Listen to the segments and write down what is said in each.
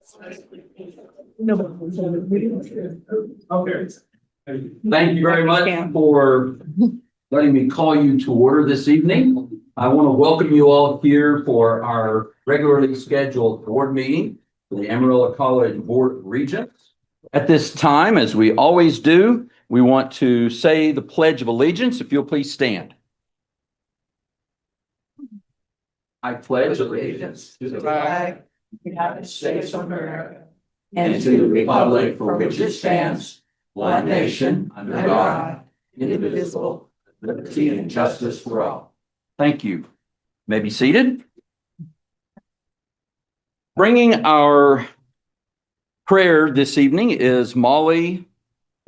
Okay. Thank you very much for letting me call you to order this evening. I want to welcome you all here for our regularly scheduled board meeting for the Amarillo College Board of Regents. At this time, as we always do, we want to say the Pledge of Allegiance. If you'll please stand. I pledge allegiance to the flag of the United States of America and to the republic for which it stands, one nation, under God, indivisible, with liberty and justice for all. Thank you. You may be seated. Bringing our prayer this evening is Molly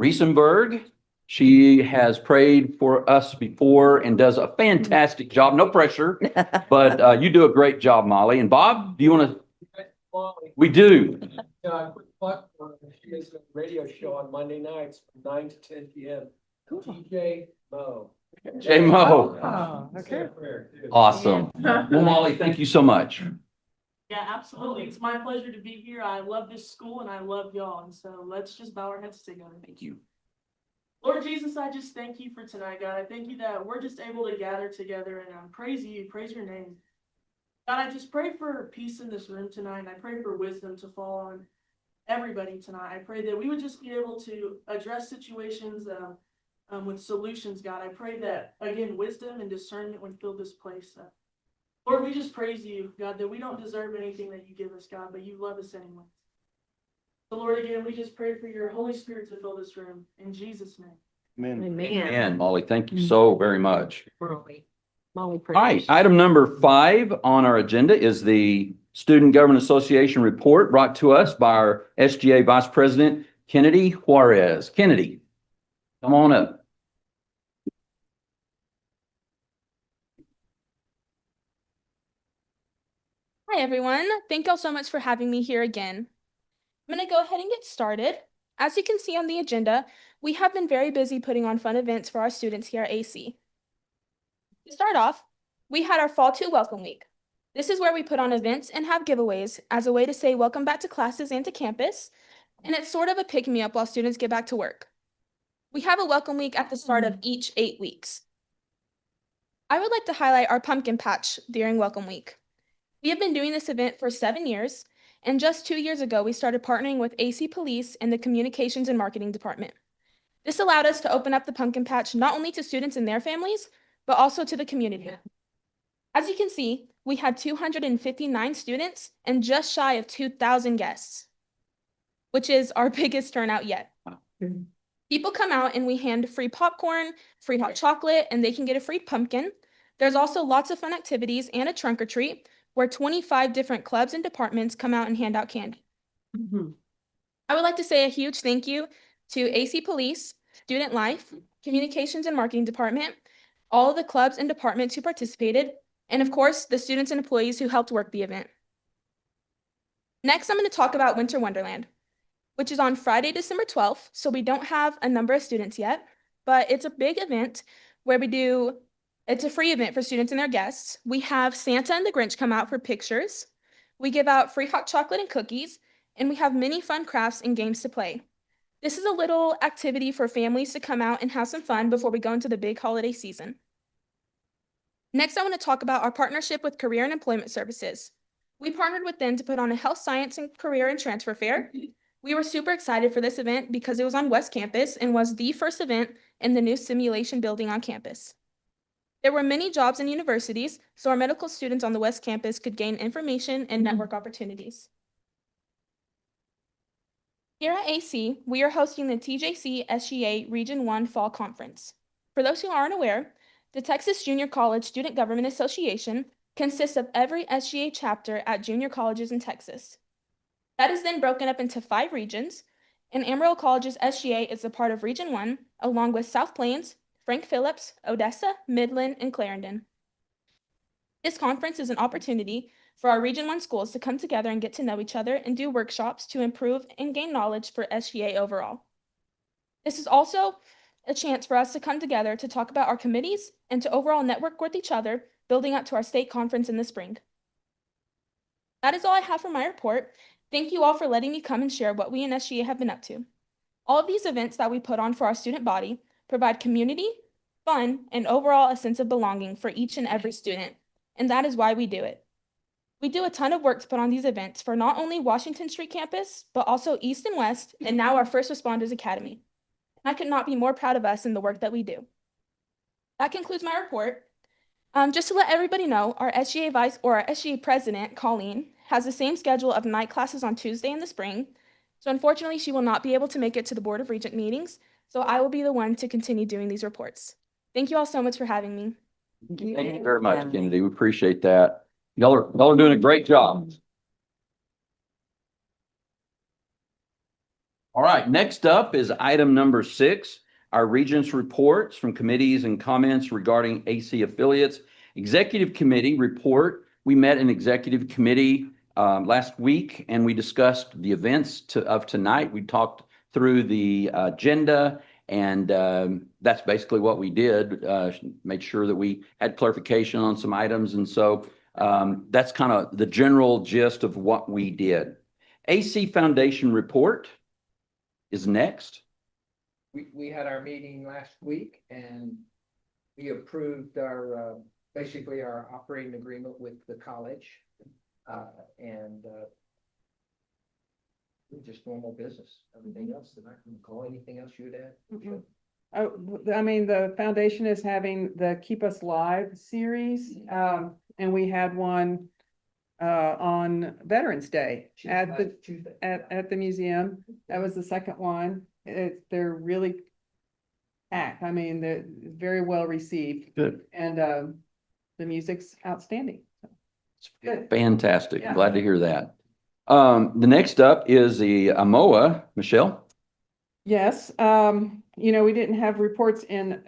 Riesenberg. She has prayed for us before and does a fantastic job. No pressure, but you do a great job, Molly. And Bob, do you want to? We do. Quick plug for her. She has a radio show on Monday nights from 9 to 10 p.m. DJ Mo. J Mo. Oh, okay. Awesome. Well, Molly, thank you so much. Yeah, absolutely. It's my pleasure to be here. I love this school and I love y'all. And so let's just bow our heads together. Thank you. Lord Jesus, I just thank you for tonight, God. I thank you that we're just able to gather together and praise you, praise your name. God, I just pray for peace in this room tonight, and I pray for wisdom to fall on everybody tonight. I pray that we would just be able to address situations with solutions, God. I pray that, again, wisdom and discernment would fill this place. Lord, we just praise you, God, that we don't deserve anything that you give us, God, but you love us anyway. So, Lord, again, we just pray for your Holy Spirit to fill this room. In Jesus' name. Amen. Amen. And Molly, thank you so very much. Molly, All right, item number 5 on our agenda is the Student Government Association report brought to us by our SGA Vice President, Kennedy Juarez. Kennedy, come on up. Hi, everyone. Thank y'all so much for having me here again. I'm going to go ahead and get started. As you can see on the agenda, we have been very busy putting on fun events for our students here at AC. To start off, we had our Fall 2 Welcome Week. This is where we put on events and have giveaways as a way to say welcome back to classes and to campus, and it's sort of a pick-me-up while students get back to work. We have a Welcome Week at the start of each 8 weeks. I would like to highlight our pumpkin patch during Welcome Week. We have been doing this event for 7 years, and just 2 years ago, we started partnering with AC Police and the Communications and Marketing Department. This allowed us to open up the pumpkin patch not only to students and their families, but also to the community. As you can see, we had 259 students and just shy of 2,000 guests, which is our biggest turnout yet. People come out and we hand free popcorn, free hot chocolate, and they can get a free pumpkin. There's also lots of fun activities and a trunk or treat where 25 different clubs and departments come out and hand out candy. I would like to say a huge thank you to AC Police, Student Life, Communications and Marketing Department, all of the clubs and departments who participated, and of course, the students and employees who helped work the event. Next, I'm going to talk about Winter Wonderland, which is on Friday, December 12th, so we don't have a number of students yet, but it's a big event where it's a free event for students and their guests. We have Santa and the Grinch come out for pictures. We give out free hot chocolate and cookies, and we have many fun crafts and games to play. This is a little activity for families to come out and have some fun before we go into the big holiday season. Next, I want to talk about our partnership with Career and Employment Services. We partnered with them to put on a health science and career and transfer fair. We were super excited for this event because it was on West Campus and was the first event in the new simulation building on campus. There were many jobs and universities, so our medical students on the West Campus could gain information and network opportunities. Here at AC, we are hosting the TJC SGA Region 1 Fall Conference. For those who aren't aware, the Texas Junior College Student Government Association consists of every SGA chapter at junior colleges in Texas. That is then broken up into 5 regions, and Amarillo College's SGA is a part of Region 1, along with South Plains, Frank Phillips, Odessa, Midland, and Clarendon. This conference is an opportunity for our Region 1 schools to come together and get to know each other and do workshops to improve and gain knowledge for SGA overall. This is also a chance for us to come together to talk about our committees and to overall network with each other, building up to our state conference in the spring. That is all I have for my report, Thank you all for letting me come and share what we in SGA have been up to. All of these events that we put on for our student body provide community, fun, and overall a sense of belonging for each and every student, and that is why we do it. We do a ton of work to put on these events for not only Washington Street campus, but also East and West, and now our First Responders Academy. I could not be more proud of us and the work that we do. That concludes my report. Just to let everybody know, our SGA president, Colleen, has the same schedule of night classes on Tuesday in the spring. So unfortunately, she will not be able to make it to the Board of Regent meetings. So I will be the one to continue doing these reports. Thank you all so much for having me. Thank you very much, Kennedy. We appreciate that. Y'all are doing a great job. All right, next up is item number 6, our Regents reports from committees and comments regarding AC affiliates. Executive committee report. We met an executive committee last week and we discussed the events of tonight. We talked through the agenda and that's basically what we did. Made sure that we had clarification on some items. And so that's kind of the general gist of what we did. AC Foundation report is next. We had our meeting last week and we approved our, basically our operating agreement with the college. And just normal business, everything else that I can call. Anything else you'd add? I mean, the foundation is having the Keep Us Live series, and we had one on Veterans Day at the museum. That was the second one. They're really packed. I mean, they're very well received. Good. And the music's outstanding. Good. Fantastic. Yeah. Glad to hear that. The next up is the AMOA. Michelle? Yes, you know, we didn't have reports in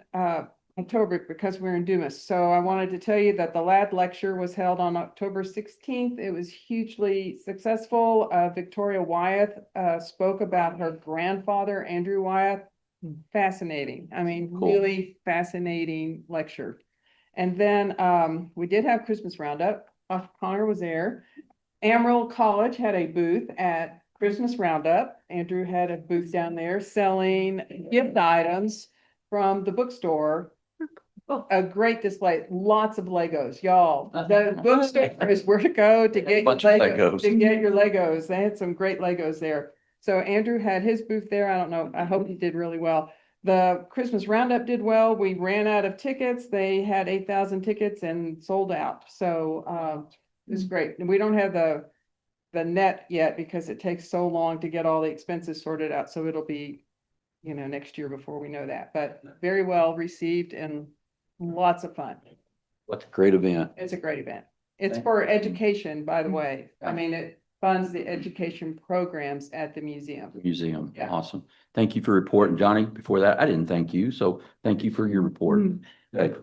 October because we're in Dumas. So I wanted to tell you that the LAD lecture was held on October 16th. It was hugely successful. Victoria Wyeth spoke about her grandfather, Andrew Wyeth. Fascinating. I mean, Cool. Really fascinating lecture. And then we did have Christmas Roundup. Connor was there. Amarillo College had a booth at Christmas Roundup. Andrew had a booth down there selling gift items from the bookstore. A great display, lots of Legos, y'all. The bookstore is where to go to get your Bunch of Legos. To get your Legos. They had some great Legos there. So Andrew had his booth there. I don't know. I hope he did really well. The Christmas Roundup did well. We ran out of tickets. They had 8,000 tickets and sold out. So it was great. And we don't have the net yet because it takes so long to get all the expenses sorted out. So it'll be, you know, next year before we know that, but very well received and lots of fun. What a great event. It's a great event. It's for education, by the way. I mean, it funds the education programs at the museum. Museum. Yeah. Awesome. Thank you for reporting, Johnny. Before that, I didn't thank you. So thank you for your report. Okay.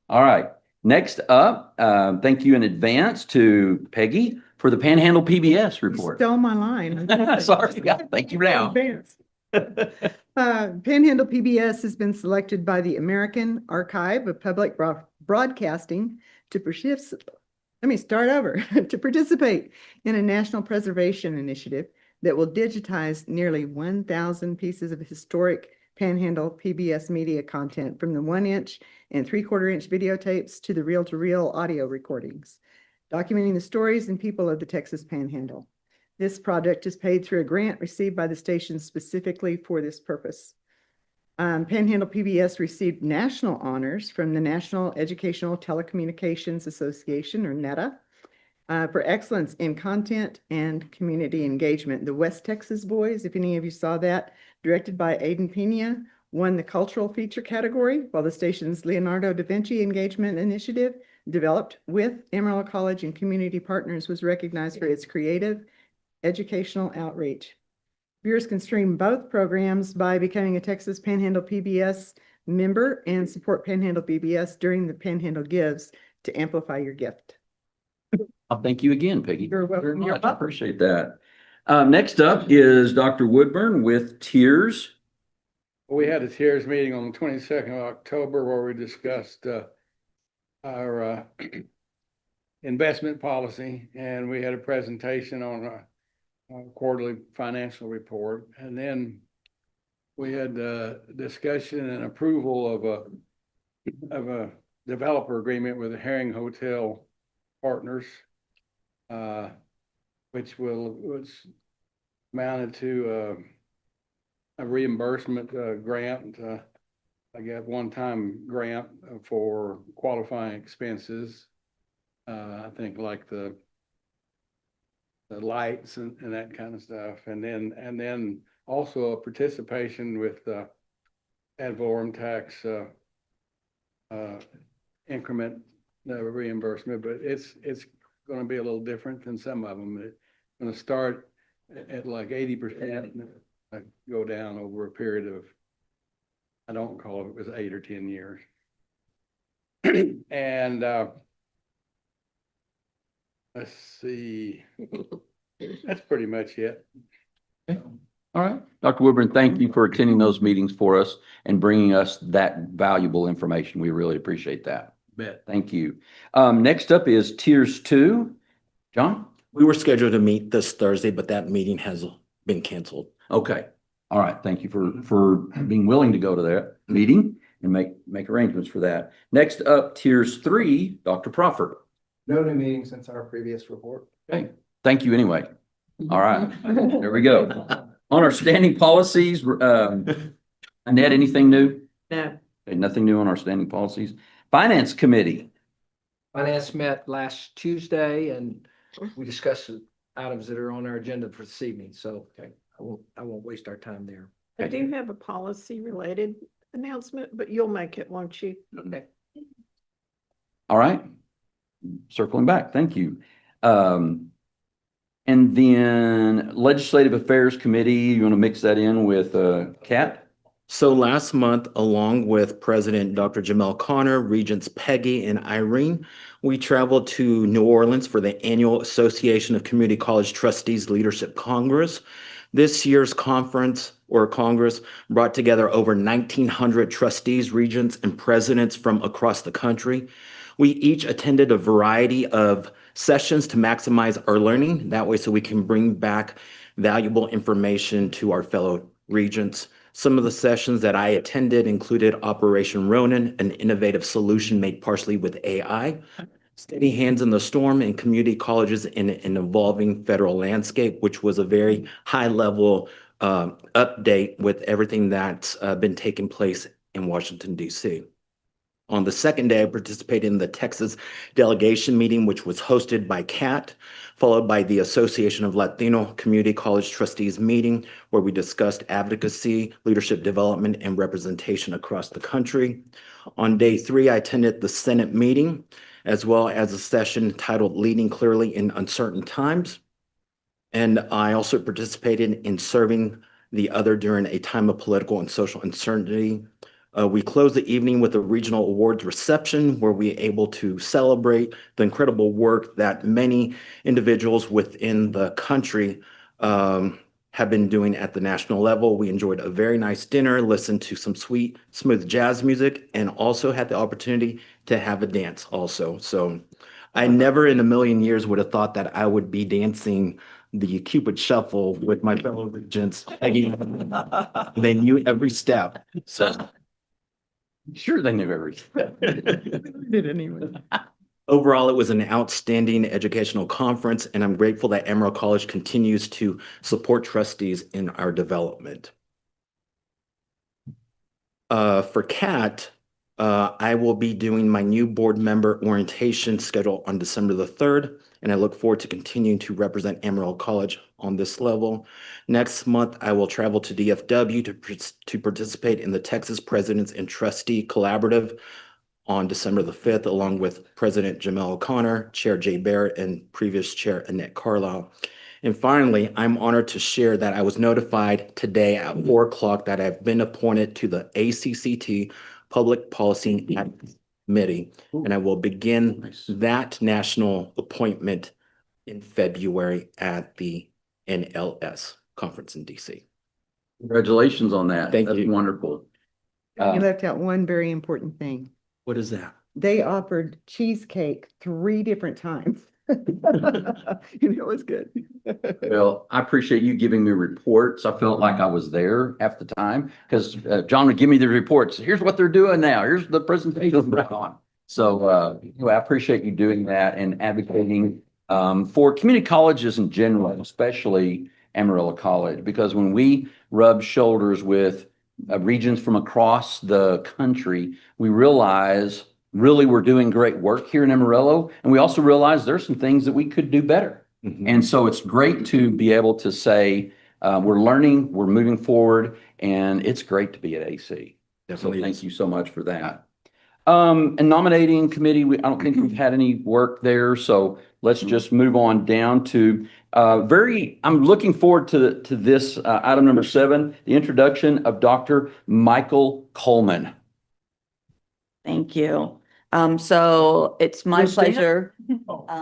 All right. Next up, thank you in advance to Peggy for the Panhandle PBS report. Stole my line. Sorry. Thank you now. Panhandle PBS has been selected by the American Archive of Public Broadcasting to participate in a national preservation initiative that will digitize nearly 1,000 pieces of historic Panhandle PBS media content, from the 1-inch and 3/4-inch videotapes to the reel-to-reel audio recordings, documenting the stories and people of the Texas Panhandle. This project is paid through a grant received by the station specifically for this purpose. Panhandle PBS received national honors from the National Educational Telecommunications Association, or NETA, for excellence in content and community engagement. The West Texas Boys, if any of you saw that, directed by Aiden Pena, won the cultural feature category, while the station's Leonardo da Vinci engagement initiative, developed with Amarillo College and community partners, was recognized for its creative educational outreach. Viewers can stream both programs by becoming a Texas Panhandle PBS member and support Panhandle PBS during the Panhandle Gives to amplify your gift. I'll thank you again, Peggy. You're welcome. Very You're much. I welcome. appreciate that. Next up is Dr. Woodburn with Tears. We had a TIERS meeting on the 22nd of October where we discussed our investment policy, and we had a presentation on quarterly financial report. And then we had discussion and approval of a developer agreement with the Herring Hotel Partners, which was amounted to a reimbursement grant, I got one-time grant for qualifying expenses. I think like the lights and that kind of stuff. And then also a participation with ad valorem tax increment reimbursement, but it's going to be a little different than some of them. It's going to start at like 80% and go down over a period of, I don't recall if it was 8 or 10 years. And let's see, that's pretty much it. Okay. All right. Dr. Woodburn, thank you for attending those meetings for us and bringing us that valuable information. We really appreciate that. Bet. Thank you. Next up is Tiers 2. John? We were scheduled to meet this Thursday, but that meeting has been canceled. Okay. All right. Thank you for being willing to go to that meeting and make arrangements for that. Next up, Tiers 3, Dr. Crawford. No new meeting since our previous report. Okay. Thank you anyway. All right. There we go. On our standing policies, Annette, anything new? No. Okay, nothing new on our standing policies. Finance Committee. Finance met last Tuesday and we discussed the items that are on our agenda for this evening. So I won't waste our time there. I do have a policy related announcement, but you'll make it, won't you? Okay. All right. Circling back. Thank you. And then Legislative Affairs Committee, you want to mix that in with Kat? So last month, along with President Dr. Jamel Connor, Regents Peggy and Irene, we traveled to New Orleans for the annual Association of Community College Trustees Leadership Congress. This year's conference or Congress brought together over 1,900 trustees, regents, and presidents from across the country. We each attended a variety of sessions to maximize our learning. That way, so we can bring back valuable information to our fellow regents. Some of the sessions that I attended included Operation Ronin, an innovative solution made partially with AI, Steady Hands in the Storm, and community colleges in an evolving federal landscape, which was a very high-level update with everything that's been taking place in Washington, D.C. On the second day, I participated in the Texas delegation meeting, which was hosted by Kat, followed by the Association of Latino Community College Trustees meeting, where we discussed advocacy, leadership development, and representation across the country. On day 3, I attended the Senate meeting, as well as a session titled Leading Clearly in Uncertain Times. And I also participated in serving the other during a time of political and social uncertainty. We closed the evening with a regional awards reception where we were able to celebrate the incredible work that many individuals within the country have been doing at the national level. We enjoyed a very nice dinner, listened to some sweet, smooth jazz music, and also had the opportunity to have a dance also. So I never in a million years would have thought that I would be dancing the Cupid Shuffle with my fellow regents. They knew every step. So Sure, they knew everything. Did anyway. overall, it was an outstanding educational conference, and I'm grateful that Amarillo College continues to support trustees in our development. For Kat, I will be doing my new board member orientation schedule on December the 3rd, and I look forward to continuing to represent Amarillo College on this level. Next month, I will travel to DFW to participate in the Texas Presidents and Trustee Collaborative on December the 5th, along with President Jamel O'Connor, Chair Jay Barrett, and previous Chair Annette Carlisle. And finally, I'm honored to share that I was notified today at 4 o'clock that I've been appointed to the ACCT Public Policy Committee, and I will begin that national appointment in February at the NLS conference in DC. Congratulations on that. Thank That's you. wonderful. You left out one very important thing. What is that? They offered cheesecake 3 different times. It was good. Well, I appreciate you giving me reports. I felt like I was there half the time because John would give me the reports. Here's what they're doing now. Here's the presentation going on. So anyway, I appreciate you doing that and advocating for community colleges in general, especially Amarillo College, because when we rub shoulders with regions from across the country, we realize really we're doing great work here in Amarillo, and we also realize there's some things that we could do better. And so it's great to be able to say, we're learning, we're moving forward, and it's great to be at AC. So thank you so much for that. And nominating committee, I don't think we've had any work there, so let's just move on down to I'm looking forward to this item number 7, the introduction of Dr. Michael Coleman. Thank you. So it's my You'll stand? pleasure.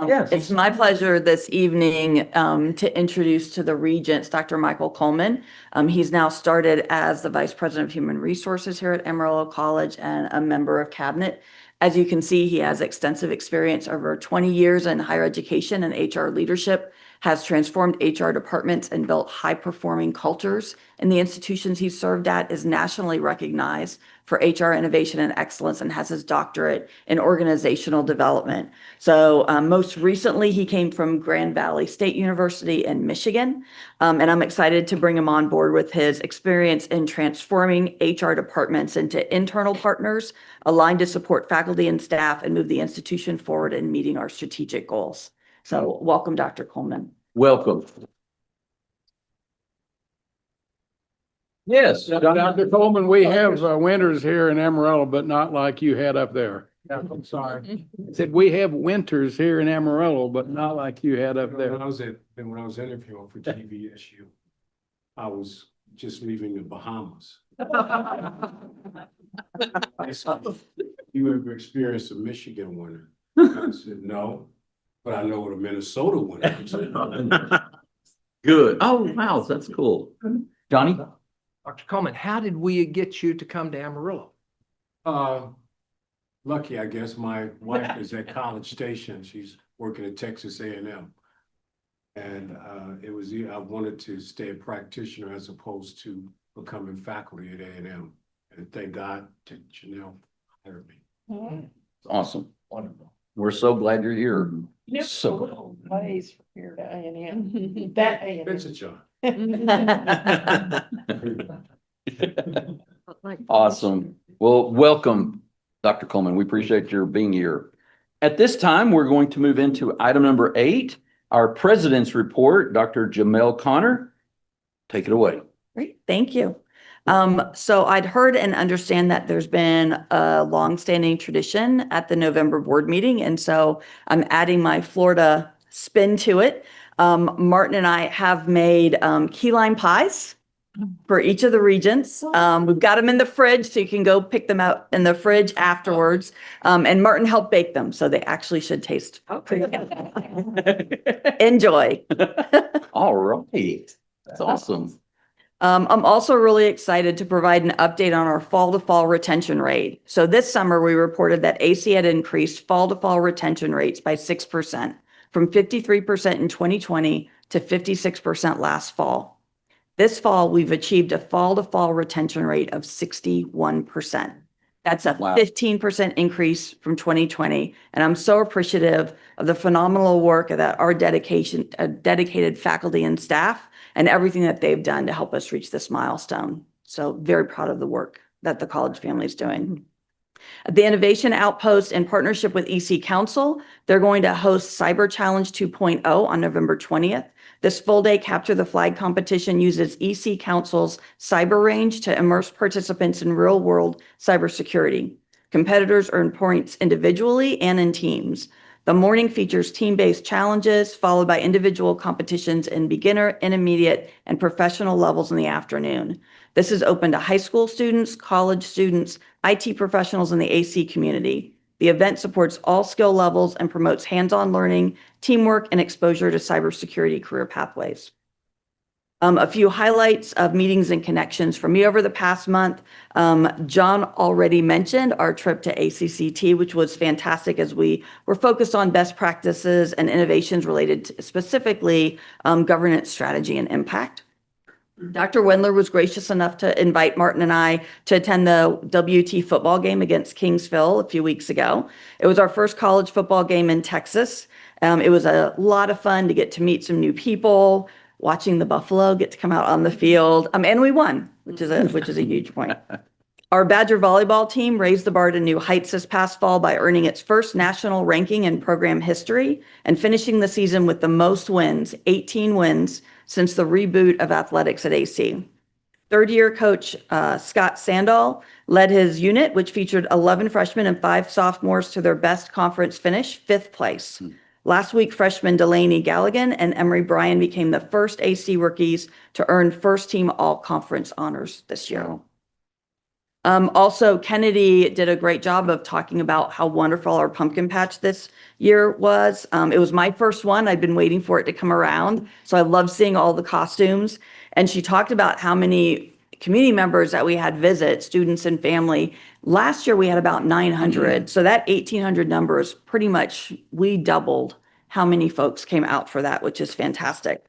Yes. It's my pleasure this evening to introduce to the Regents, Dr. Michael Coleman. He's now started as the Vice President of Human Resources here at Amarillo College and a member of cabinet. As you can see, he has extensive experience over 20 years in higher education and HR leadership, has transformed HR departments and built high-performing cultures in the institutions he's served at, is nationally recognized for HR innovation and excellence, and has his doctorate in organizational development. So most recently, he came from Grand Valley State University in Michigan, and I'm excited to bring him on board with his experience in transforming HR departments into internal partners aligned to support faculty and staff and move the institution forward in meeting our strategic goals. So welcome, Dr. Coleman. Welcome. Yes. Dr. Coleman, we have winters here in Amarillo, but not like you had up there. I'm sorry. Said we have winters here in Amarillo, but not like you had up there. When I was interviewing for TVSU, I was just leaving the Bahamas. They said, "You ever experienced a Michigan winter?" I said, "No, but I know what a Minnesota winter is." Good. Oh, wow, that's cool. Johnny? Dr. Coleman, how did we get you to come to Amarillo? Lucky, I guess. My wife is at College Station. She's working at Texas A&M. And I wanted to stay a practitioner as opposed to becoming faculty at A&M. And thank God Janelle hired me. Awesome. Wonderful. We're so glad you're here. So. Ways from here to A&M. That A&M. It's a job. Awesome. Well, welcome, Dr. Coleman. We appreciate your being here. At this time, we're going to move into item number 8, our president's report. Dr. Jamel Connor, take it away. Great, thank you. So I'd heard and understand that there's been a longstanding tradition at the November board meeting, and so I'm adding my Florida spin to it. Martin and I have made key lime pies for each of the regents. We've got them in the fridge, so you can go pick them out in the fridge afterwards. And Martin helped bake them, so they actually should taste pretty good. Enjoy. All right. That's awesome. I'm also really excited to provide an update on our fall-to-fall retention rate. So this summer, we reported that AC had increased fall-to-fall retention rates by 6%, from 53% in 2020 to 56% last fall. This fall, we've achieved a fall-to-fall retention rate of 61%. That's a 15% increase from 2020. And I'm so appreciative of the phenomenal work that our dedicated faculty and staff and everything that they've done to help us reach this milestone. So very proud of the work that the college family is doing. The Innovation Outpost, in partnership with EC Council, they're going to host Cyber Challenge 2.0 on November 20th. This full-day Capture the Flag competition uses EC Council's cyber range to immerse participants in real-world cybersecurity. Competitors earn points individually and in teams. The morning features team-based challenges, followed by individual competitions in beginner, intermediate, and professional levels in the afternoon. This is open to high school students, college students, IT professionals, in the AC community. The event supports all skill levels and promotes hands-on learning, teamwork, and exposure to cybersecurity career pathways. A few highlights of meetings and connections for me over the past month. John already mentioned our trip to ACCT, which was fantastic as we were focused on best practices and innovations related to specifically governance strategy and impact. Dr. Wendler was gracious enough to invite Martin and I to attend the WT football game against Kingsville a few weeks ago. It was our first college football game in Texas. It was a lot of fun to get to meet some new people, watching the Buffalo get to come out on the field. And we won, which is a huge point. Our Badger volleyball team raised the bar to new heights this past fall by earning its first national ranking in program history and finishing the season with the most wins, 18 wins, since the reboot of athletics at AC. Third-year coach Scott Sandall led his unit, which featured 11 freshmen and 5 sophomores to their best conference finish, 5th place. Last week, freshman Delaney Galligan and Emery Bryan became the first AC rookies to earn first-team all-conference honors this year. Also, Kennedy did a great job of talking about how wonderful our pumpkin patch this year was. It was my first one. I'd been waiting for it to come around. So I love seeing all the costumes. And she talked about how many community members that we had visit, students and family. Last year, we had about 900. So that 1,800 number is pretty much, we doubled how many folks came out for that, which is fantastic.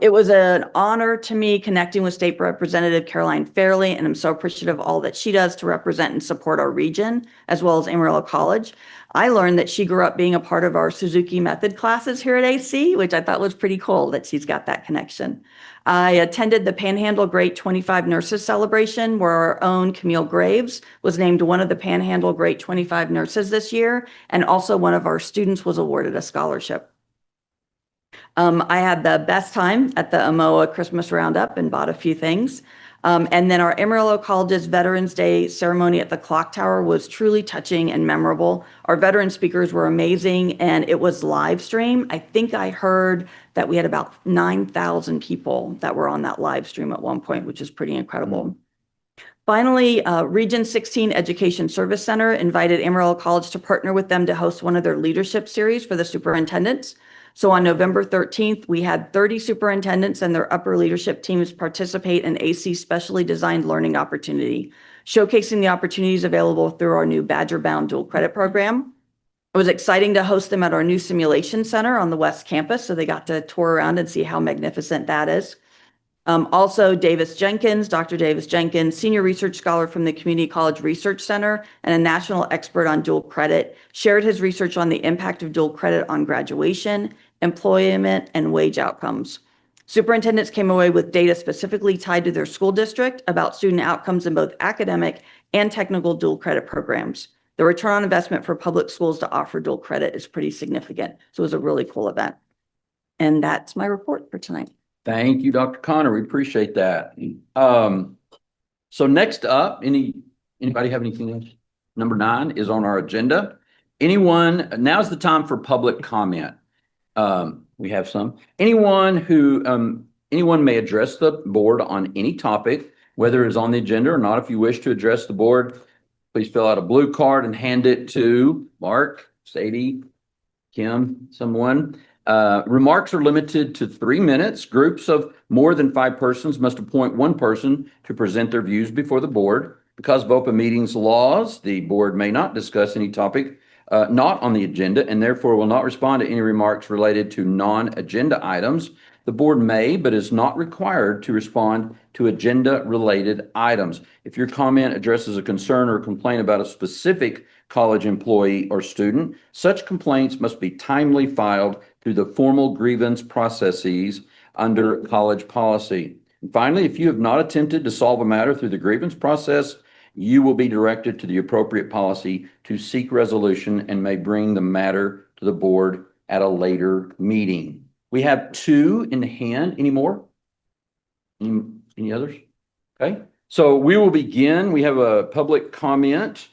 It was an honor to me connecting with State Representative Caroline Fairley, and I'm so appreciative of all that she does to represent and support our region, as well as Amarillo College. I learned that she grew up being a part of our Suzuki method classes here at AC, which I thought was pretty cool that she's got that connection. I attended the Panhandle Great 25 Nurses celebration, where our own Camille Graves was named one of the Panhandle Great 25 Nurses this year, and also one of our students was awarded a scholarship. I had the best time at the Amoa Christmas Roundup and bought a few things. And then our Amarillo College's Veterans Day ceremony at the Clock Tower was truly touching and memorable. Our veteran speakers were amazing, and it was live stream. I think I heard that we had about 9,000 people that were on that live stream at one point, which is pretty incredible. Finally, Region 16 Education Service Center invited Amarillo College to partner with them to host one of their leadership series for the superintendents. So on November 13th, we had 30 superintendents and their upper leadership teams participate in AC's specially designed learning opportunity, showcasing the opportunities available through our new Badger-bound dual credit program. It was exciting to host them at our new simulation center on the West Campus, so they got to tour around and see how magnificent that is. Also, Dr. Davis Jenkins, senior research scholar from the Community College Research Center and a national expert on dual credit, shared his research on the impact of dual credit on graduation, employment, and wage outcomes. Superintendents came away with data specifically tied to their school district about student outcomes in both academic and technical dual credit programs. The return on investment for public schools to offer dual credit is pretty significant. So it was a really cool event. And that's my report for tonight. Thank you, Dr. Connor. We appreciate that. So next up, anybody have anything else? Number 9 is on our agenda. Now's the time for public comment. We have some. Anyone may address the board on any topic, whether it's on the agenda or not. If you wish to address the board, please fill out a blue card and hand it to Mark, Sadie, Kim, someone. Remarks are limited to 3 minutes. Groups of more than 5 persons must appoint one person to present their views before the board. Because of open meetings laws, the board may not discuss any topic not on the agenda, and therefore will not respond to any remarks related to non-agenda items. The board may, but is not required to respond to agenda-related items. If your comment addresses a concern or complaint about a specific college employee or student, such complaints must be timely filed through the formal grievance processes under college policy. And finally, if you have not attempted to solve a matter through the grievance process, you will be directed to the appropriate policy to seek resolution and may bring the matter to the board at a later meeting. We have 2 in hand. Any more? Any others? Okay. So we will begin. We have a public comment,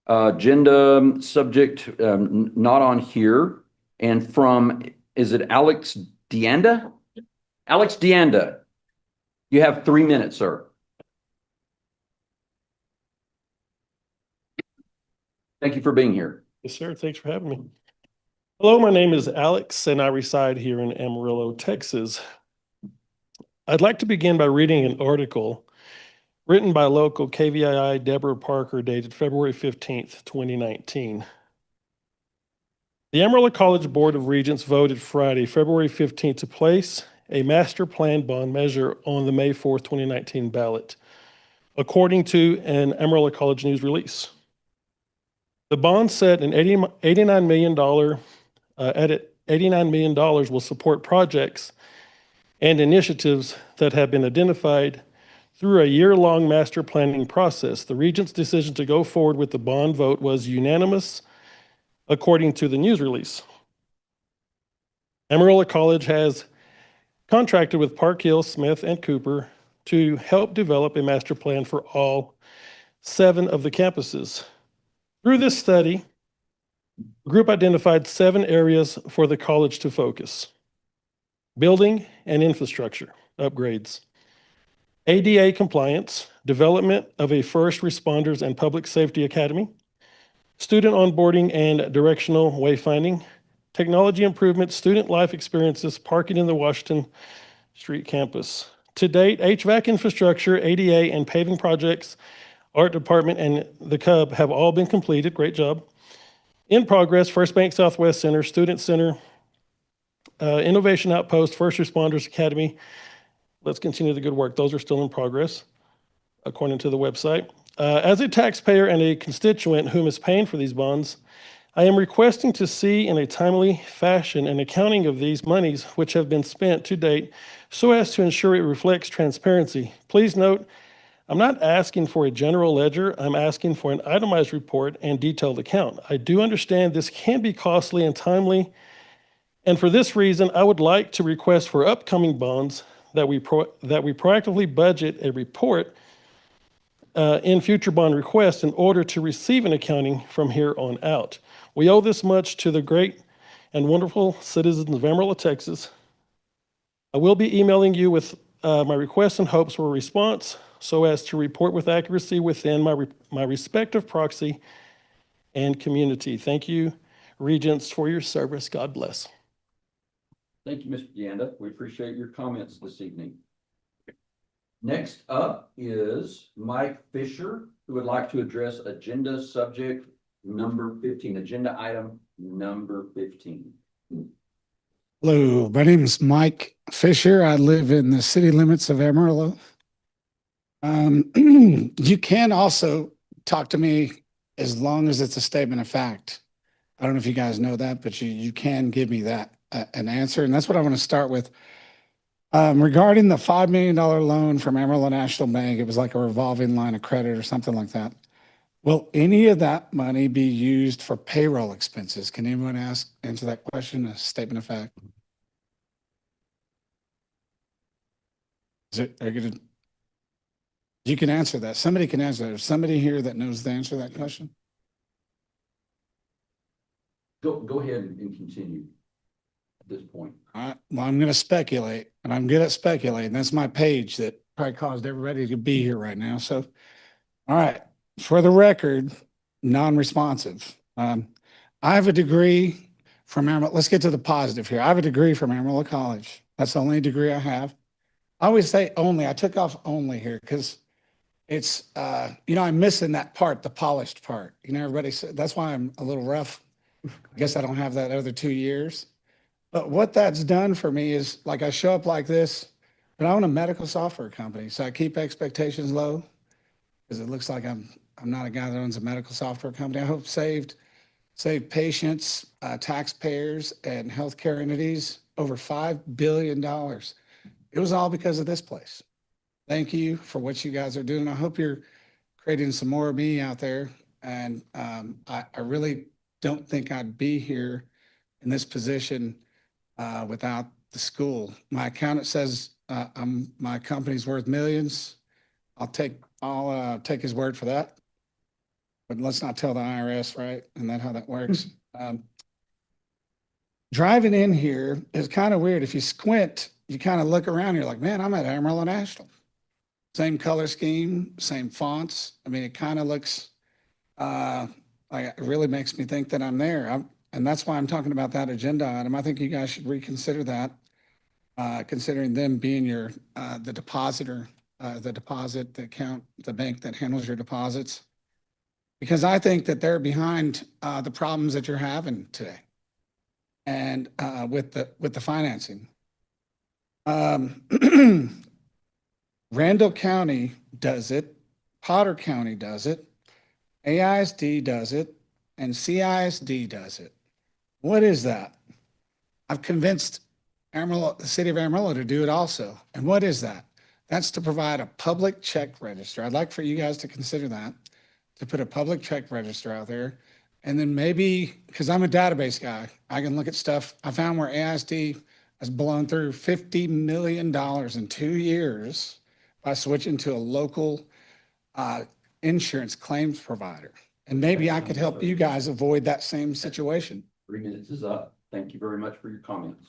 agenda subject not on here. And is it Alex Deanda? Alex Deanda, you have 3 minutes, sir. Thank you for being here. Yes, sir. Thanks for having me. Hello, my name is Alex, and I reside here in Amarillo, Texas. I'd like to begin by reading an article written by local KVII Deborah Parker dated February 15th, 2019. The Amarillo College Board of Regents voted Friday, February 15th, to place a master plan bond measure on the May 4th, 2019 ballot, according to an Amarillo College news release. The bond set an $89 million $89 million will support projects and initiatives that have been identified through a year-long master planning process. The Regents' decision to go forward with the bond vote was unanimous, according to the news release. Amarillo College has contracted with Park Hill, Smith, and Cooper to help develop a master plan for all 7 of the campuses. Through this study, the group identified 7 areas for the college to focus: building and infrastructure upgrades, ADA compliance, development of a first responders and public safety academy, student onboarding and directional wayfinding, technology improvements, student life experiences, parking in the Washington Street campus. To date, HVAC infrastructure, ADA, and paving projects, art department, and the Cub have all been completed. Great job. In progress, First Bank Southwest Center, Student Center, Innovation Outpost, First Responders Academy. Let's continue the good work. Those are still in progress, according to the website. As a taxpayer and a constituent whom is paying for these bonds, I am requesting to see in a timely fashion an accounting of these monies which have been spent to date so as to ensure it reflects transparency. Please note, I'm not asking for a general ledger. I'm asking for an itemized report and detailed account. I do understand this can be costly and timely, and for this reason, I would like to request for upcoming bonds that we proactively budget a report in future bond requests in order to receive an accounting from here on out. We owe this much to the great and wonderful citizens of Amarillo, Texas. I will be emailing you with my requests and hopes for a response so as to report with accuracy within my respective proxy and community. Thank you, Regents, for your service. God bless. Thank you, Mr. Deanda. We appreciate your comments this evening. Next up is Mike Fisher, who would like to address agenda subject number 15, agenda item number 15. Hello, my name is Mike Fisher. I live in the city limits of Amarillo. You can also talk to me as long as it's a statement of fact. I don't know if you guys know that, but you can give me that an answer. And that's what I want to start with. Regarding the $5 million loan from Amarillo National Bank, it was like a revolving line of credit or something like that. Will any of that money be used for payroll expenses? Can anyone answer that question, a statement of fact? You can answer that. Somebody can answer that. There's somebody here that knows the answer to that question. Go ahead and continue at this point. All right. Well, I'm going to speculate, and I'm good at speculating. That's my page that probably caused everybody to be here right now. So, all right. For the record, non-responsive. I have a degree from Amarillo. Let's get to the positive here. I have a degree from Amarillo College. That's the only degree I have. I always say only. I took off only here because it's, I'm missing that part, the polished part. Everybody said, that's why I'm a little rough. I guess I don't have that other 2 years. But what that's done for me is, like, I show up like this, but I own a medical software company. So I keep expectations low because it looks like I'm not a guy that owns a medical software company. I hope saved patients, taxpayers, and healthcare entities over $5 billion. It was all because of this place. Thank you for what you guys are doing. I hope you're creating some more of me out there. And I really don't think I'd be here in this position without the school. My accountant says my company's worth millions. I'll take his word for that. But let's not tell the IRS, right? Isn't that how that works? Driving in here is kind of weird. If you squint, you kind of look around, you're like, man, I'm at Amarillo National. Same color scheme, same fonts. I mean, it kind of looks like, it really makes me think that I'm there. And that's why I'm talking about that agenda item. I think you guys should reconsider that. considering them being your, the depositor, the deposit, the account, the bank that handles your deposits. Because I think that they're behind, the problems that you're having today. And, with the financing. Randall County does it, Potter County does it, AISD does it, and CISD does it. What is that? I've convinced Amarillo, the city of Amarillo to do it also. And what is that? That's to provide a public check register. I'd like for you guys to consider that, to put a public check register out there. And then maybe, because I'm a database guy, I can look at stuff. I found where AISD has blown through $50 million in 2 years by switching to a local insurance claims provider. And maybe I could help you guys avoid that same situation. 3 minutes is up. Thank you very much for your comments.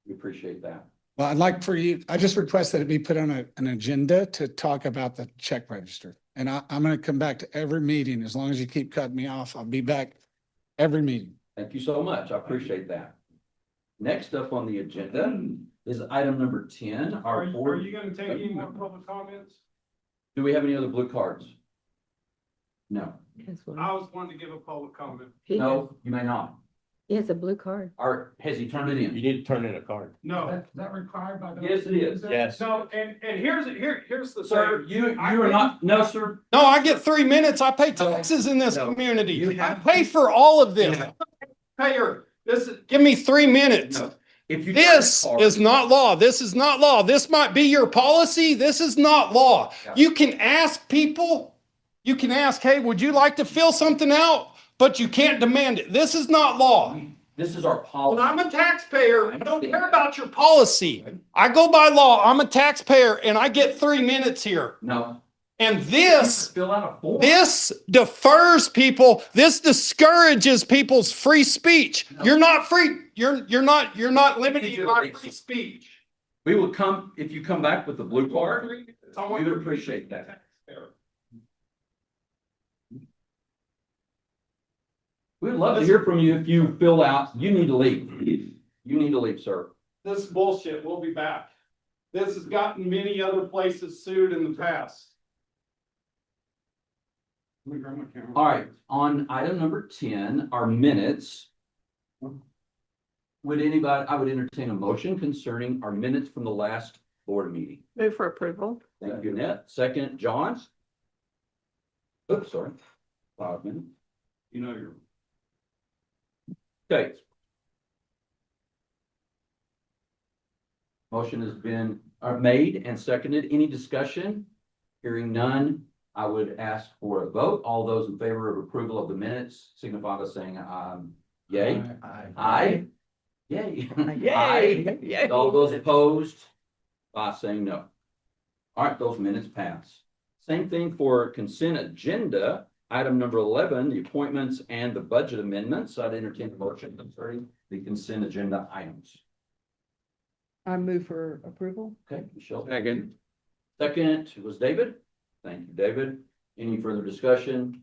We appreciate that. Well, I'd like for you, I just request that it be put on an agenda to talk about the check register. And I'm going to come back to every meeting. As long as you keep cutting me off, I'll be back every meeting. Thank you so much. I appreciate that. Next up on the agenda is item number 10. Our board. Are you gonna take any more public comments? Do we have any other blue cards? No. I was wanting to give a public comment. No, you may not. He has a blue card. Or has he turned it in? You need to turn in a card. No. Is that required by the? Yes, it is. Yes. So, and here's the Sir, thing. you are not, no, sir. No, I get 3 minutes. I pay taxes in this No. community. You I have- pay for all of this. Yeah. Payer, give me 3 minutes. No. If you. This turn it is not law. This is not law. This might be your policy. This is not law. Yeah. You can ask people, you can ask, hey, would you like to fill something out? But you can't demand it. This is not law. This is our Well, policy. I'm a taxpayer. I don't care about your policy. I go by law. I'm a taxpayer and I get 3 minutes here. No. And this Fill out a form. This defers people. This discourages people's free speech. No. You're not free. You're not limiting my free speech. We will come, if you come back with the blue card, we would appreciate that. We'd love to hear from you if you fill out, you need to leave. You need to leave, sir. This is bullshit. We'll be back. This has gotten many other places sued in the past. All right, on item number 10, our minutes. Would anybody, I would entertain a motion concerning our minutes from the last board meeting. Move for approval. Thank you, Annette. Second, John. Oops, sorry. 5 minutes. You know you're. Okay. Motion has been made and seconded. Any discussion? Hearing none, I would ask for a vote. All those in favor of approval of the minutes signify by saying yay. Aye. Yay. Aye. All those opposed by saying no. All right, those minutes pass. Same thing for consent agenda. Item number 11, the appointments and the budget amendments. I'd entertain a motion concerning the consent agenda items. I move for approval. Okay, Michelle. Second. Second was David. Thank you, David. Any further discussion?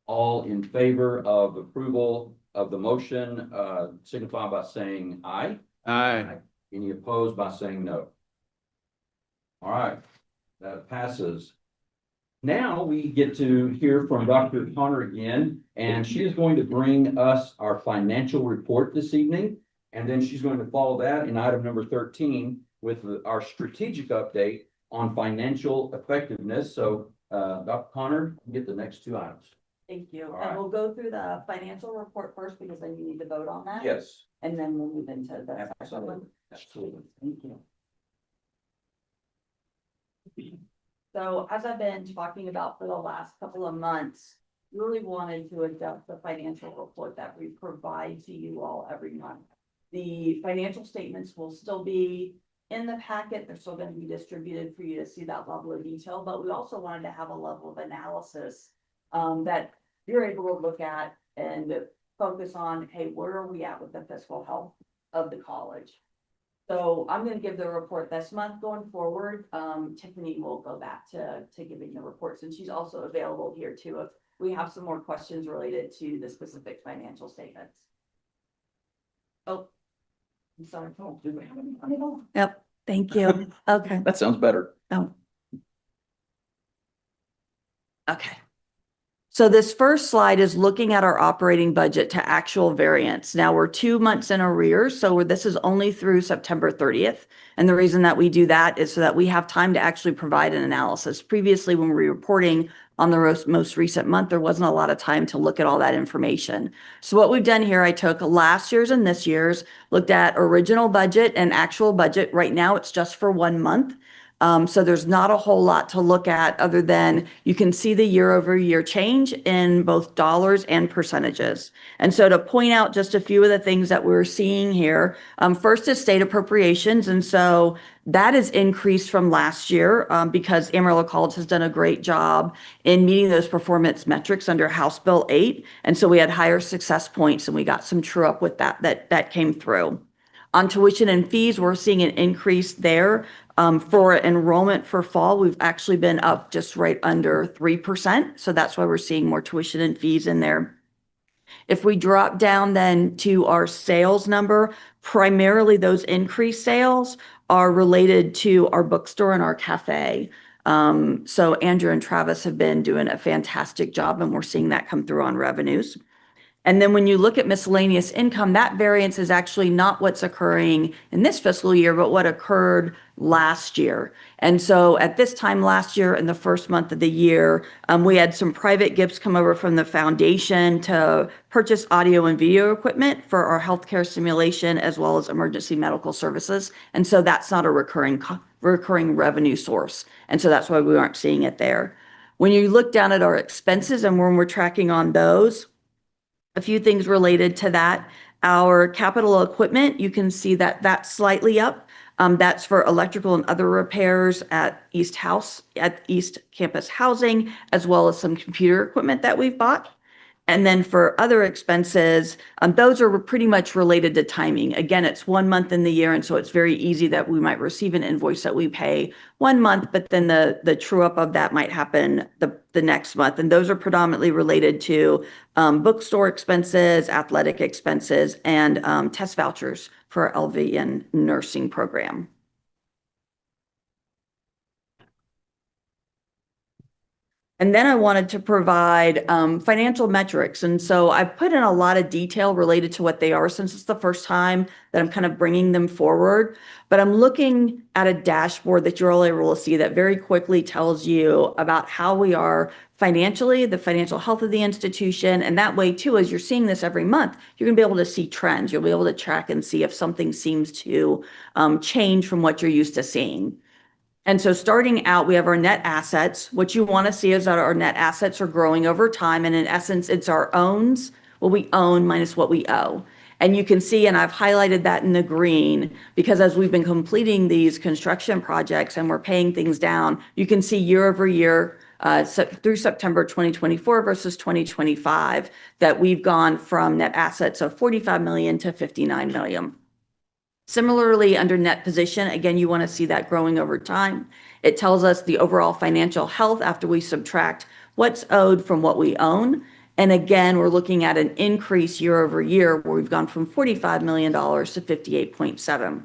All in favor of approval of the motion, signify by saying aye. Aye. Any opposed by saying no? All right, that passes. Now we get to hear from Dr. Connor again, and she is going to bring us our financial report this evening. And then she's going to follow that in item number 13 with our strategic update on financial effectiveness. So, Dr. Connor, you get the next 2 items. Thank you. All right. And we'll go through the financial report first because then you need to vote on that. Yes. And then we'll move into the second Absolutely. one. Absolutely. Thank you. So as I've been talking about for the last couple of months, really wanted to adjust the financial report that we provide to you all every month. The financial statements will still be in the packet. They're still going to be distributed for you to see that level of detail, but we also wanted to have a level of analysis that you're able to look at and focus on, hey, where are we at with the fiscal health of the college? So I'm going to give the report this month. Going forward, Tiffany will go back to giving the reports, and she's also available here too if we have some more questions related to the specific financial statements. Oh, Yep, thank you. Okay. That sounds better. Oh. Okay. So this first slide is looking at our operating budget to actual variance. Now we're 2 months in arrears, so this is only through September 30th. And the reason that we do that is so that we have time to actually provide an analysis. Previously, when we were reporting on the most recent month, there wasn't a lot of time to look at all that information. So what we've done here, I took last year's and this year's, looked at original budget and actual budget. Right now, it's just for 1 month. So there's not a whole lot to look at other than you can see the year-over-year change in both dollars and percentages. And so to point out just a few of the things that we're seeing here, first is state appropriations. And so that is increased from last year because Amarillo College has done a great job in meeting those performance metrics under House Bill 8. And so we had higher success points and we got some true up with that came through. On tuition and fees, we're seeing an increase there. For enrollment for fall, we've actually been up just right under 3%. So that's why we're seeing more tuition and fees in there. If we drop down then to our sales number, primarily those increased sales are related to our bookstore and our cafe. So Andrew and Travis have been doing a fantastic job and we're seeing that come through on revenues. And then when you look at miscellaneous income, that variance is actually not what's occurring in this fiscal year, but what occurred last year. And so at this time last year, in the first month of the year, we had some private gifts come over from the foundation to purchase audio and video equipment for our healthcare simulation as well as emergency medical services. And so that's not a recurring revenue source. And so that's why we aren't seeing it there. When you look down at our expenses and when we're tracking on those, a few things related to that. Our capital equipment, you can see that that's slightly up. That's for electrical and other repairs at East Campus Housing, as well as some computer equipment that we've bought. And then for other expenses, those are pretty much related to timing. Again, it's 1 month in the year, and so it's very easy that we might receive an invoice that we pay 1 month, but then the true up of that might happen the next month. And those are predominantly related to bookstore expenses, athletic expenses, and test vouchers for our LVN nursing program. And then I wanted to provide financial metrics. And so I've put in a lot of detail related to what they are since it's the first time that I'm kind of bringing them forward. But I'm looking at a dashboard that you're all able to see that very quickly tells you about how we are financially, the financial health of the institution. And that way, too, as you're seeing this every month, you're going to be able to see trends. You'll be able to track and see if something seems to change from what you're used to seeing. And so starting out, we have our net assets. What you want to see is that our net assets are growing over time. And in essence, it's our owns, what we own minus what we owe. And you can see, and I've highlighted that in the green, because as we've been completing these construction projects and we're paying things down, you can see year over year through September 2024 versus 2025, that we've gone from net assets of 45 million to 59 million. Similarly, under net position, again, you want to see that growing over time. It tells us the overall financial health after we subtract what's owed from what we own. And again, we're looking at an increase year over year where we've gone from $45 million to 58.7.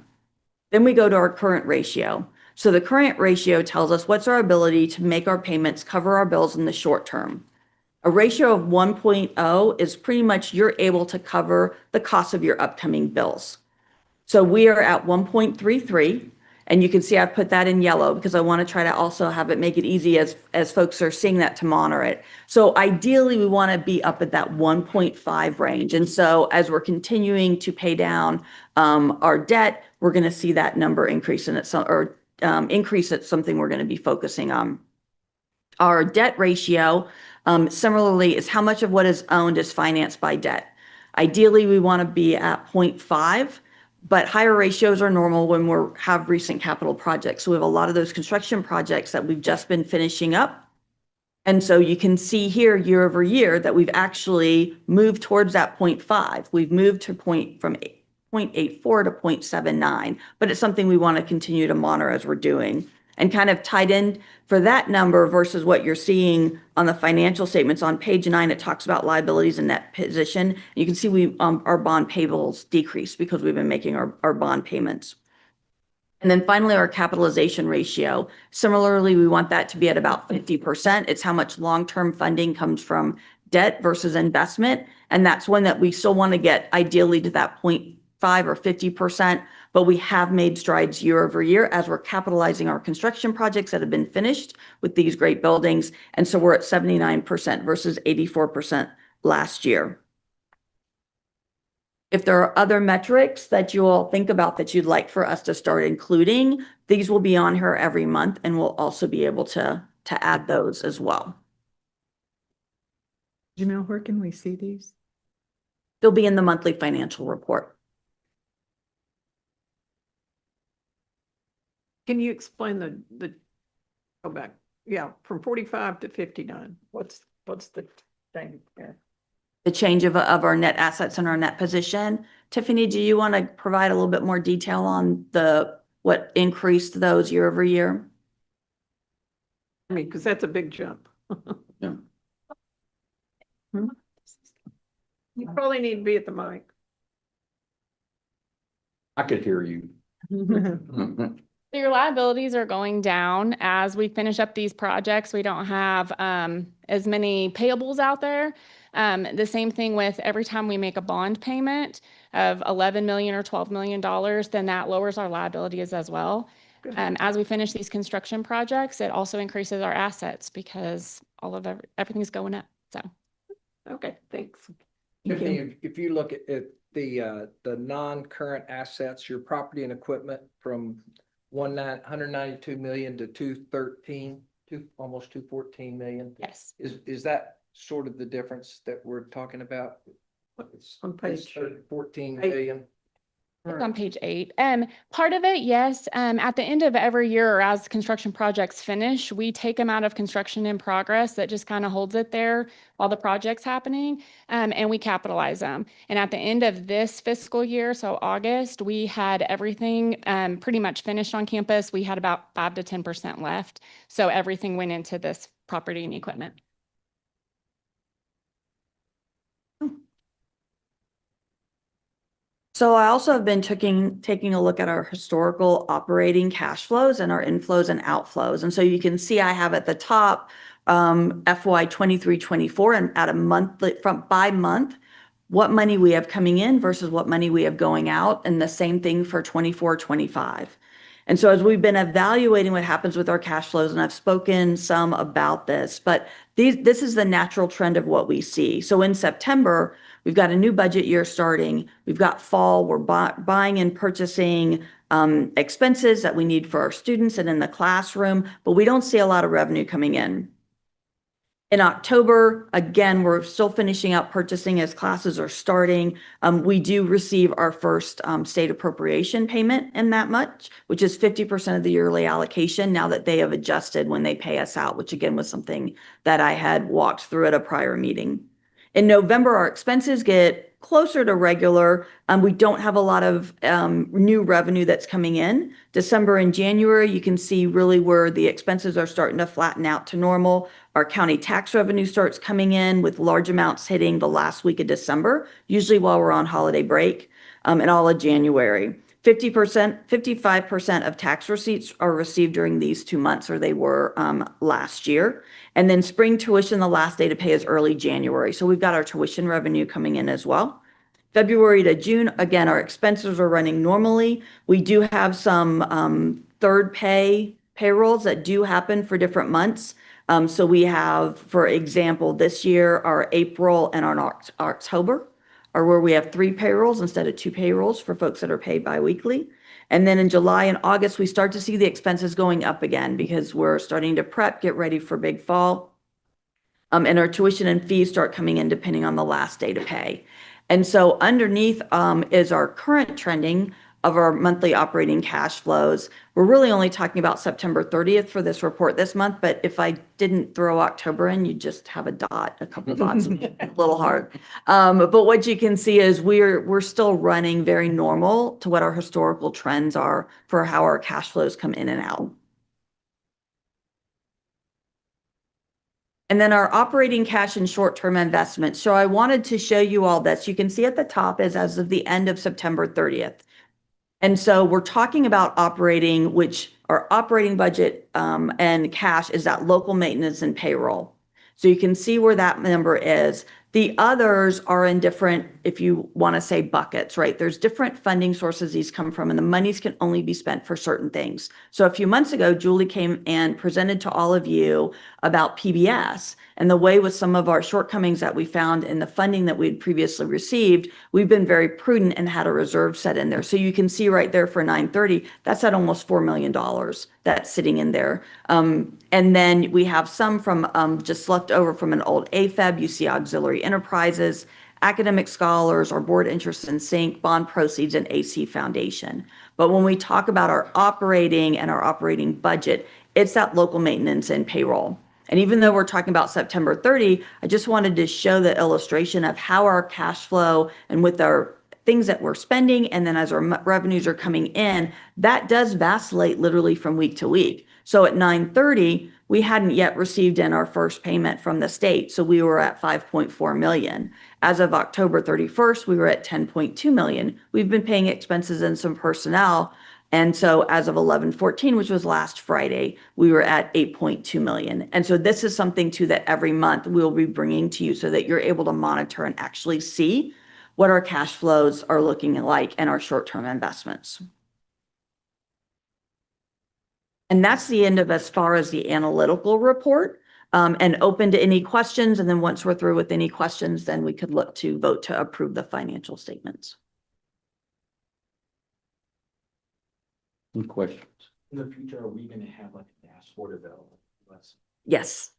Then we go to our current ratio. So the current ratio tells us what's our ability to make our payments cover our bills in the short term. A ratio of 1.0 is pretty much you're able to cover the cost of your upcoming bills. So we are at 1.33, and you can see I've put that in yellow because I want to try to also have it make it easy as folks are seeing that to monitor it. So ideally, we want to be up at that 1.5 range. And so as we're continuing to pay down our debt, we're going to see that number increase, and increase at something we're going to be focusing on. Our debt ratio, similarly, is how much of what is owned is financed by debt. Ideally, we want to be at 0.5. But higher ratios are normal when we have recent capital projects. So we have a lot of those construction projects that we've just been finishing up. And so you can see here year over year that we've actually moved towards that 0.5. We've moved from 0.84 to 0.79, but it's something we want to continue to monitor as we're doing. And kind of tied in for that number versus what you're seeing on the financial statements on page 9, it talks about liabilities and net position. You can see our bond payables decreased because we've been making our bond payments. And then finally, our capitalization ratio. Similarly, we want that to be at about 50%. It's how much long-term funding comes from debt versus investment. And that's one that we still want to get ideally to that 0.5 or 50%. But we have made strides year over year as we're capitalizing our construction projects that have been finished with these great buildings. And so we're at 79% versus 84% last year. If there are other metrics that you all think about that you'd like for us to start including, these will be on here every month and we'll also be able to add those as well. Jamel, where can we see these? They'll be in the monthly financial report. Can you explain go back, yeah, from 45 to 59? What's the thing there? The change of our net assets and our net position. Tiffany, do you want to provide a little bit more detail on what increased those year over year? I mean, because that's a big jump. Yeah. You probably need to be at the mic. I could hear you. So your liabilities are going down as we finish up these projects. We don't have as many payables out there. The same thing with every time we make a bond payment of 11 million or $12 million, then that lowers our liabilities as well. As we finish these construction projects, it also increases our assets because everything's going up. So, okay, thanks. Tiffany, if you look at the non-current assets, your property and equipment from 192 million to 213, almost 214 million. yes. Is that sort of the difference that we're talking about? It's On page 14 million. It's on page 8. Part of it, yes. At the end of every year, or as construction projects finish, we take them out of construction in progress that just kind of holds it there while the project's happening, and we capitalize them. And at the end of this fiscal year, so August, we had everything pretty much finished on campus. We had about 5 to 10% left. So everything went into this property and equipment. So I also have been taking a look at our historical operating cash flows and our inflows and outflows. And so you can see I have at the top FY 23-24 and at a monthly by month, what money we have coming in versus what money we have going out, and the same thing for 24-25. And so as we've been evaluating what happens with our cash flows, and I've spoken some about this, but this is the natural trend of what we see. So in September, we've got a new budget year starting. We've got fall. We're buying and purchasing expenses that we need for our students and in the classroom, but we don't see a lot of revenue coming in. In October, again, we're still finishing up purchasing as classes are starting. We do receive our first state appropriation payment in that much, which is 50% of the yearly allocation now that they have adjusted when they pay us out, which again was something that I had walked through at a prior meeting. In November, our expenses get closer to regular. We don't have a lot of new revenue that's coming in. December and January, you can see really where the expenses are starting to flatten out to normal. Our county tax revenue starts coming in with large amounts hitting the last week of December, usually while we're on holiday break, and all of January. 55% of tax receipts are received during these 2 months, or they were last year. And then spring tuition, the last day to pay is early January. So we've got our tuition revenue coming in as well. February to June, again, our expenses are running normally. We do have some third payrolls that do happen for different months. So we have, for example, this year, our April and our October are where we have 3 payrolls instead of 2 payrolls for folks that are paid biweekly. And then in July and August, we start to see the expenses going up again because we're starting to get ready for big fall. And our tuition and fees start coming in depending on the last day to pay. And so underneath is our current trending of our monthly operating cash flows. We're really only talking about September 30th for this report this month, but if I didn't throw October in, you just have a couple dots, a little hard. But what you can see is we're still running very normal to what our historical trends are for how our cash flows come in and out. And then our operating cash and short-term investments. So I wanted to show you all this. You can see at the top is as of the end of September 30th. And so we're talking about operating, which our operating budget and cash is that local maintenance and payroll. So you can see where that number is. The others are in different, if you want to say buckets, right? There's different funding sources these come from, and the monies can only be spent for certain things. So a few months ago, Julie came and presented to all of you about PBS. And the way with some of our shortcomings that we found in the funding that we'd previously received, we've been very prudent and had a reserve set in there. So you can see right there for 930, that's at almost $4 million that's sitting in there. And then we have some from just left over from an old AFEB. You see auxiliary enterprises, academic scholars, our board interest in sync, bond proceeds, and AC Foundation. But when we talk about our operating and our operating budget, it's that local maintenance and payroll. And even though we're talking about September 30, I just wanted to show the illustration of how our cash flow and with our things that we're spending, and then as our revenues are coming in, that does vacillate literally from week to week. So at 9/30, we hadn't yet received in our first payment from the state, so we were at 5.4 million. As of October 31st, we were at 10.2 million. We've been paying expenses and some personnel. And so as of 11/14, which was last Friday, we were at 8.2 million. And so this is something too that every month we'll be bringing to you so that you're able to monitor and actually see what our cash flows are looking like and our short-term investments. And that's the end of as far as the analytical report, and open to any questions. And then once we're through with any questions, then we could look to vote to approve the financial statements. Any questions? In the future, are we going to have like a dashboard available to us? Yes.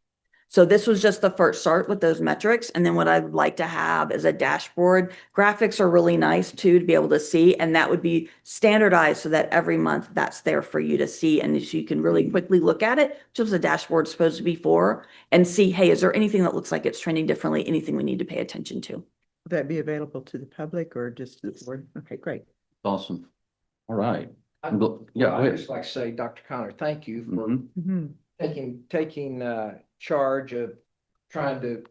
So this was just the first start with those metrics. And then what I'd like to have is a dashboard. Graphics are really nice too, to be able to see, and that would be standardized so that every month that's there for you to see. And so you can really quickly look at it, which was the dashboard supposed to be for, and see, hey, is there anything that looks like it's trending differently? Anything we need to pay attention to? Will that be available to the public or just to the board? Okay, great. Awesome. All right. Yeah, Go I'd ahead. just like to say, Dr. Connor, thank you for Mhm. taking charge of trying to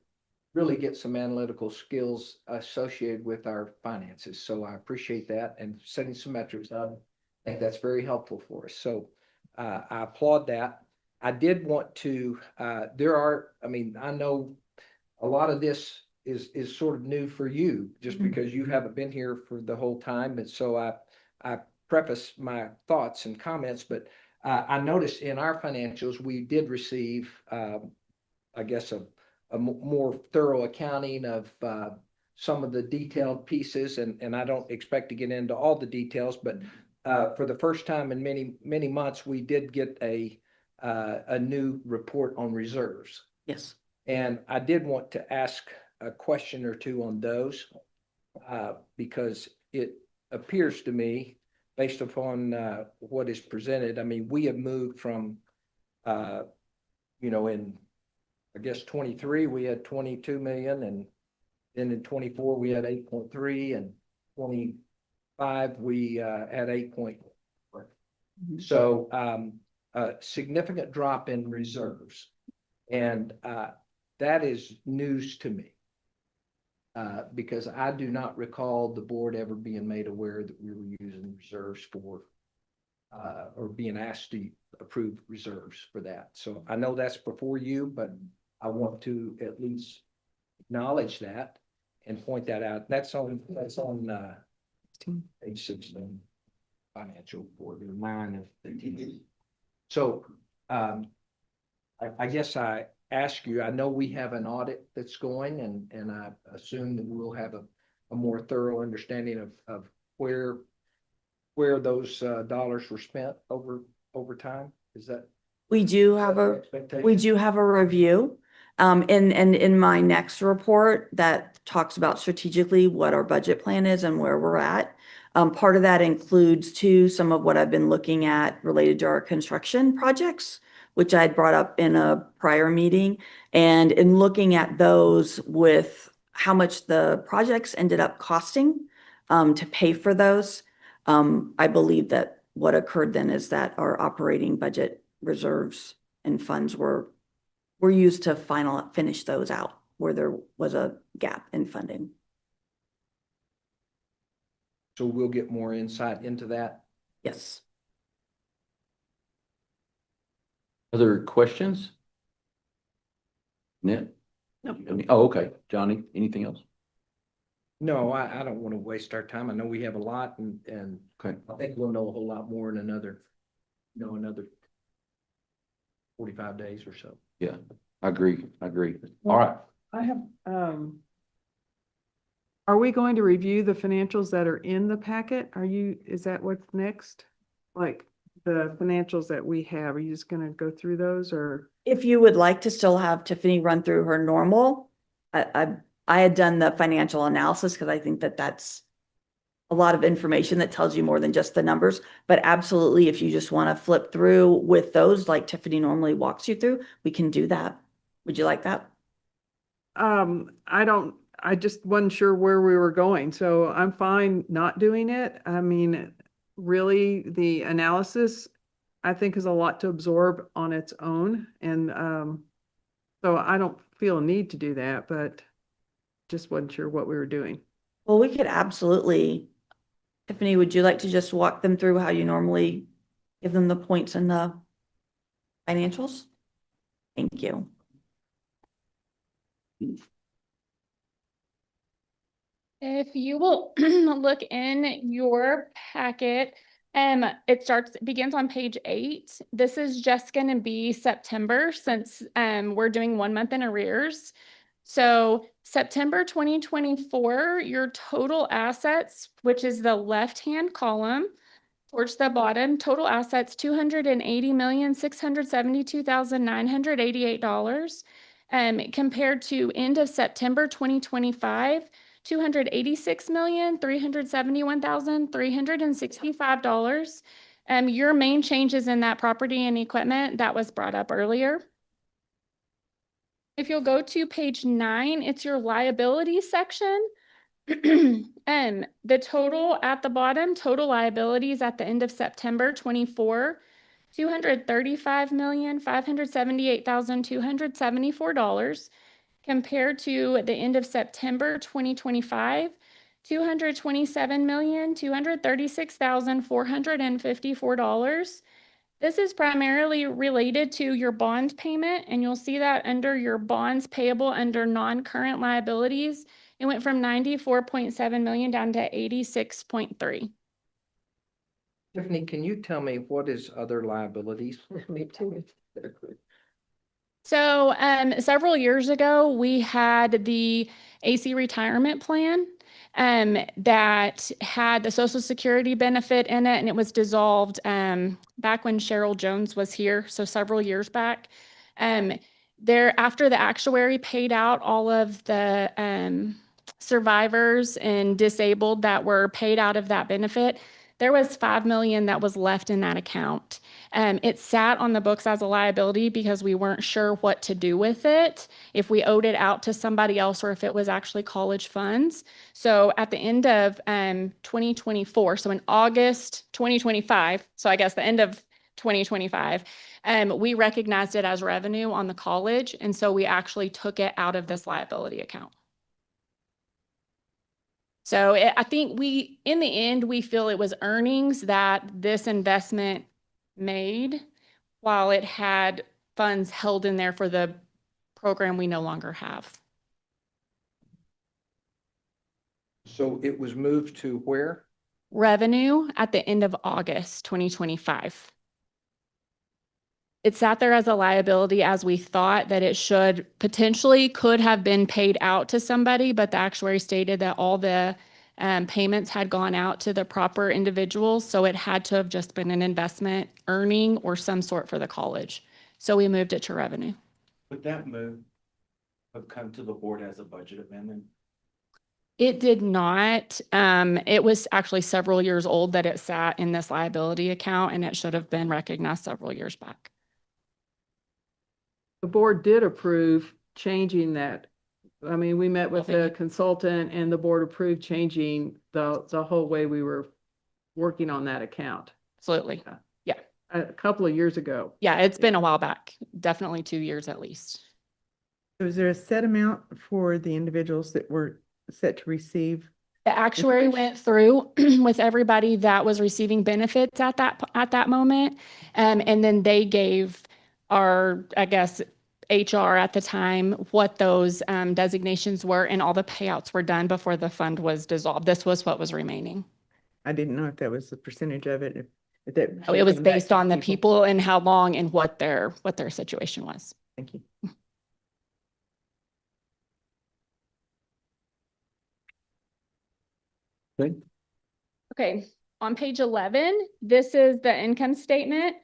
really get some analytical skills associated with our finances. So I appreciate that, and setting some metrics up. I think that's very helpful for us. So I applaud that. I did want to, I know a lot of this is sort of new for you just because you haven't been here for the whole time. And so I preface my thoughts and comments, but I noticed in our financials, we did receive, I guess, a more thorough accounting of some of the detailed pieces, and I don't expect to get into all the details, but for the first time in many months, we did get a new report on reserves. Yes. And I did want to ask a question or two on those because it appears to me, based upon what is presented, I mean, we have moved from, in, I guess, 23, we had 22 million, and then in 24, we had 8.3, and 25, we had 8.4. So a significant drop in reserves. And that is news to me. Because I do not recall the board ever being made aware that we were using reserves for, or being asked to approve reserves for that. So I know that's before you, but I want to at least acknowledge that and point that out. That's on page 16, financial report, 9 of 15. So I guess I ask you, I know we have an audit that's going, and I assume that we'll have a more thorough understanding of where those dollars were spent over time. Is that? We do have a review. In my next report that talks about strategically what our budget plan is and where we're at. Part of that includes too some of what I've been looking at related to our construction projects, which I had brought up in a prior meeting, and in looking at those with how much the projects ended up costing to pay for those. I believe that what occurred then is that our operating budget reserves and funds were were used to finish those out where there was a gap in funding. So we'll get more insight into that. Yes. Other questions? Nick? No. Oh, okay. Johnny, anything else? No, I don't want to waste our time. I know we have a lot and Okay. I think we'll know a whole lot more in another 45 days or so. Yeah, I agree. All right. I have, are we going to review the financials that are in the packet? Is that what's next? Like the financials that we have, are you just gonna go through those or? If you would like to still have Tiffany run through her normal, I had done the financial analysis because I think that that's a lot of information that tells you more than just the numbers. But absolutely, if you just want to flip through with those like Tiffany normally walks you through, we can do that. Would you like that? I just wasn't sure where we were going, so I'm fine not doing it. I mean, really, the analysis, I think, is a lot to absorb on its own, and so I don't feel a need to do that, but just wasn't sure what we were doing. Well, we could absolutely. Tiffany, would you like to just walk them through how you normally give them the points and the financials? Thank you. If you will look in your packet, begins on page 8. This is just going to be September since we're doing 1 month in arrears. So September 2024, your total assets, which is the left-hand column towards the bottom, total assets $280,672,988. Compared to end of September 2025, $286,371,365. Your main changes in that property and equipment that was brought up earlier. If you'll go to page 9, it's your liability section. The total at the bottom, total liabilities at the end of September 24, $235,578,274 compared to the end of September 2025, $227,236,454. This is primarily related to your bond payment, and you'll see that under your bonds payable under non-current liabilities. It went from 94.7 million down to 86.3. Tiffany, can you tell me what is other liabilities? Me too. So several years ago, we had the AC retirement plan that had the Social Security benefit in it, and it was dissolved back when Cheryl Jones was here, so several years back. After the actuary paid out all of the survivors and disabled that were paid out of that benefit, there was $5 million that was left in that account. It sat on the books as a liability because we weren't sure what to do with it, if we owed it out to somebody else or if it was actually college funds. So at the end of 2024, so in August 2025, so I guess the end of 2025, we recognized it as revenue on the college. And so we actually took it out of this liability account. So I think in the end, we feel it was earnings that this investment made while it had funds held in there for the program we no longer have. So it was moved to where? Revenue at the end of August 2025. It sat there as a liability as we thought that it could have been paid out to somebody, but the actuary stated that all the payments had gone out to the proper individuals. So it had to have just been an investment earning or some sort for the college. So we moved it to revenue. Would that move have come to the board as a budget amendment? It did not. It was actually several years old that it sat in this liability account, and it should have been recognized several years back. The board did approve changing that. I mean, we met with the consultant and the board approved changing the whole way we were working on that account. Absolutely. Yeah. A couple of years ago. Yeah, it's been a while back. Definitely 2 years at least. Was there a set amount for the individuals that were set to receive? The actuary went through with everybody that was receiving benefits at that moment. And then they gave our, I guess, HR at the time, what those designations were, and all the payouts were done before the fund was dissolved. This was what was remaining. I didn't know if that was the percentage of it, if that. It was came back based to on the people and how long and what their situation was. Thank you. Okay. Okay, on page 11, this is the income statement.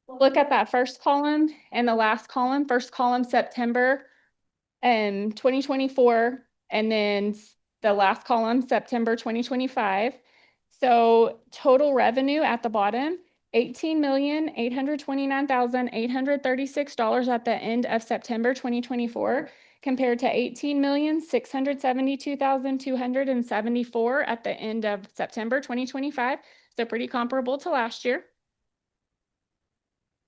Look at that first column and the last column. First column, September 2024, and then the last column, September 2025. So total revenue at the bottom, $18,829,836 at the end of September 2024, compared to $18,672,274 at the end of September 2025. So pretty comparable to last year.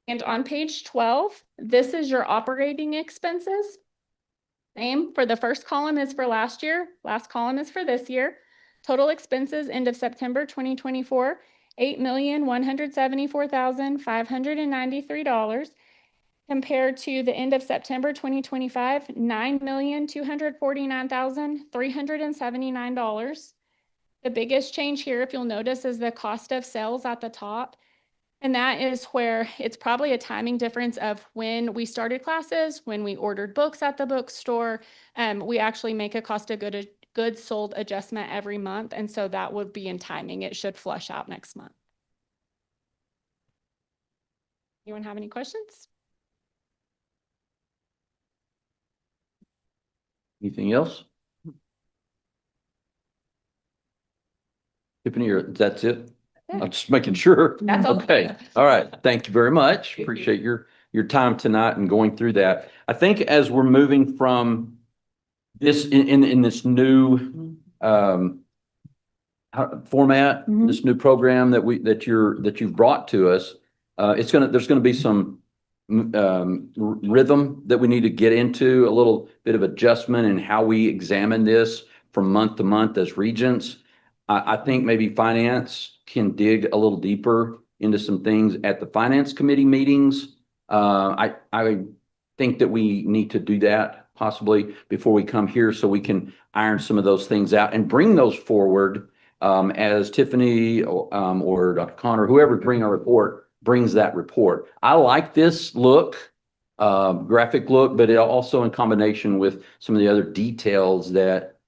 And on page 12, this is your operating expenses. Same for the first column is for last year, last column is for this year. Total expenses end of September 2024, $8,174,593 compared to the end of September 2025, $9,249,379. The biggest change here, if you'll notice, is the cost of sales at the top. And that is where it's probably a timing difference of when we started classes, when we ordered books at the bookstore. We actually make a cost of goods sold adjustment every month. And so that would be in timing. It should flush out next month. Anyone have any questions? Anything else? Tiffany, that's it? I'm just making sure. That's all. Okay, all right. Thank you very much. Appreciate your time tonight and going through that. I think as we're moving from this in this new format, this new program that you've brought to us, there's gonna be some rhythm that we need to get into, a little bit of adjustment in how we examine this from month to month as regents. I think maybe finance can dig a little deeper into some things at the finance committee meetings. I think that we need to do that possibly before we come here so we can iron some of those things out and bring those forward as Tiffany or Dr. Connor, whoever bring a report, brings that report. I like this look, graphic look, but it also in combination with some of the other details that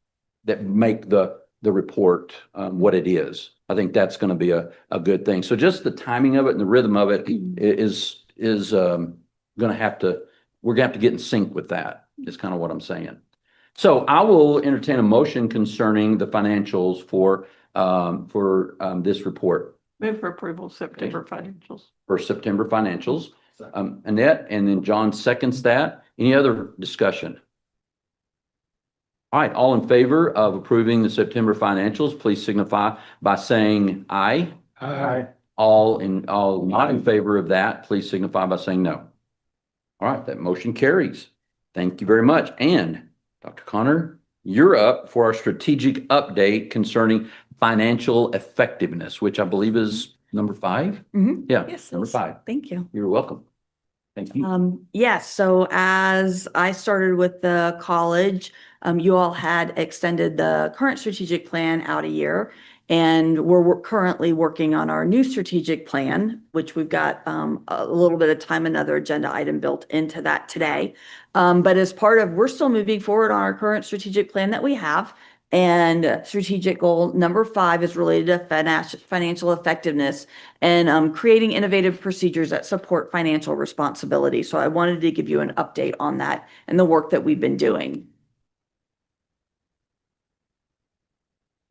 make the report what it is. I think that's going to be a good thing. So just the timing of it and the rhythm of it is going to have to, we're going to have to get in sync with that is kind of what I'm saying. So I will entertain a motion concerning the financials for this report. Move for approval, September financials. For September financials. Annette, and then John seconds that. Any other discussion? All right, all in favor of approving the September financials, please signify by saying aye. Aye. All not in favor of that, please signify by saying no. All right, that motion carries. Thank you very much. And Dr. Connor, you're up for our strategic update concerning financial effectiveness, which I believe is number 5. Yeah, Yes, number 5. Thank you. You're welcome. Thank you. Yes, so as I started with the college, you all had extended the current strategic plan out a year, and we're currently working on our new strategic plan, which we've got a little bit of time, another agenda item built into that today. But as part of, we're still moving forward on our current strategic plan that we have. And strategic goal number 5 is related to financial effectiveness and creating innovative procedures that support financial responsibility. So I wanted to give you an update on that and the work that we've been doing.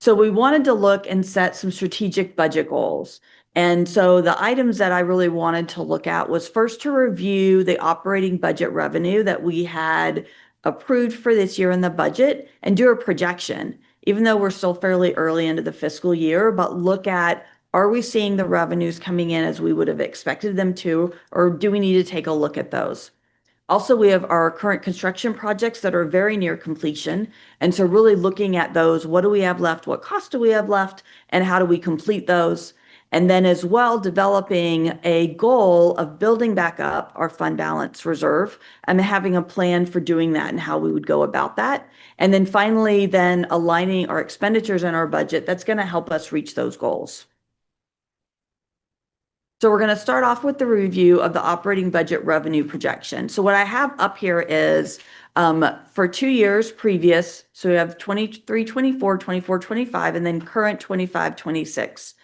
So we wanted to look and set some strategic budget goals. And so the items that I really wanted to look at was first to review the operating budget revenue that we had approved for this year in the budget and do a projection, even though we're still fairly early into the fiscal year, but look at, are we seeing the revenues coming in as we would have expected them to, or do we need to take a look at those? Also, we have our current construction projects that are very near completion. And so really looking at those, what do we have left? What cost do we have left? And how do we complete those? And then as well, developing a goal of building back up our fund balance reserve and having a plan for doing that and how we would go about that. And then finally, then aligning our expenditures and our budget that's going to help us reach those goals. So we're going to start off with the review of the operating budget revenue projection. So what I have up here is for 2 years previous, so we have 23, 24, 24, 25, and then current 25, 26.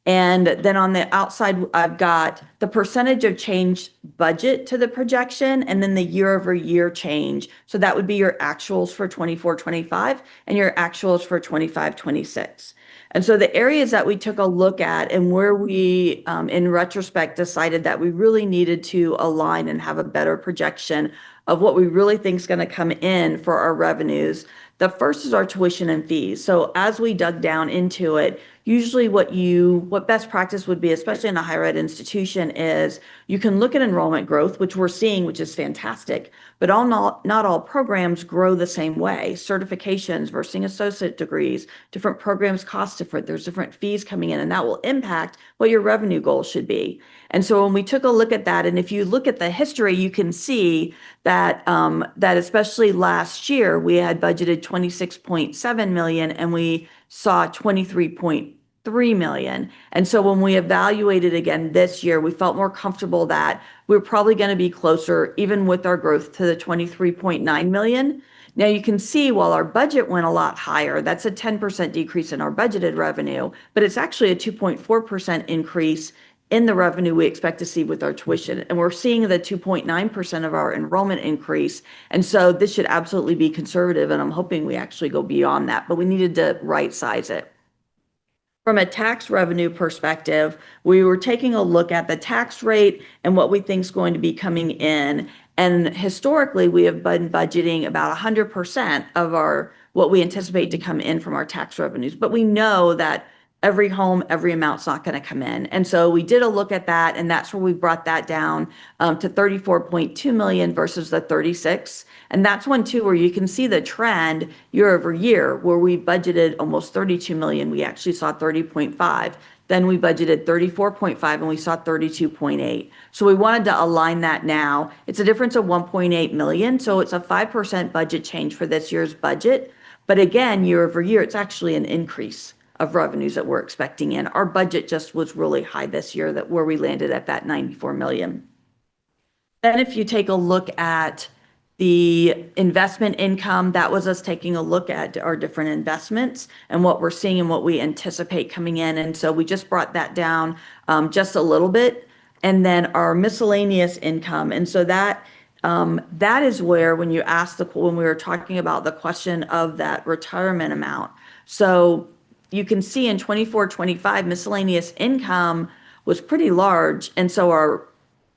And then on the outside, I've got the percentage of change budget to the projection and then the year over year change. So that would be your actuals for 24, 25 and your actuals for 25, 26. And so the areas that we took a look at and where we, in retrospect, decided that we really needed to align and have a better projection of what we really think is going to come in for our revenues. The first is our tuition and fees. So as we dug down into it, usually what best practice would be, especially in a higher ed institution, is you can look at enrollment growth, which we're seeing, which is fantastic, but not all programs grow the same way. Certifications versus associate degrees, different programs cost different. There's different fees coming in, and that will impact what your revenue goals should be. And so when we took a look at that, and if you look at the history, you can see that that especially last year, we had budgeted 26.7 million and we saw 23.3 million. And so when we evaluated again this year, we felt more comfortable that we're probably going to be closer, even with our growth, to the 23.9 million. Now you can see while our budget went a lot higher, that's a 10% decrease in our budgeted revenue, but it's actually a 2.4% increase in the revenue we expect to see with our tuition. And we're seeing the 2.9% of our enrollment increase. And so this should absolutely be conservative. And I'm hoping we actually go beyond that, but we needed to right size it. From a tax revenue perspective, we were taking a look at the tax rate and what we think is going to be coming in. And historically, we have been budgeting about 100% of what we anticipate to come in from our tax revenues. But we know that every home, every amount's not going to come in. And so we did a look at that, and that's where we brought that down to 34.2 million versus the 36. And that's one too where you can see the trend year over year, where we budgeted almost 32 million, we actually saw 30.5. Then we budgeted 34.5 and we saw 32.8. So we wanted to align that now. It's a difference of 1.8 million. So it's a 5% budget change for this year's budget. But again, year over year, it's actually an increase of revenues that we're expecting in. Our budget just was really high this year, that where we landed at that 94 million. Then if you take a look at the investment income, that was us taking a look at our different investments and what we're seeing and what we anticipate coming in. And so we just brought that down just a little bit. And then our miscellaneous income. And so that is where, when you asked when we were talking about the question of that retirement amount. So you can see in 24, 25, miscellaneous income was pretty large. And so our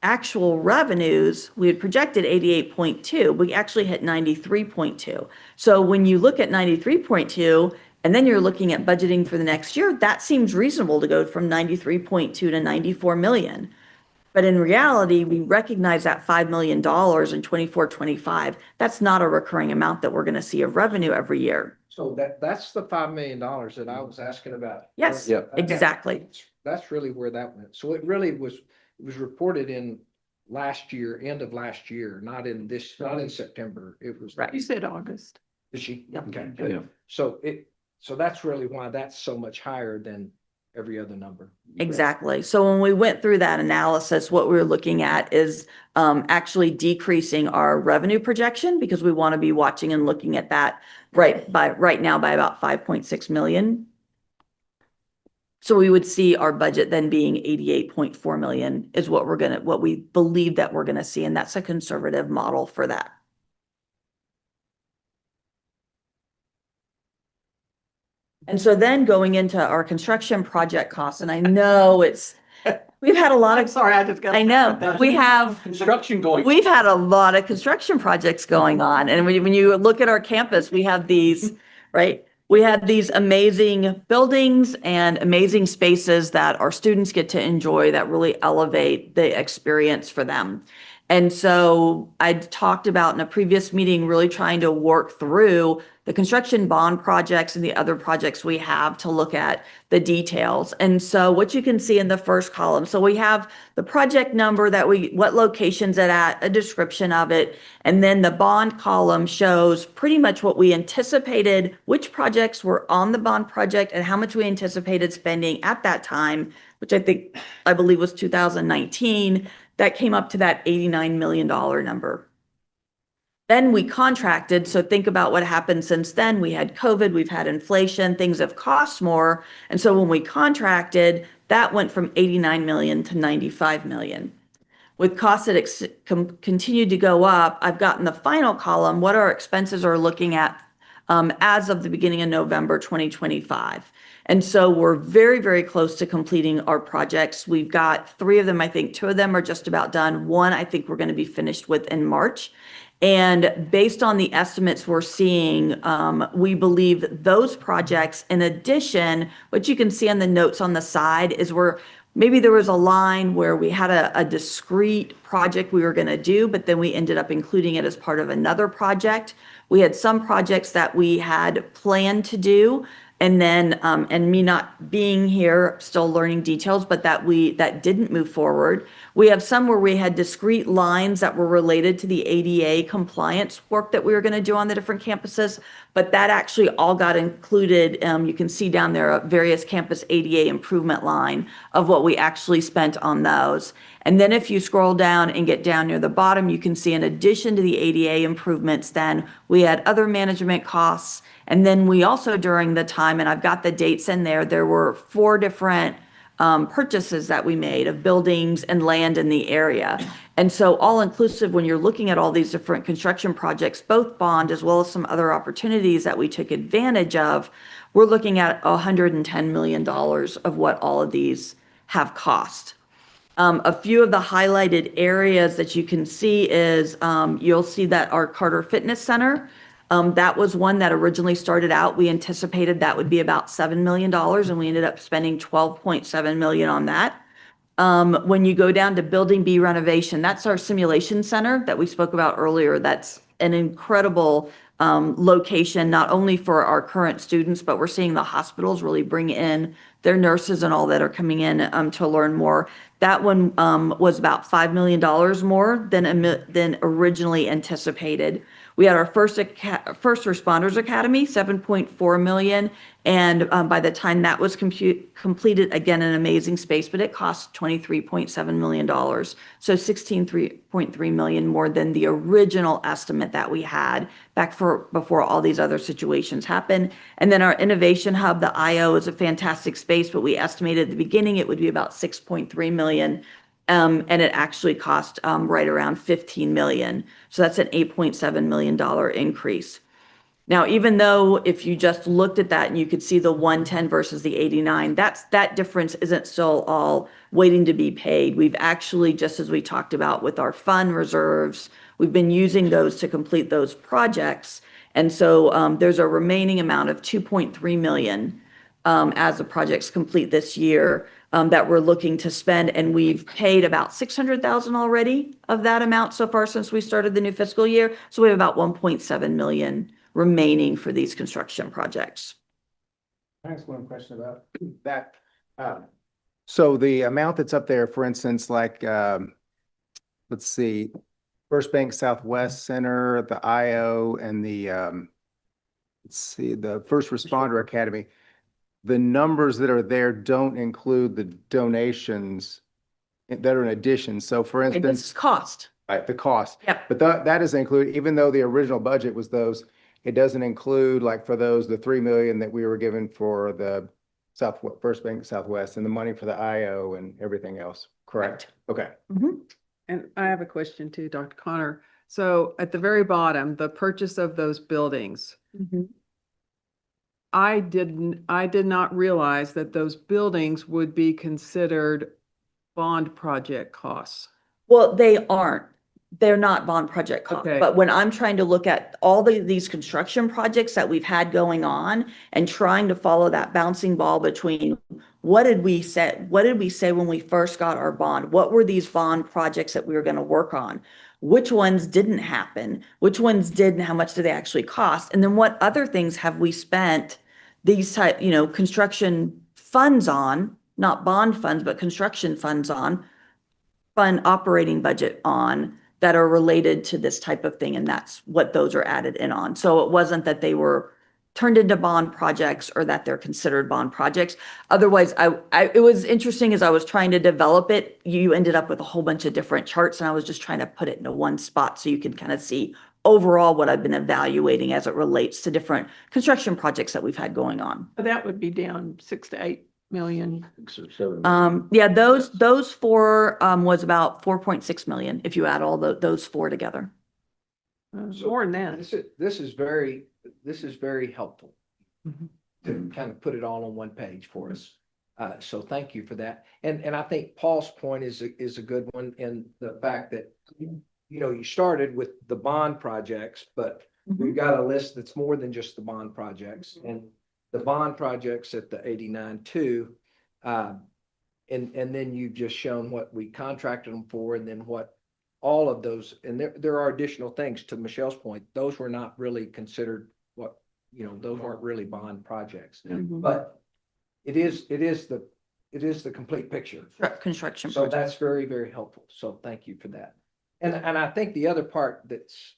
actual revenues, we had projected 88.2, we actually hit 93.2. So when you look at 93.2, and then you're looking at budgeting for the next year, that seems reasonable to go from 93.2 to 94 million. But in reality, we recognize that $5 million in 24, 25. That's not a recurring amount that we're going to see of revenue every year. So that's the $5 million that I was asking about. Yes, exactly. That's really where that went. So it really was reported in last year, end of last year, not in September. It was. Right. You said August. Is she? Yep. Okay, good. So that's really why that's so much higher than every other number. Exactly. So when we went through that analysis, what we were looking at is actually decreasing our revenue projection, because we want to be watching and looking at that right now by about 5.6 million. So we would see our budget then being 88.4 million is what we believe that we're gonna see, and that's a conservative model for that. And so then going into our construction project costs, and I know we've had a lot of. Sorry, I just got. I know, we have. Construction going. We've had a lot of construction projects going on. And when you look at our campus, we have these, right? We have these amazing buildings and amazing spaces that our students get to enjoy that really elevate the experience for them. And so I talked about in a previous meeting, really trying to work through the construction bond projects and the other projects we have to look at the details. And so what you can see in the first column, so we have the project number what location's it at, a description of it. And then the bond column shows pretty much what we anticipated, which projects were on the bond project and how much we anticipated spending at that time, which I believe was 2019. That came up to that $89 million number. Then we contracted, so think about what happened since then. We had COVID, we've had inflation, things have cost more. And so when we contracted, that went from 89 million to 95 million. With costs that continued to go up, I've gotten the final column, what our expenses are looking at as of the beginning of November 2025. And so we're very, very close to completing our projects. We've got 3 of them. I think 2 of them are just about done. One, I think we're going to be finished with in March. And based on the estimates we're seeing, we believe those projects, in addition, what you can see on the notes on the side is where maybe there was a line where we had a discrete project we were going to do, but then we ended up including it as part of another project. We had some projects that we had planned to do, and then, and me not being here, still learning details, but that didn't move forward. We have some where we had discrete lines that were related to the ADA compliance work that we were going to do on the different campuses, but that actually all got included. You can see down there a various campus ADA improvement line of what we actually spent on those. And then if you scroll down and get down near the bottom, you can see in addition to the ADA improvements, then we had other management costs. And then we also, during the time, and I've got the dates in there were 4 different purchases that we made of buildings and land in the area. And so all inclusive, when you're looking at all these different construction projects, both bond as well as some other opportunities that we took advantage of, we're looking at $110 million of what all of these have cost. A few of the highlighted areas that you can see is you'll see that our Carter Fitness Center, that was one that originally started out. We anticipated that would be about $7 million, and we ended up spending $12.7 million on that. When you go down to Building B renovation, that's our simulation center that we spoke about earlier. That's an incredible location, not only for our current students, but we're seeing the hospitals really bring in their nurses and all that are coming in to learn more. That one was about $5 million more than originally anticipated. We had our first responders academy, 7.4 million. And by the time that was completed, again, an amazing space, but it cost $23.7 million. So $16.3 million more than the original estimate that we had back before all these other situations happened. And then our innovation hub, the IO, is a fantastic space, but we estimated at the beginning it would be about 6.3 million. And it actually cost right around 15 million. So that's an $8.7 million increase. Now, even though if you just looked at that and you could see the 110 versus the 89, that difference isn't still all waiting to be paid. We've actually, just as we talked about with our fund reserves, we've been using those to complete those projects. And so there's a remaining amount of 2.3 million as the projects complete this year that we're looking to spend. And we've paid about 600,000 already of that amount so far since we started the new fiscal year. So we have about 1.7 million remaining for these construction projects. Can I ask one question about that? So the amount that's up there, for instance, like, let's see, First Bank Southwest Center, the IO, and the, let's see, the First Responder Academy, the numbers that are there don't include the donations that are in addition. So for Okay, instance, this is cost. right, the cost. Yep. But that is included, even though the original budget was those, it doesn't include, like, for those, the 3 million that we were given for the First Bank Southwest and the money for the IO and everything else, correct? Okay. And I have a question too, Dr. Connor. So at the very bottom, the purchase of those buildings, I did not realize that those buildings would be considered bond project costs. Well, they aren't. they're not bond project costs. Okay. But when I'm trying to look at all these construction projects that we've had going on and trying to follow that bouncing ball between what did we say when we first got our bond? What were these bond projects that we were going to work on? Which ones didn't happen? Which ones did, and how much did they actually cost? And then what other things have we spent these type, construction funds on, not bond funds, but construction funds on, fund operating budget on, that are related to this type of thing, and that's what those are added in on. So it wasn't that they were turned into bond projects or that they're considered bond projects. Otherwise, it was interesting as I was trying to develop it, you ended up with a whole bunch of different charts, and I was just trying to put it into one spot so you can kind of see overall what I've been evaluating as it relates to different construction projects that we've had going on. That would be down 6 to 8 million. Yeah, those four was about 4.6 million if you add all those four together. More than that. This is very helpful to kind of put it all on one page for us. So thank you for that. And I think Paul's point is a good one in the fact that, you started with the bond projects, but we've got a list that's more than just the bond projects. And the bond projects at the 89.2, and then you've just shown what we contracted them for, and then what all of those, and there are additional things to Michelle's point. Those were not really considered those weren't really bond projects, but it is the complete picture. Construction. So that's very, very helpful. So thank you for that. And I think the other part that's,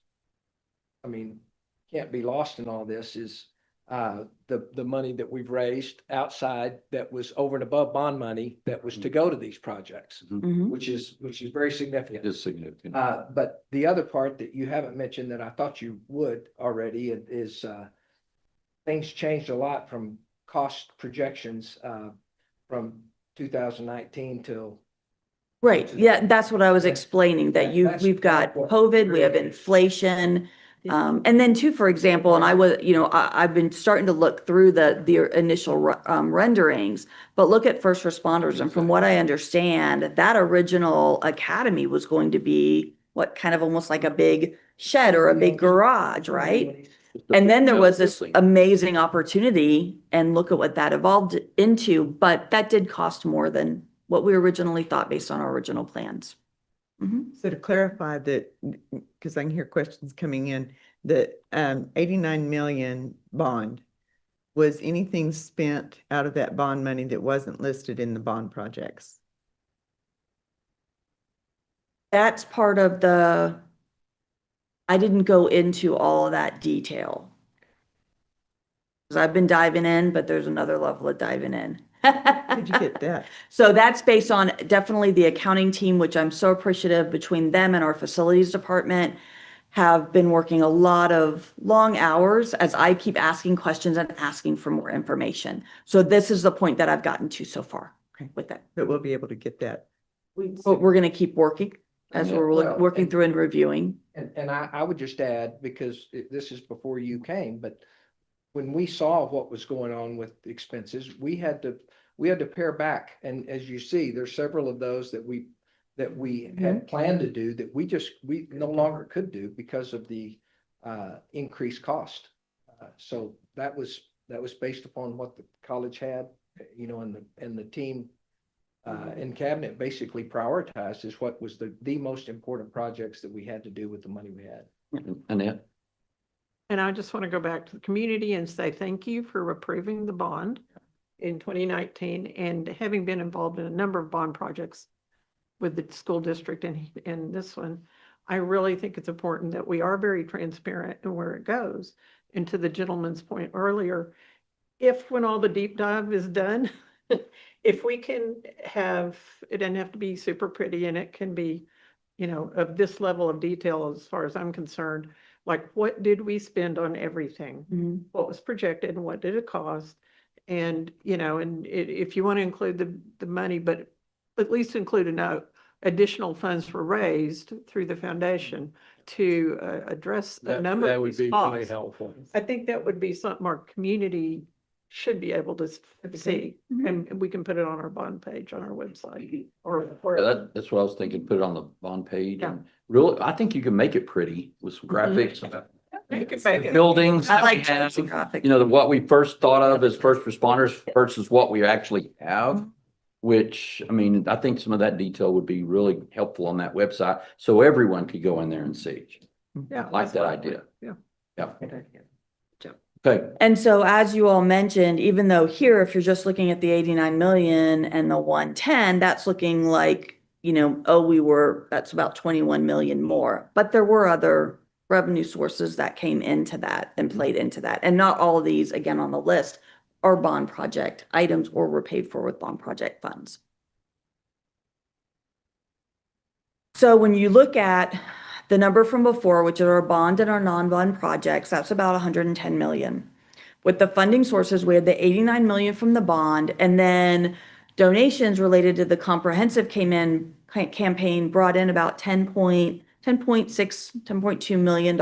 can't be lost in all this is the money that we've raised outside that was over and above bond money that was to go to these projects, which is very significant. It is significant. But the other part that you haven't mentioned that I thought you would already is things changed a lot from cost projections from 2019 till. Right. Yeah, that's what I was explaining, that we've got COVID, we have inflation. And then too, for example, and I've been starting to look through the initial renderings, but look at first responders. And from what I understand, that original academy was going to be kind of almost like a big shed or a big garage, right? And then there was this amazing opportunity, and look at what that evolved into, but that did cost more than what we originally thought based on our original plans. So to clarify that, because I can hear questions coming in, the 89 million bond, was anything spent out of that bond money that wasn't listed in the bond projects? That's part of I didn't go into all of that detail. Because I've been diving in, but there's another level of diving in. Did you get that? So that's based on definitely the accounting team, which I'm so appreciative between them and our facilities department, have been working a lot of long hours as I keep asking questions and asking for more information. So this is the point that I've gotten to so far with that. But we'll be able to get that. But we're going to keep working as we're working through and reviewing. And I would just add, because this is before you came, but when we saw what was going on with the expenses, we had to pare back. And as you see, there's several of those that we had planned to do that we no longer could do because of the increased cost. So that was based upon what the college had, and the team in cabinet basically prioritized as what was the most important projects that we had to do with the money we had. Annette? And I just want to go back to the community and say thank you for approving the bond in 2019 and having been involved in a number of bond projects with the school district and this one. I really think it's important that we are very transparent in where it goes. And to the gentleman's point earlier, when all the deep dive is done, if we can have, it doesn't have to be super pretty, and it can be, of this level of detail as far as I'm concerned, like what did we spend on everything? What was projected and what did it cost? And, if you want to include the money, but at least include a note, additional funds were raised through the foundation to address a number That of would these be really costs. helpful. I think that would be something our community should be able to see. And we can put it on our bond page on our website or. That's what I was thinking, put it on the bond page. Yeah. And really, I think you can make it pretty with some graphics. You can make it. Buildings I that we like have, changing graphics. you know, what we first thought of as first responders versus what we actually have. Which, I mean, I think some of that detail would be really helpful on that website, so everyone could go in there and see. Yeah. I like that idea. Yeah. Yeah. Okay, And so as you all mentioned, even though here, if you're just looking at the 89 million and the 110, that's looking like, you know, that's about 21 million more. But there were other revenue sources that came into that and played into that. And not all of these, again, on the list are bond project items or were paid for with bond project funds. So when you look at the number from before, which are our bond and our non-bond projects, that's about 110 million. With the funding sources, we had the 89 million from the bond, and then donations related to the comprehensive campaign brought in about $10.2 million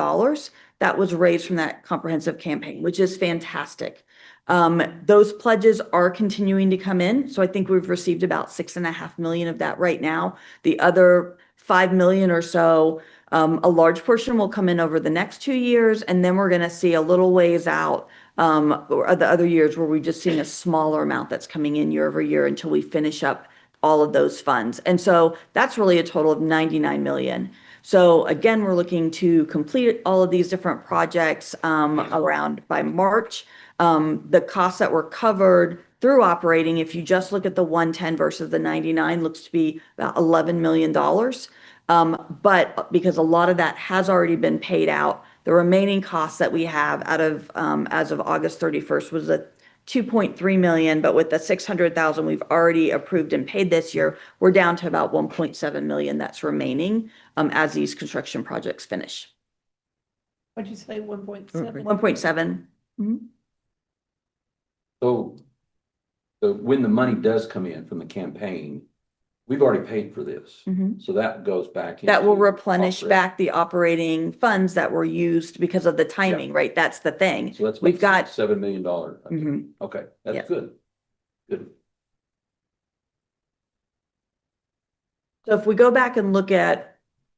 that was raised from that comprehensive campaign, which is fantastic. Those pledges are continuing to come in. So I think we've received about 6.5 million of that right now. The other 5 million or so, a large portion will come in over the next 2 years. And then we're going to see a little ways out, or the other years where we've just seen a smaller amount that's coming in year over year until we finish up all of those funds. And so that's really a total of 99 million. So again, we're looking to complete all of these different projects around by March. The costs that were covered through operating, if you just look at the 110 versus the 99, looks to be about $11 million. But because a lot of that has already been paid out, the remaining costs that we have out of as of August 31st was a 2.3 million, but with the 600,000 we've already approved and paid this year, we're down to about 1.7 million that's remaining as these construction projects finish. What'd you say, 1.7? 1.7. so when the money does come in from the campaign, we've already paid for this. So that goes back. That will into replenish operating. back the operating funds that were used because of the timing, right? That's the thing. So that's We've got $7 million. Mhm. Okay, that's Yep. good. Good. So if we go back and look at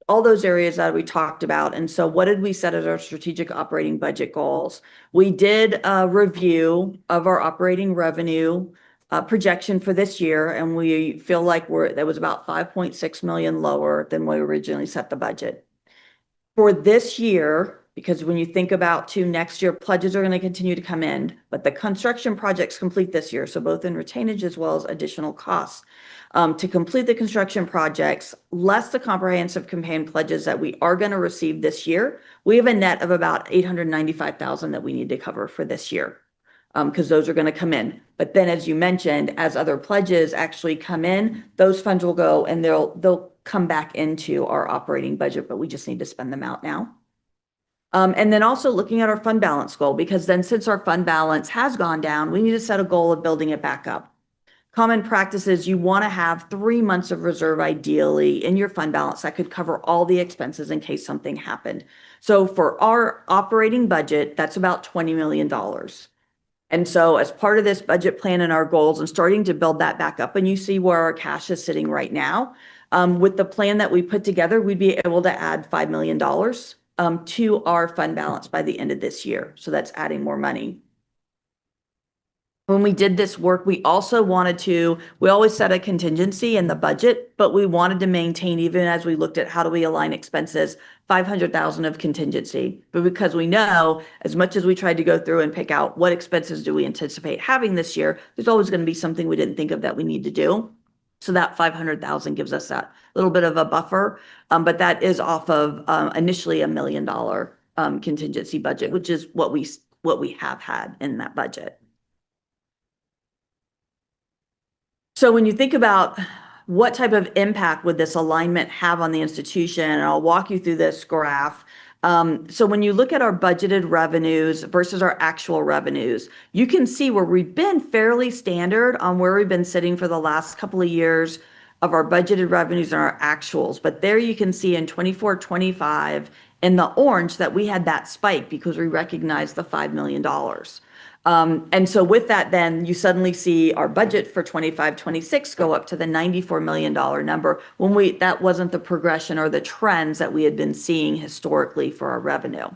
all those areas that we talked about, and so what did we set as our strategic operating budget goals? We did a review of our operating revenue projection for this year, and we feel like that was about 5.6 million lower than we originally set the budget. For this year, because when you think about next year, pledges are going to continue to come in, but the construction projects complete this year, so both in retainage as well as additional costs. To complete the construction projects, less the comprehensive campaign pledges that we are going to receive this year, we have a net of about 895,000 that we need to cover for this year, because those are going to come in. But then, as you mentioned, as other pledges actually come in, those funds will go and they'll come back into our operating budget, but we just need to spend them out now. And then also looking at our fund balance goal, because then since our fund balance has gone down, we need to set a goal of building it back up. Common practices, you want to have 3 months of reserve ideally in your fund balance that could cover all the expenses in case something happened. So for our operating budget, that's about $20 million. And so as part of this budget plan and our goals and starting to build that back up, and you see where our cash is sitting right now, with the plan that we put together, we'd be able to add $5 million to our fund balance by the end of this year. So that's adding more money. When we did this work, we also we always set a contingency in the budget, but we wanted to maintain, even as we looked at how do we align expenses, 500,000 of contingency. But because we know, as much as we tried to go through and pick out what expenses do we anticipate having this year, there's always going to be something we didn't think of that we need to do. So that 500,000 gives us that little bit of a buffer. But that is off of initially $1 million contingency budget, which is what we have had in that budget. So when you think about what type of impact would this alignment have on the institution, and I'll walk you through this graph. So when you look at our budgeted revenues versus our actual revenues, you can see where we've been fairly standard on where we've been sitting for the last couple of years of our budgeted revenues and our actuals. But there you can see in 24, 25, in the orange that we had that spike because we recognized the $5 million. And so with that, then you suddenly see our budget for 25-26 go up to the $94 million number when that wasn't the progression or the trends that we had been seeing historically for our revenue.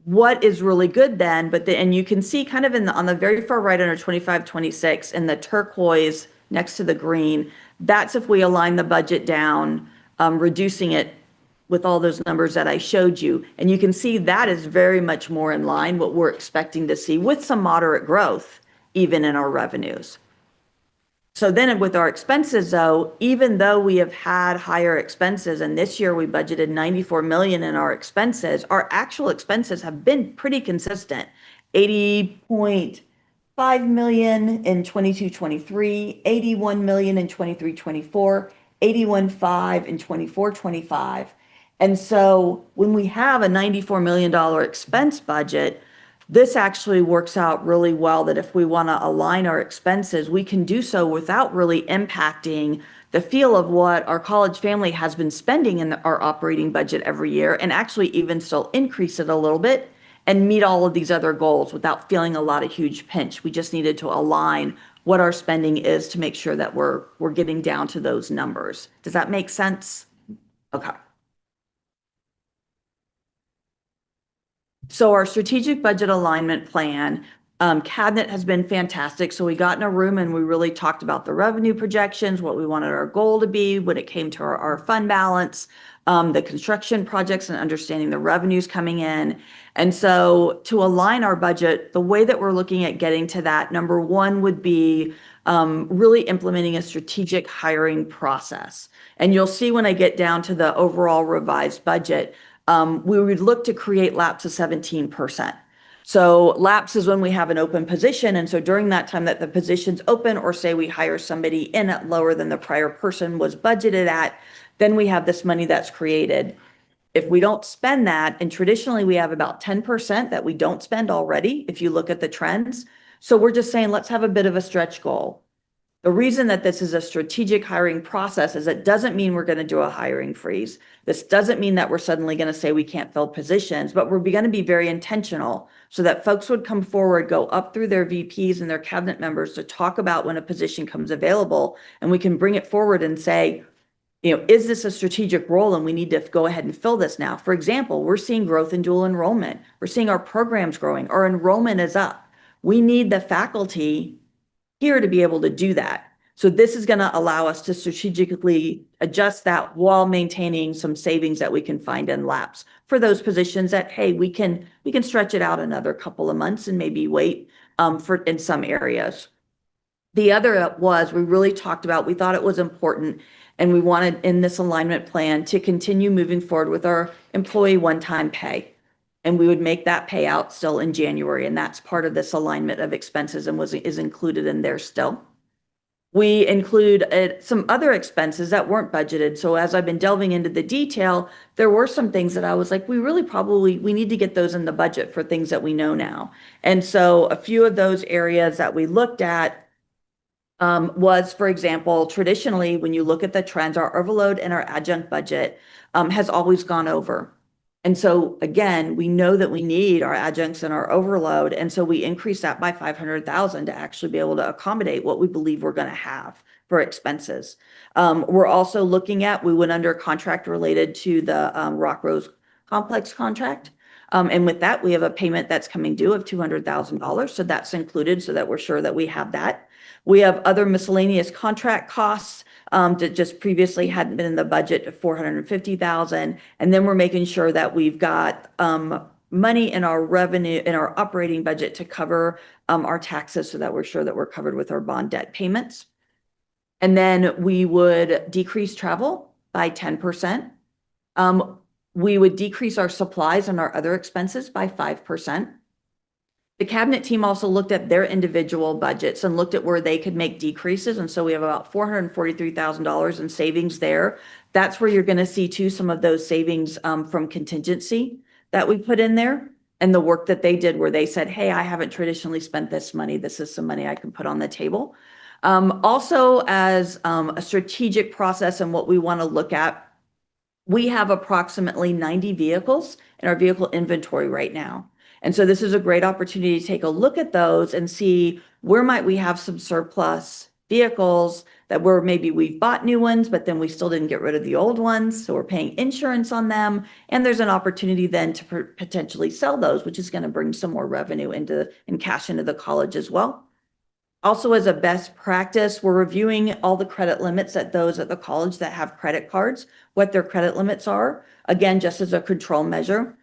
What is really good then, and you can see kind of on the very far right under 25-26 in the turquoise next to the green, that's if we align the budget down, reducing it with all those numbers that I showed you. And you can see that is very much more in line what we're expecting to see with some moderate growth, even in our revenues. So then with our expenses though, even though we have had higher expenses, and this year we budgeted 94 million in our expenses, our actual expenses have been pretty consistent. 80.5 million in 22-23, 81 million in 23-24, 81.5 in 24-25. And so when we have a $94 million expense budget, this actually works out really well that if we want to align our expenses, we can do so without really impacting the feel of what our college family has been spending in our operating budget every year, and actually even still increase it a little bit and meet all of these other goals without feeling a lot of huge pinch. We just needed to align what our spending is to make sure that we're getting down to those numbers. Does that make sense? Okay. So our strategic budget alignment plan, cabinet has been fantastic. So we got in a room and we really talked about the revenue projections, what we wanted our goal to be when it came to our fund balance, the construction projects and understanding the revenues coming in. And so to align our budget, the way that we're looking at getting to that, number one would be really implementing a strategic hiring process. And you'll see when I get down to the overall revised budget, we would look to create laps of 17%. So laps is when we have an open position. And so during that time that the position's open, or say we hire somebody in at lower than the prior person was budgeted at, then we have this money that's created. If we don't spend that, and traditionally we have about 10% that we don't spend already, if you look at the trends. So we're just saying, let's have a bit of a stretch goal. The reason that this is a strategic hiring process is it doesn't mean we're going to do a hiring freeze. This doesn't mean that we're suddenly going to say we can't fill positions, but we're going to be very intentional so that folks would come forward, go up through their VPs and their cabinet members to talk about when a position comes available, and we can bring it forward and say, is this a strategic role and we need to go ahead and fill this now? For example, we're seeing growth in dual enrollment. We're seeing our programs growing. Our enrollment is up. We need the faculty here to be able to do that. So this is going to allow us to strategically adjust that while maintaining some savings that we can find in laps for those positions that, hey, we can stretch it out another couple of months and maybe wait for in some areas. The other was we really talked about, we thought it was important, and we wanted in this alignment plan to continue moving forward with our employee one-time pay. And we would make that payout still in January. And that's part of this alignment of expenses and is included in there still. We include some other expenses that weren't budgeted. So as I've been delving into the detail, there were some things that I was like, we need to get those in the budget for things that we know now. And so a few of those areas that we looked at was, for example, traditionally, when you look at the trends, our overload and our adjunct budget has always gone over. And so again, we know that we need our adjuncts and our overload. And so we increased that by 500,000 to actually be able to accommodate what we believe we're going to have for expenses. We're also looking at, we went under contract related to the Rock Rose Complex contract. And with that, we have a payment that's coming due of $200,000. So that's included so that we're sure that we have that. We have other miscellaneous contract costs that just previously hadn't been in the budget of $450,000. And then we're making sure that we've got money in our revenue, in our operating budget to cover our taxes so that we're sure that we're covered with our bond debt payments. And then we would decrease travel by 10%. We would decrease our supplies and our other expenses by 5%. The cabinet team also looked at their individual budgets and looked at where they could make decreases. And so we have about $443,000 in savings there. That's where you're going to see too some of those savings from contingency that we put in there, and the work that they did where they said, hey, I haven't traditionally spent this money. This is some money I can put on the table. Also as a strategic process and what we want to look at, we have approximately 90 vehicles in our vehicle inventory right now. And so this is a great opportunity to take a look at those and see where might we have some surplus vehicles that were maybe we've bought new ones, but then we still didn't get rid of the old ones. So we're paying insurance on them. And there's an opportunity then to potentially sell those, which is going to bring some more revenue into and cash into the college as well. Also, as a best practice, we're reviewing all the credit limits at those at the college that have credit cards, what their credit limits are, again, just as a control measure.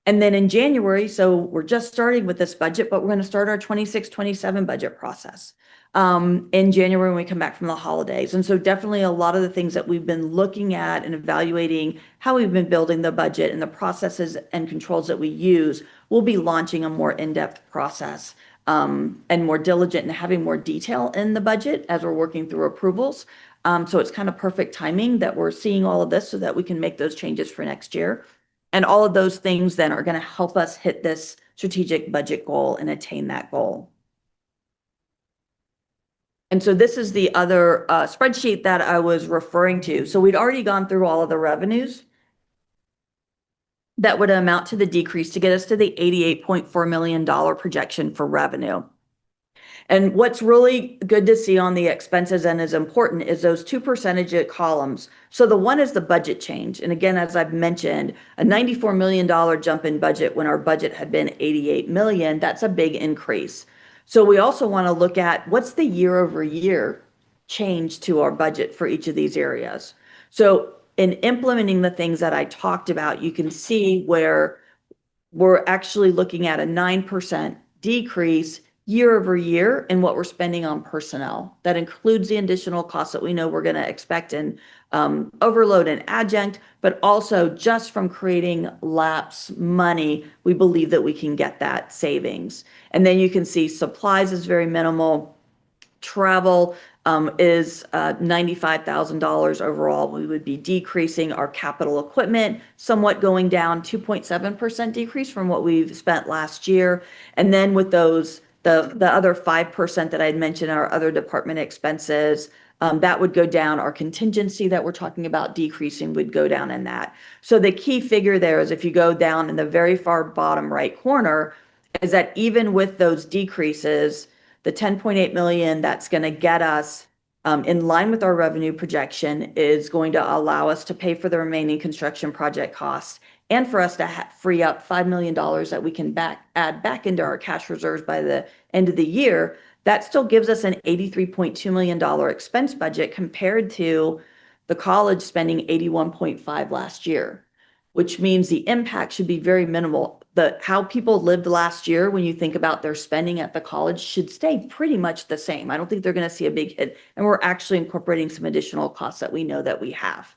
And then in January, so we're just starting with this budget, but we're going to start our 26-27 budget process in January when we come back from the holidays. And so definitely a lot of the things that we've been looking at and evaluating how we've been building the budget and the processes and controls that we use, we'll be launching a more in-depth process and more diligent and having more detail in the budget as we're working through approvals. So it's kind of perfect timing that we're seeing all of this so that we can make those changes for next year. And all of those things then are going to help us hit this strategic budget goal and attain that goal. And so this is the other spreadsheet that I was referring to. So we'd already gone through all of the revenues that would amount to the decrease to get us to the $88.4 million projection for revenue. And what's really good to see on the expenses and is important is those 2 percentage columns. So the one is the budget change. And again, as I've mentioned, a $94 million jump in budget when our budget had been 88 million, that's a big increase. So we also want to look at what's the year over year change to our budget for each of these areas. So in implementing the things that I talked about, you can see where we're actually looking at a 9% decrease year over year in what we're spending on personnel. That includes the additional costs that we know we're going to expect in overload and adjunct, but also just from creating lapse money, we believe that we can get that savings. And then you can see supplies is very minimal. Travel is $95,000 overall. We would be decreasing our capital equipment, somewhat going down 2.7% decrease from what we've spent last year. And then with those, the other 5% that I'd mentioned, our other department expenses, that would go down. Our contingency that we're talking about decreasing would go down in that. So the key figure there is if you go down in the very far bottom right corner, is that even with those decreases, the 10.8 million that's going to get us in line with our revenue projection is going to allow us to pay for the remaining construction project costs and for us to free up $5 million that we can add back into our cash reserves by the end of the year. That still gives us an $83.2 million expense budget compared to the college spending 81.5 last year, which means the impact should be very minimal. How people lived last year, when you think about their spending at the college, should stay pretty much the same. I don't think they're going to see a big hit. And we're actually incorporating some additional costs that we know that we have.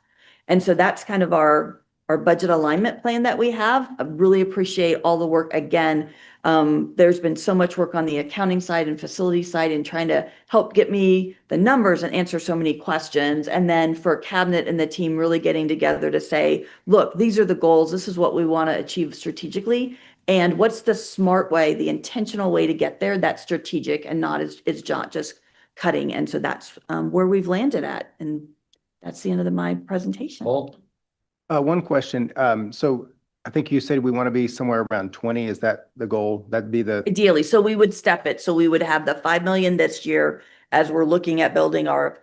And so that's kind of our budget alignment plan that we have. I really appreciate all the work. Again, there's been so much work on the accounting side and facility side and trying to help get me the numbers and answer so many questions. And then for cabinet and the team really getting together to say, look, these are the goals. This is what we want to achieve strategically. And what's the smart way, the intentional way to get there that's strategic and not is not just cutting. And so that's where we've landed at. And that's the end of my presentation. One question. So I think you said we want to be somewhere around 20. Is that the goal? That'd be the ideally. So we would step it. So we would have the 5 million this year as we're looking at building our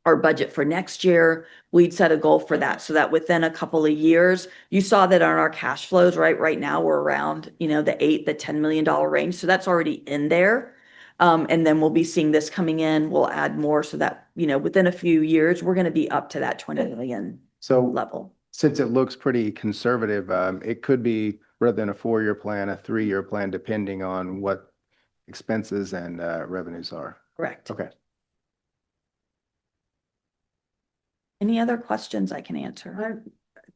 budget for next year. We'd set a goal for that so that within a couple of years, you saw that on our cash flows, right now we're around, the $10 million range. So that's already in there. And then we'll be seeing this coming in. We'll add more so that, within a few years, we're going to be up to that 20 million level. Since it looks pretty conservative, it could be rather than a 4-year plan, a 3-year plan, depending on what expenses and revenues are. Correct. Okay. Any other questions I can answer?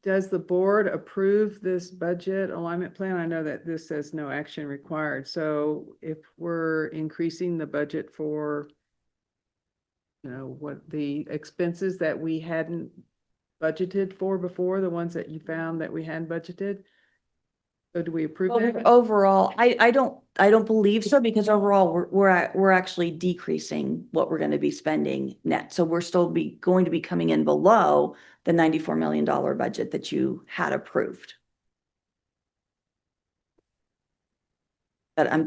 Does the board approve this budget alignment plan? I know that this says no action required. So if we're increasing the budget for, what the expenses that we hadn't budgeted for before, the ones that you found that we hadn't budgeted, So do we approve Well, that? overall, I don't believe so, because overall, we're actually decreasing what we're gonna be spending net. So we're still going to be coming in below the $94 million budget that you had approved. But I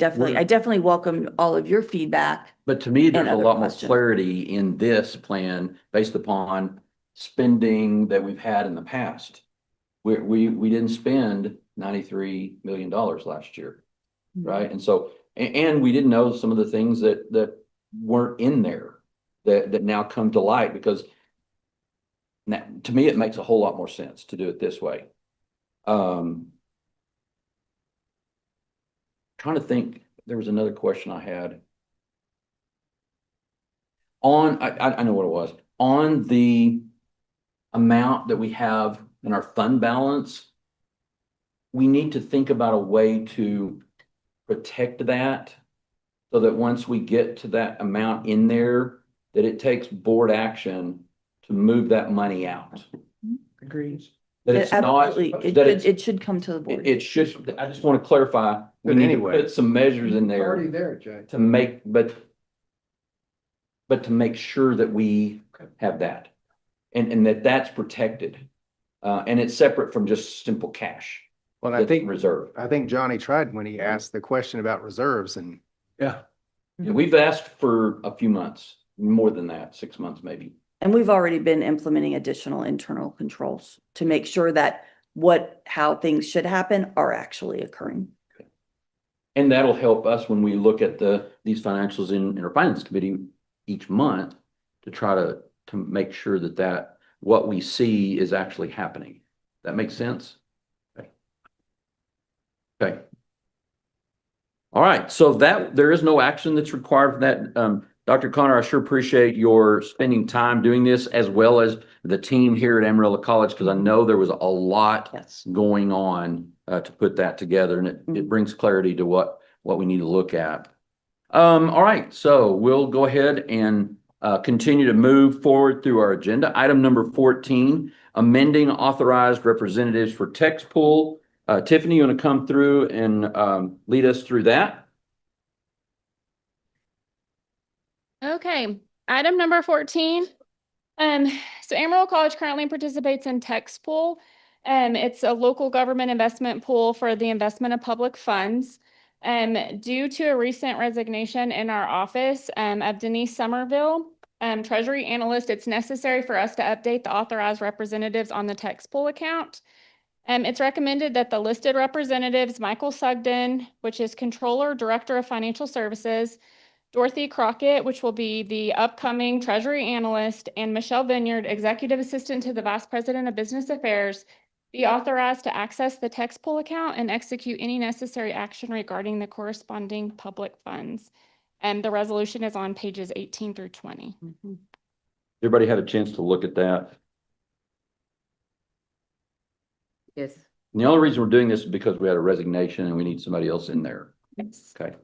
definitely welcome all of your feedback. But to me, there's a other lot more questions. clarity in this plan based upon spending that we've had in the past. We didn't spend $93 million last year, right? And so, and we didn't know some of the things that weren't in there that now come to light, because now, to me, it makes a whole lot more sense to do it this way. Trying to think, there was another question I had. I know what it was. On the amount that we have in our fund balance, we need to think about a way to protect that, so that once we get to that amount in there, that it takes board action to move that money out. Agreed. That it's not, Absolutely. that it's, It should come to the board. it should, I just want to clarify, we But need to anyway. put some measures in Already there there, Jay. to make, but to make sure that we have that, and that's protected. And it's separate from just simple cash. Well, I That's think, reserve. I think Johnny tried when he asked the question about reserves, and Yeah. Yeah, we've asked for a few months, more than that, 6 months maybe. And we've already been implementing additional internal controls to make sure that how things should happen are actually occurring. And that'll help us when we look at these financials in our finance committee each month, to try to make sure that what we see is actually happening. That makes sense? Okay. All right, so there is no action that's required for that. Dr. Connor, I sure appreciate your spending time doing this, as well as the team here at Amarillo College, because I know there was a lot going on to put that together, and it brings clarity to what we need to look at. All right, so we'll go ahead and continue to move forward through our agenda. Item number 14, amending authorized representatives for text pool. Tiffany, you want to come through and lead us through that? Okay, item number 14. So Amarillo College currently participates in text pool. It's a local government investment pool for the investment of public funds. Due to a recent resignation in our office of Denise Somerville, Treasury Analyst, it's necessary for us to update the authorized representatives on the text pool account. It's recommended that the listed representatives, Michael Sugden, which is Controller, Director of Financial Services, Dorothy Crockett, which will be the upcoming Treasury Analyst, and Michelle Vineyard, Executive Assistant to the Vice President of Business Affairs, be authorized to access the text pool account and execute any necessary action regarding the corresponding public funds. And the resolution is on pages 18 through 20. Everybody had a chance to look at that. Yes. And the only reason we're doing this is because we had a resignation and we need somebody else in there. Yes. Okay.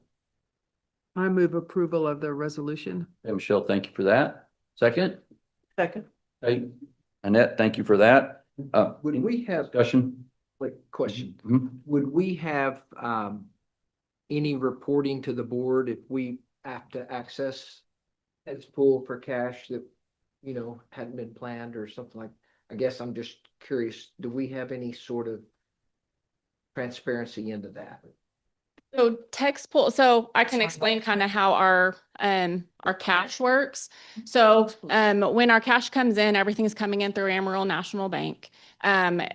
I move approval of the resolution. Hey, Michelle, thank you for that. Second? Second. Hey, Annette, thank you for that. Would we have, Discussion? like, question, Mhm. would we have, any reporting to the board if we have to access this pool for cash that, hadn't been planned or something like? I guess I'm just curious, do we have any sort of transparency into that? So text pool, so I can explain kind of how our cash works. So when our cash comes in, everything's coming in through Amarillo National Bank.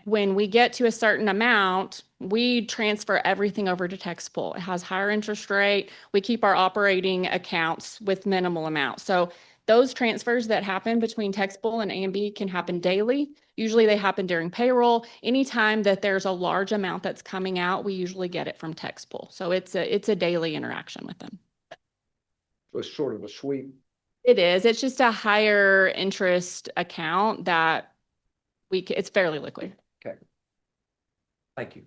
When we get to a certain amount, we transfer everything over to text pool. It has higher interest rate. We keep our operating accounts with minimal amounts. So those transfers that happen between text pool and A&B can happen daily. Usually they happen during payroll. Anytime that there's a large amount that's coming out, we usually get it from text pool. So it's a daily interaction with them. It was sort of a sweep. It is. It's just a higher interest account that it's fairly liquid. Okay. Thank you.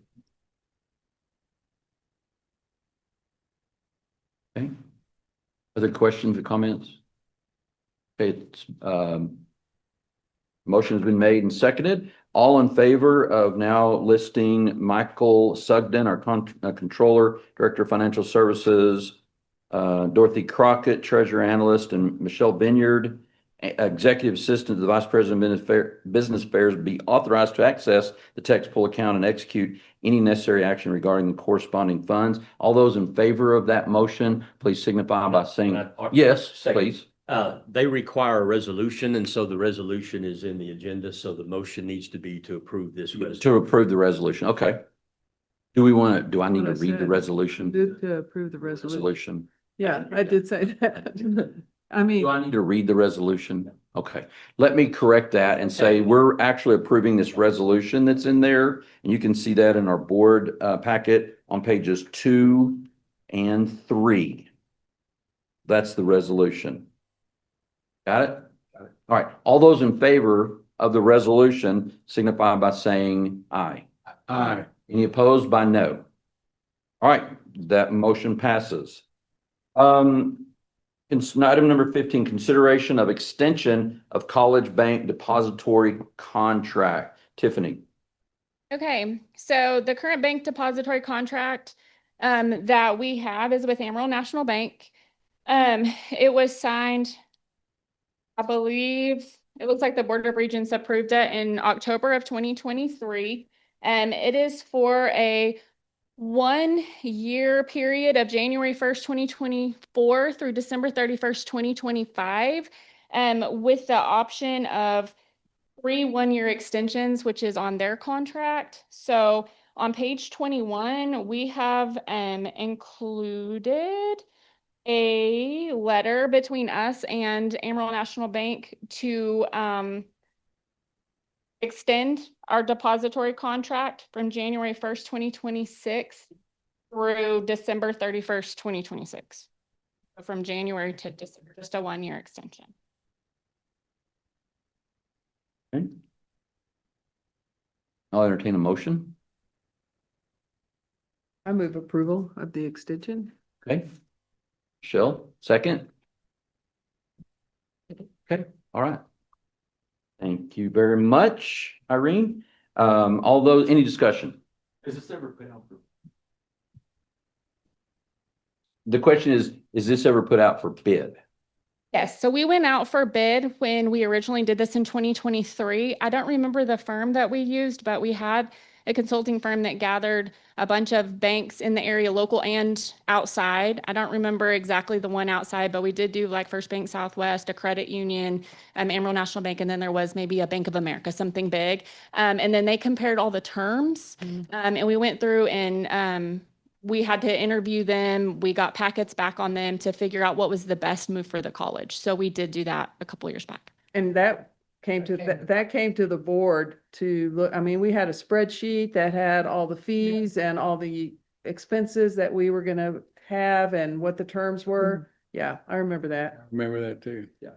Okay. Other questions or comments? Okay, Motion's been made and seconded. All in favor of now listing Michael Sugden, our Controller, Director of Financial Services, Dorothy Crockett, Treasurer Analyst, and Michelle Binyard, Executive Assistant to the Vice President of Business Affairs, be authorized to access the tax pool account and execute any necessary action regarding the corresponding funds. All those in favor of that motion, please signify by saying yes, please. They require a resolution, and so the resolution is in the agenda, so the motion needs to be to approve this resolution. To approve the resolution, okay. Do I need to read the resolution? To approve the Resolution. Yeah, I did say that. I mean. Do I need to read the resolution? Okay, let me correct that and say we're actually approving this resolution that's in there. And you can see that in our board packet on pages 2 and 3. That's the resolution. Got it? Got it. All right, all those in favor of the resolution signify by saying aye. Aye. Any opposed by no? All right, that motion passes. Item number 15, consideration of extension of College Bank Depository Contract. Tiffany. Okay, so the current bank depository contract that we have is with Amarillo National Bank. It was signed, I believe, it looks like the Board of Regents approved it in October of 2023. It is for a 1-year period of January 1st, 2024 through December 31st, 2025, with the option of 3 1-year extensions, which is on their contract. So on page 21, we have included a letter between us and Amarillo National Bank to extend our depository contract from January 1st, 2026 through December 31st, 2026. So from January to December, just a 1-year extension. Okay. I'll entertain a motion. I move approval of the extension. Okay. Michelle, second. Okay, all right. Thank you very much, Irene. Any discussion? Is this ever put out? The question is this ever put out for bid? Yes, so we went out for bid when we originally did this in 2023. I don't remember the firm that we used, but we had a consulting firm that gathered a bunch of banks in the area, local and outside. I don't remember exactly the one outside, but we did do like First Bank Southwest, a credit union, Amarillo National Bank, and then there was maybe a Bank of America, something big. And then they compared all the terms, and we went through and we had to interview them. We got packets back on them to figure out what was the best move for the college. So we did do that a couple years back. And that came to the board to look. I mean, we had a spreadsheet that had all the fees and all the expenses that we were gonna have and what the terms were. Yeah, I remember that. Remember that too. Yeah.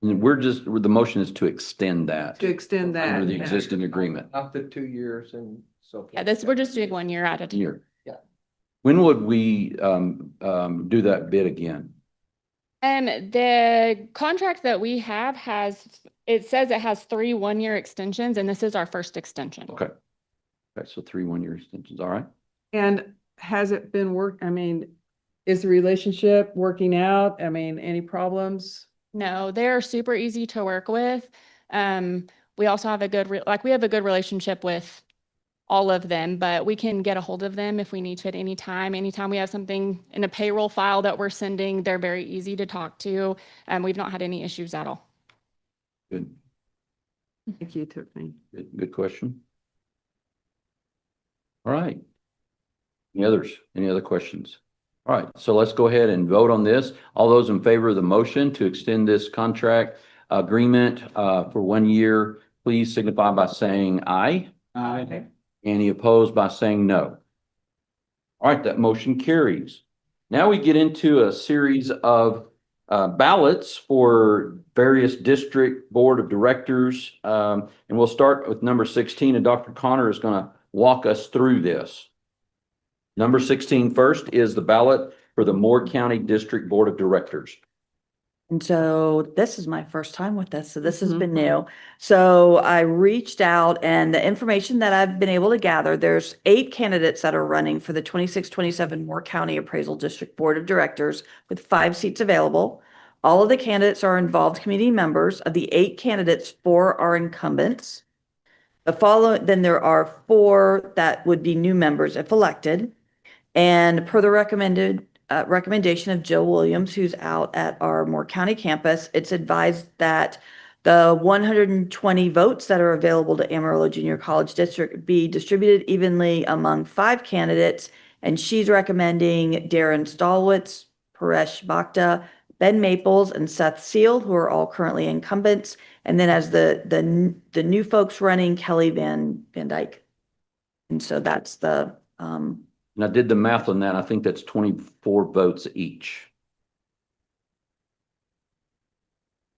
And the motion is to extend that. To extend that. Under the yeah. existing agreement. Up to 2 years and so forth. Yeah, we're just doing 1 year at a time. Year. Yeah. When would we do that bid again? The contract that we have it says it has 3 1-year extensions, and this is our first extension. Okay. Okay, so 3 1-year extensions, all right. And has it been I mean, is the relationship working out? I mean, any problems? No, they're super easy to work with. We also have a good relationship with all of them, but we can get a hold of them if we need to at any time. Anytime we have something in a payroll file that we're sending, they're very easy to talk to. We've not had any issues at all. Good. Thank you, Tiffany. Good question. All right. Any others? Any other questions? All right, so let's go ahead and vote on this. All those in favor of the motion to extend this contract agreement for 1 year, please signify by saying aye. Aye. Any opposed by saying no? All right, that motion carries. Now we get into a series of ballots for various district board of directors. And we'll start with number 16, and Dr. Connor is going to walk us through this. Number 16 first is the ballot for the Moore County District Board of Directors. And so this is my first time with this, so this has been new. So I reached out and the information that I've been able to gather, there's 8 candidates that are running for the 26-27 Moore County Appraisal District Board of Directors with 5 seats available. All of the candidates are involved committee members. Of the 8 candidates, 4 are incumbents. Then there are 4 that would be new members if elected. And per the recommendation of Jill Williams, who's out at our Moore County campus, it's advised that the 120 votes that are available to Amarillo Junior College District be distributed evenly among 5 candidates. And she's recommending Darren Stallwitz, Paresh Bhakta, Ben Maples, and Seth Seal, who are all currently incumbents. And then as the new folks running, Kelly Van Dyke. And so that's the And I did the math on that. I think that's 24 votes each.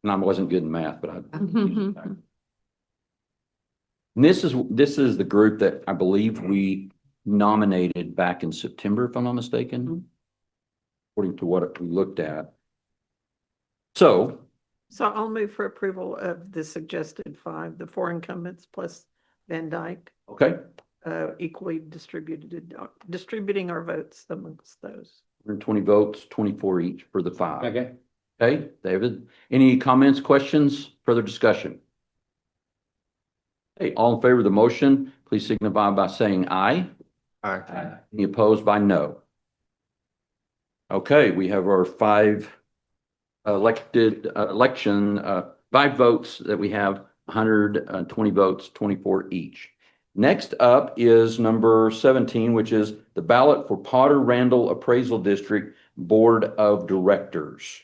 And I wasn't good in math, but And this is the group that I believe we nominated back in September, if I'm not mistaken, according to what we looked at. So I'll move for approval of the suggested 5, the 4 incumbents plus Van Dyke. okay, Equally distributing our votes amongst those. 120 votes, 24 each for the 5. Okay, David, any comments, questions, further discussion? Hey, all in favor of the motion, please signify by saying aye. Aye. Any opposed by no? Okay, we have our 5 election, 5 votes that we have, 120 votes, 24 each. Next up is number 17, which is the ballot for Potter Randall Appraisal District Board of Directors.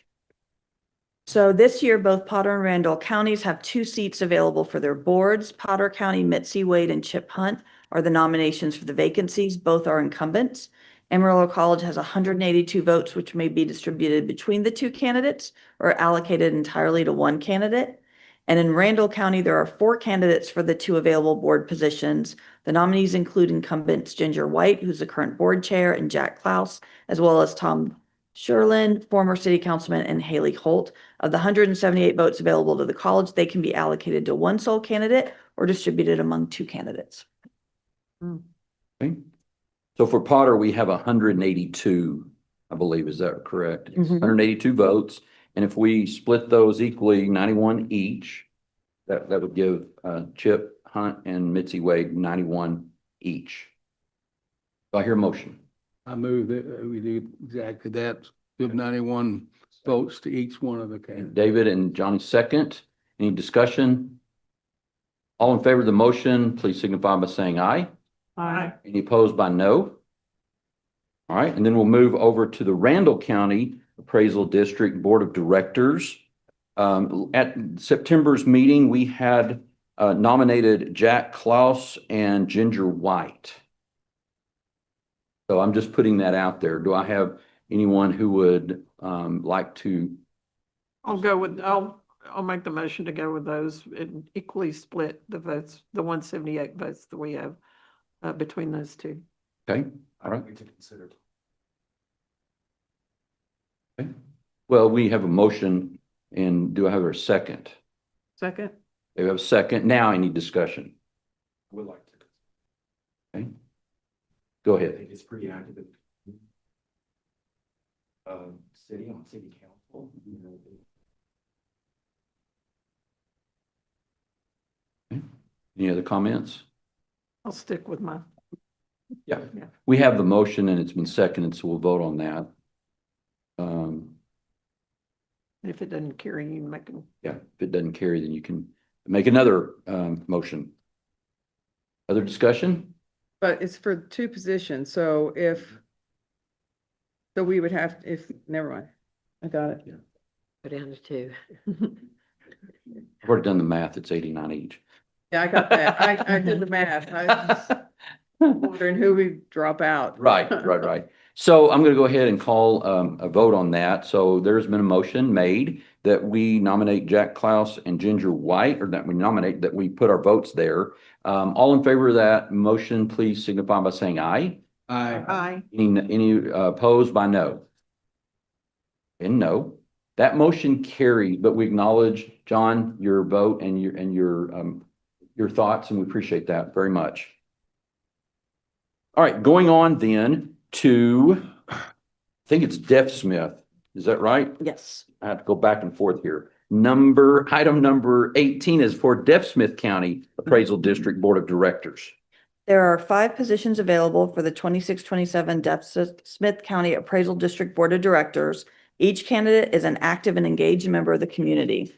So this year, both Potter and Randall counties have 2 seats available for their boards. Potter County, Mitzi Wade and Chip Hunt are the nominations for the vacancies. Both are incumbents. Amarillo College has 182 votes, which may be distributed between the 2 candidates or allocated entirely to 1 candidate. And in Randall County, there are 4 candidates for the 2 available board positions. The nominees include incumbents Ginger White, who's the current board chair, and Jack Klaus, as well as Tom Sherlin, former city councilman, and Haley Holt. Of the 178 votes available to the college, they can be allocated to 1 sole candidate or distributed among 2 candidates. Okay. So for Potter, we have 182, I believe, is that correct? 182 votes. And if we split those equally, 91 each, that would give Chip Hunt and Mitzi Wade 91 each. Do I hear a motion? I move that we do exactly that, give 91 votes to each one of the candidates. David and Johnny second. Any discussion? All in favor of the motion, please signify by saying aye. Aye. Any opposed by no? All right, and then we'll move over to the Randall County Appraisal District Board of Directors. At September's meeting, we had nominated Jack Klaus and Ginger White. So I'm just putting that out there. Do I have anyone who would like to? I'll make the motion to go with those and equally split the votes, the 178 votes that we have between those 2. Okay, all right. Okay. Well, we have a motion, and do I have a second? Second. We have a second. Now any discussion? Would like to. Okay. Go I ahead. think it's pretty active. City on city council. Any other comments? I'll stick with my. Yeah. Yeah. We have the motion and it's been seconded, so we'll vote on that. If it doesn't carry, you make them. Yeah, if it doesn't carry, then you can make another motion. Other discussion? But it's for 2 positions, so so we would have, never mind. I got it. Go down to 2. I've already done the math. It's 89 each. Yeah, I got that. I did the math. I was just wondering who would drop out. Right. So I'm going to go ahead and call a vote on that. So there's been a motion made that we nominate Jack Klaus and Ginger White, or that we put our votes there. All in favor of that motion, please signify by saying aye. Aye. Aye. Any opposed by no? And no. That motion carried, but we acknowledge, John, your vote and your thoughts, and we appreciate that very much. All right, going on then to, I think it's Deaf Smith. Is that right? Yes. I have to go back and forth here. Item number 18 is for Deaf Smith County Appraisal District Board of Directors. There are 5 positions available for the 26-27 Deaf Smith County Appraisal District Board of Directors. Each candidate is an active and engaged member of the community.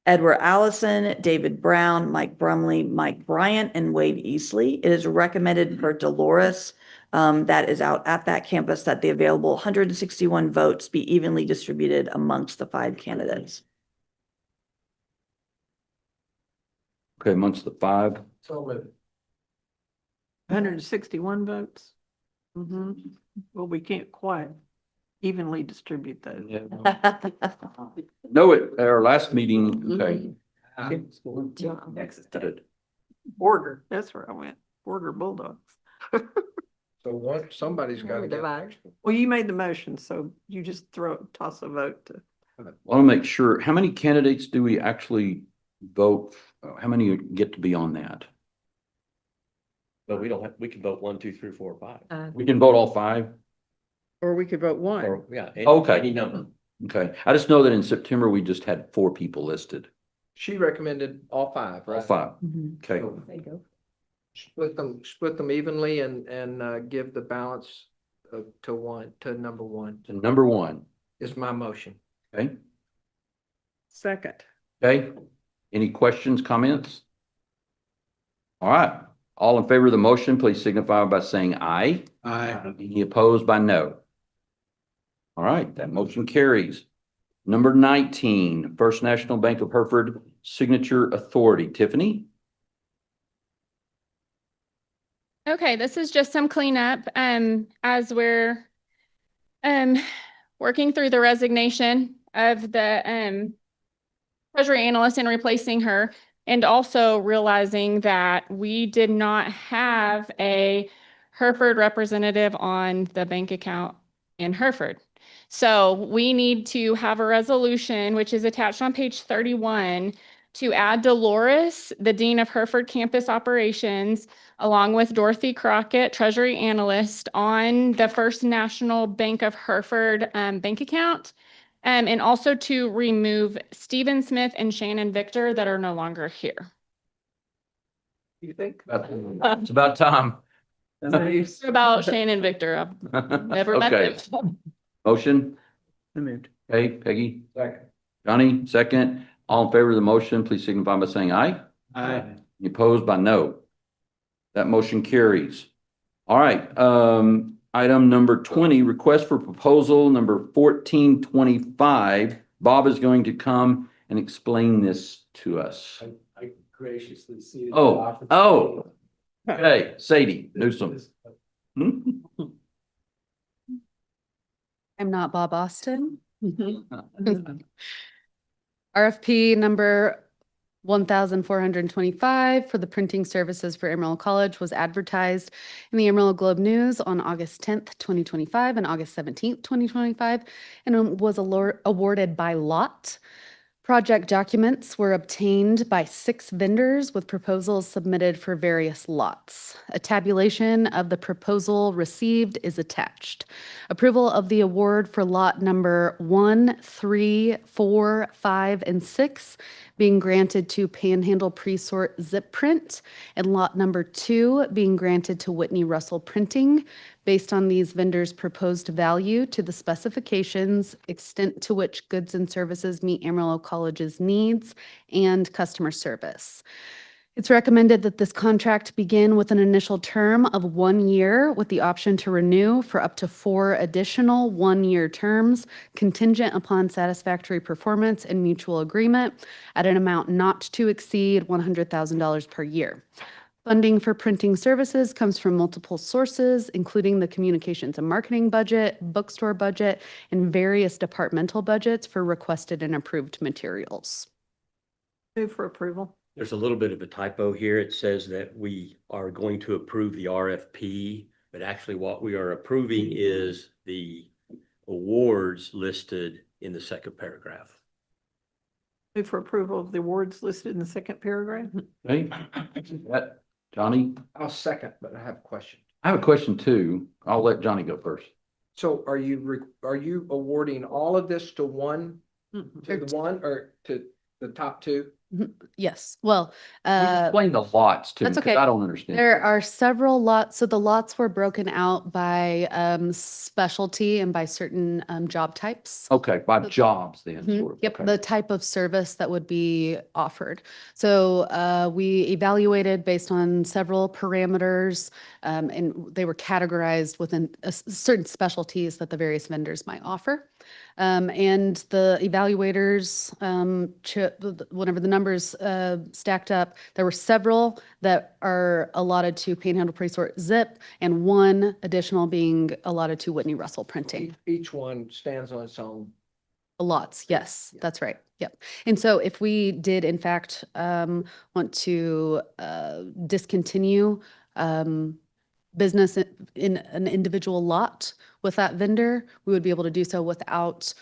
Edward Allison, David Brown, Mike Brumley, Mike Bryant, and Wade Easley. It is recommended for Dolores, that is out at that campus, that the available 161 votes be evenly distributed amongst the 5 candidates. Okay, amongst the 5. So moved. 161 votes. Mm-hmm. Well, we can't quite evenly distribute those. No, at our last meeting, okay. Border, that's where I went. Border Bulldogs. So somebody's got to get. Well, you made the motion, so you just toss a vote to. Want to make sure, how many candidates do we actually vote? How many get to be on that? But we don't have, we can vote 1, 2, 3, 4, 5. We can vote all 5? Or we could vote one. Or, yeah. Okay. Any number. Okay, I just know that in September, we just had 4 people listed. She recommended all 5, All right? 5, okay. There you go. Split them evenly and give the balance to number 1 So number 1, is my motion. okay? Second. Okay, any questions, comments? All right, all in favor of the motion, please signify by saying aye. Aye. Any opposed by no? All right, that motion carries. Number 19, First National Bank of Hereford Signature Authority. Tiffany? Okay, this is just some cleanup, as we're, working through the resignation of the, treasury analyst and replacing her, and also realizing that we did not have a Hereford representative on the bank account in Hereford. So we need to have a resolution, which is attached on page 31, to add Dolores, the Dean of Hereford Campus Operations, along with Dorothy Crockett, Treasury Analyst, on the First National Bank of Hereford bank account. And also to remove Stephen Smith and Shannon Victor that are no longer here. You think? It's about time. It's about Shannon Victor. I've never met Okay. them. Motion? I moved. Okay, Peggy? Second. Johnny, second. All in favor of the motion, please signify by saying aye. Aye. Any opposed by no? That motion carries. All right, item number 20, request for proposal number 1425. Bob is going to come and explain this to us. I graciously ceded. Oh, okay, Sadie Newsom. Hmm? I'm not Bob Austin. RFP number 1,425 for the printing services for Amarillo College was advertised in the Amarillo Globe News on August 10th, 2025 and August 17th, 2025, and was awarded by lot. Project documents were obtained by 6 vendors with proposals submitted for various lots. A tabulation of the proposal received is attached. Approval of the award for lot number 1, 3, 4, 5, and 6 being granted to Panhandle Presort Zip Print, and lot number 2 being granted to Whitney Russell Printing, based on these vendors' proposed value to the specifications, extent to which goods and services meet Amarillo College's needs, and customer service. It's recommended that this contract begin with an initial term of 1 year with the option to renew for up to 4 additional 1-year terms contingent upon satisfactory performance and mutual agreement at an amount not to exceed $100,000 per year. Funding for printing services comes from multiple sources, including the communications and marketing budget, bookstore budget, and various departmental budgets for requested and approved materials. Move for approval. There's a little bit of a typo here. It says that we are going to approve the RFP, but actually what we are approving is the awards listed in the second paragraph. Move for approval of the awards listed in the second paragraph. Okay, that, Johnny, I'll second, but I have a question. I have a question too. I'll let Johnny go first. So are you awarding all of this to one, Mm-hmm. to the one or to the top two? Yes, well, Explain the lots to me, that's 'cause okay. I don't understand. there are several lots. So the lots were broken out by specialty and by certain job types. Okay, by jobs then, Mhm. sort of. Yep, Okay. the type of service that would be offered. So we evaluated based on several parameters, and they were categorized within certain specialties that the various vendors might offer. And the evaluators, whenever the numbers stacked up, there were several that are allotted to Panhandle Presort Zip, and one additional being allotted to Whitney Russell Printing. Each one stands on its own. Lots, yes, that's right. Yep. And so if we did in fact want to discontinue business in an individual lot with that vendor, we would be able to do so without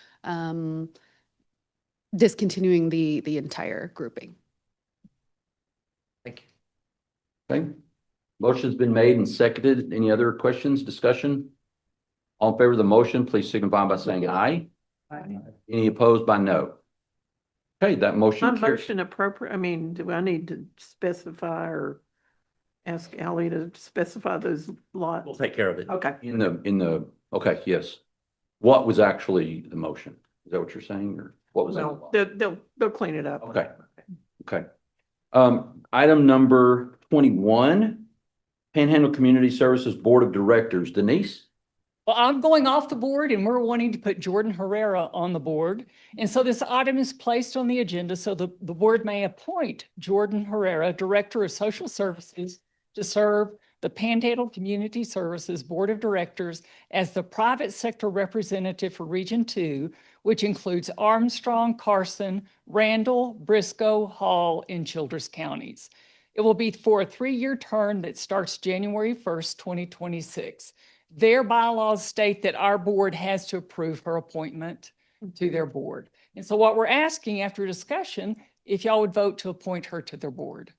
discontinuing the entire grouping. Thank you. Okay. Motion's been made and seconded. Any other questions, discussion? All in favor of the motion, please signify by saying aye. Any opposed by no? Okay, that My motion carries. motion appropriate, I mean, do I need to specify or ask Ally to specify those lots? We'll take care of it. Okay. Okay, yes. What was actually the motion? Is that what you're saying, or what was Well, that? they'll clean it up. Okay. Okay. Item number 21, Panhandle Community Services Board of Directors. Denise? Well, I'm going off the board and we're wanting to put Jordan Herrera on the board. And so this item is placed on the agenda so the board may appoint Jordan Herrera, Director of Social Services, to serve the Panhandle Community Services Board of Directors as the private sector representative for Region 2, which includes Armstrong, Carson, Randall, Briscoe, Hall, and Childress counties. It will be for a 3-year term that starts January 1st, 2026. Their bylaws state that our board has to approve her appointment to their board. And so what we're asking after discussion, if y'all would vote to appoint her to their board.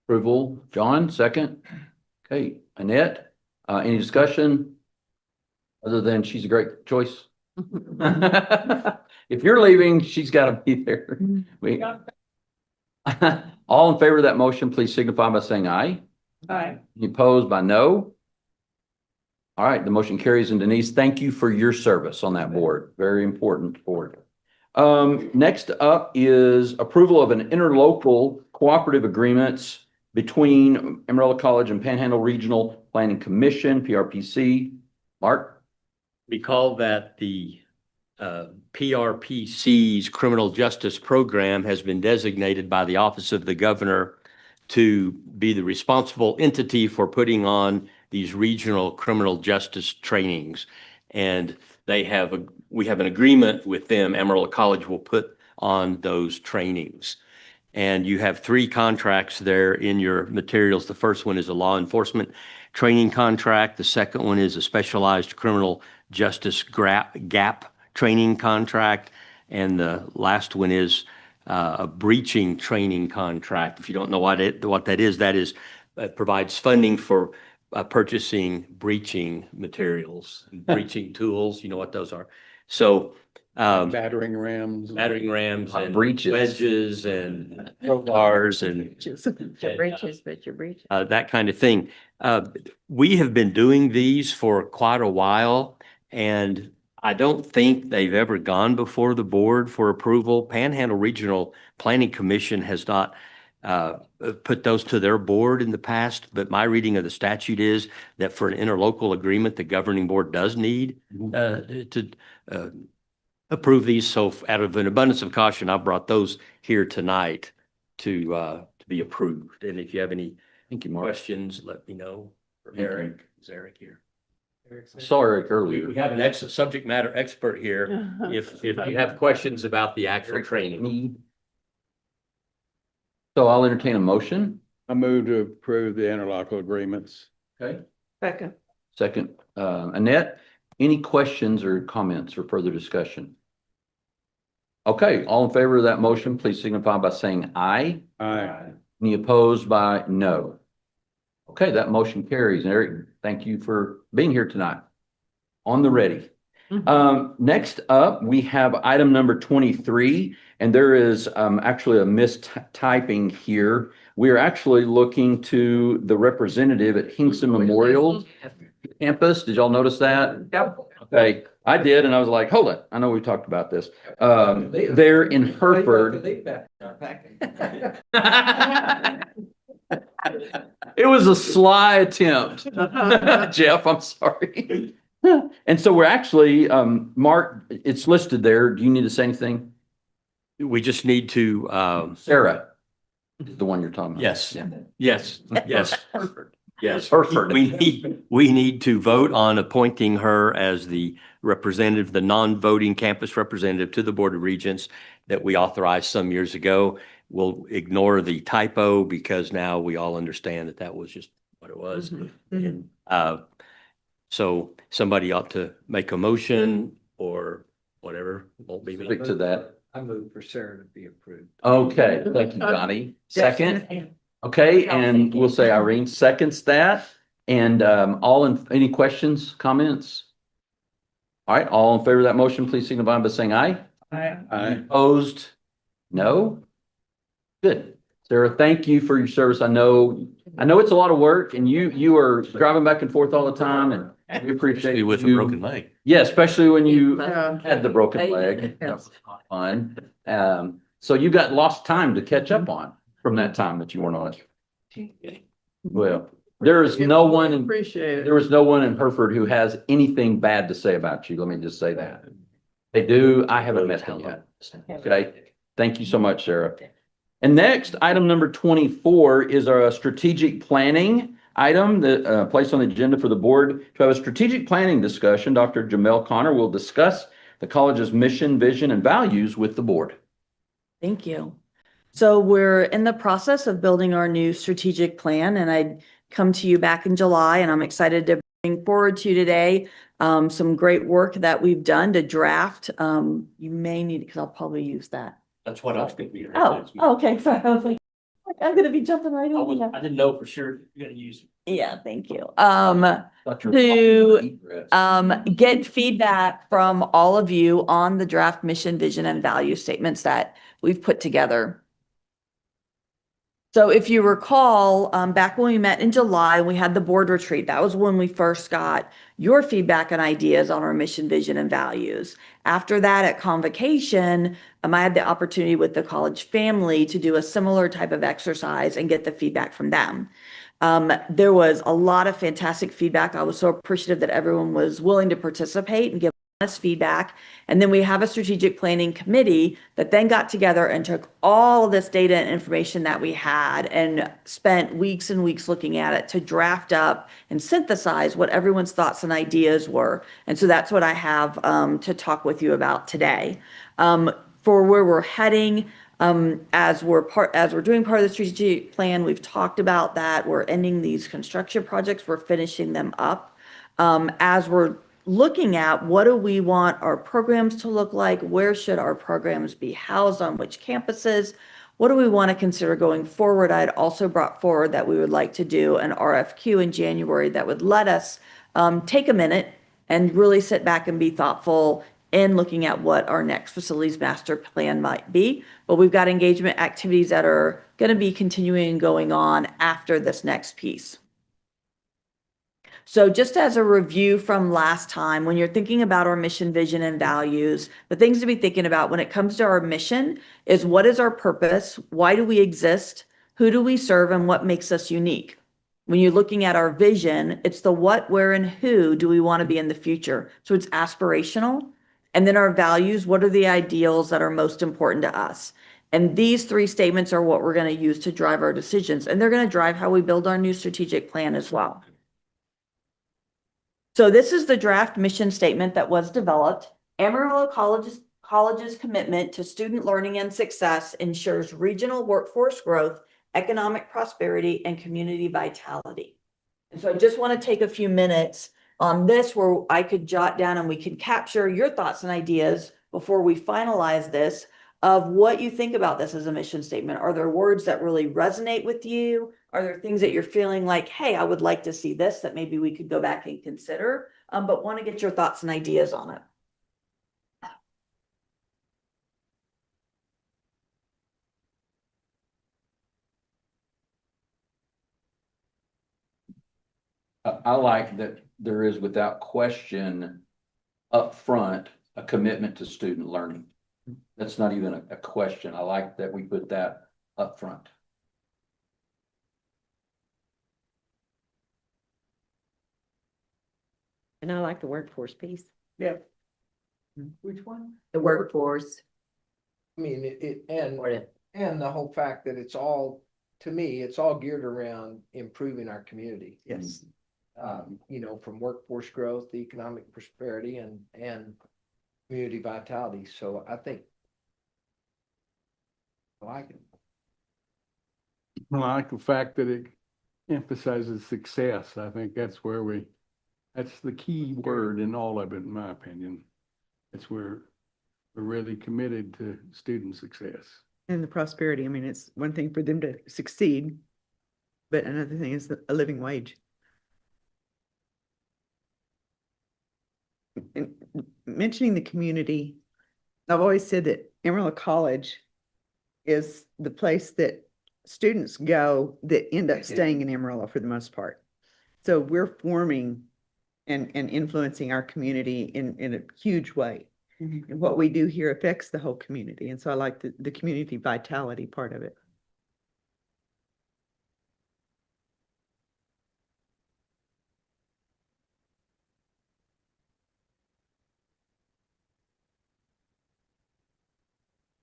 Approval, John, second. Okay, Annette, any discussion? Other than she's a great choice? If you're leaving, she's got to be there. All in favor of that motion, please signify by saying aye. Aye. Any opposed by no? All right, the motion carries. And Denise, thank you for your service on that board. Very important board. Next up is approval of an interlocal cooperative agreements between Amarillo College and Panhandle Regional Planning Commission, PRPC. Mark? Recall that the PRPC's criminal justice program has been designated by the Office of the Governor to be the responsible entity for putting on these regional criminal justice trainings. And we have an agreement with them. Amarillo College will put on those trainings. And you have 3 contracts there in your materials. The first one is a law enforcement training contract. The second one is a specialized criminal justice gap training contract. And the last one is a breaching training contract. If you don't know what that is, it provides funding for purchasing breaching materials, breaching tools. You know what those are. So Battering rams. And breaches. wedges and crowbars and that kind of thing. We have been doing these for quite a while, and I don't think they've ever gone before the board for approval. Panhandle Regional Planning Commission has not put those to their board in the past, but my reading of the statute is that for an interlocal agreement, the governing board does need to approve these. So out of an abundance of caution, I brought those here tonight to be approved. And if you have any questions, let me know. Eric, is Eric here? I saw Eric earlier. We have an subject matter expert here. If you have questions about the actual training. So I'll entertain a motion. I move to approve the interlocal agreements. Okay. Second. Second, Annette, any questions or comments or further discussion? Okay, all in favor of that motion, please signify by saying aye. Aye. Any opposed by no? Okay, that motion carries. Eric, thank you for being here tonight. On the ready. Next up, we have item number 23, and there is actually a mistyping here. We are actually looking to the representative at Hinkson Memorial Campus. Did y'all notice that? Yep. Okay, I did, and I was like, hold it. I know we talked about this. They're in Hereford. It was a sly attempt. Jeff, I'm sorry. And so we're actually, Mark, it's listed there. Do you need to say anything? We just need to, Sarah is the one you're talking about. yes, Yeah. yes, yes. Yes, Hereford. we need to vote on appointing her as the representative, the non-voting campus representative to the Board of Regents that we authorized some years ago. We'll ignore the typo because now we all understand that that was just what it was. And, so somebody ought to make a motion or whatever, won't be me. Speak to that. I move for Sarah to be approved. Okay, thank you, Johnny. Second. Okay, and we'll say Irene seconds that. And any questions, comments? All right, all in favor of that motion, please signify by saying aye. Aye. Opposed? No? Good. Sarah, thank you for your service. I know it's a lot of work and you are driving back and forth all the time and we appreciate Especially with a you. broken leg. Yeah, especially when you Yeah. had the broken leg. That was not fun. So you got lost time to catch up on from that time that you weren't on it. Well, there was no one in Hereford who has anything bad to say about you. Let me just say that. They do. I haven't met them yet. Okay. Thank you so much, Sarah. And next, item number 24 is our strategic planning item that placed on the agenda for the board to have a strategic planning discussion. Dr. Jamel Connor will discuss the college's mission, vision, and values with the board. Thank you. So we're in the process of building our new strategic plan, and I'd come to you back in July, and I'm excited to bring forward to you today some great work that we've done to draft. You may need, because I'll probably use that. That's what I was going to be. Oh, okay. Sorry. I was like, I'm going to be jumping right over that. I didn't know for sure you're going to use it. Yeah, thank you. To get feedback from all of you on the draft mission, vision, and value statements that we've put together. So if you recall, back when we met in July, we had the board retreat. That was when we first got your feedback and ideas on our mission, vision, and values. After that, at convocation, I had the opportunity with the college family to do a similar type of exercise and get the feedback from them. There was a lot of fantastic feedback. I was so appreciative that everyone was willing to participate and give honest feedback. And then we have a strategic planning committee that then got together and took all of this data and information that we had and spent weeks and weeks looking at it to draft up and synthesize what everyone's thoughts and ideas were. And so that's what I have to talk with you about today. For where we're heading, as we're doing part of the strategic plan, we've talked about that. We're ending these construction projects. We're finishing them up. As we're looking at what do we want our programs to look like? Where should our programs be housed, on which campuses? What do we want to consider going forward? I'd also brought forward that we would like to do an RFQ in January that would let us take a minute and really sit back and be thoughtful in looking at what our next facilities master plan might be. But we've got engagement activities that are going to be continuing and going on after this next piece. So just as a review from last time, when you're thinking about our mission, vision, and values, the things to be thinking about when it comes to our mission is what is our purpose? Why do we exist? Who do we serve? And what makes us unique? When you're looking at our vision, it's the what, where, and who do we want to be in the future? So it's aspirational. And then our values, what are the ideals that are most important to us? And these three statements are what we're going to use to drive our decisions. And they're going to drive how we build our new strategic plan as well. So this is the draft mission statement that was developed. Amarillo College's commitment to student learning and success ensures regional workforce growth, economic prosperity, and community vitality. And so I just want to take a few minutes on this where I could jot down and we can capture your thoughts and ideas before we finalize this of what you think about this as a mission statement. Are there words that really resonate with you? Are there things that you're feeling like, hey, I would like to see this, that maybe we could go back and consider, but want to get your thoughts and ideas on it? I like that there is without question upfront a commitment to student learning. That's not even a question. I like that we put that up front. And I like the workforce piece. Yeah. Which one? The workforce. I mean, and the whole fact that it's all, to me, it's all geared around improving our community. Yes. You know, from workforce growth, economic prosperity and community vitality. So I think I like it. Well, I like the fact that it emphasizes success. I think that's that's the key word in all of it, in my opinion. It's where we're really committed to student success. And the prosperity, I mean, it's one thing for them to succeed, but another thing is a living wage. And mentioning the community, I've always said that Amarillo College is the place that students go that end up staying in Amarillo for the most part. So we're forming and influencing our community in a huge way. And what we do here affects the whole community. And so I like the community vitality part of it.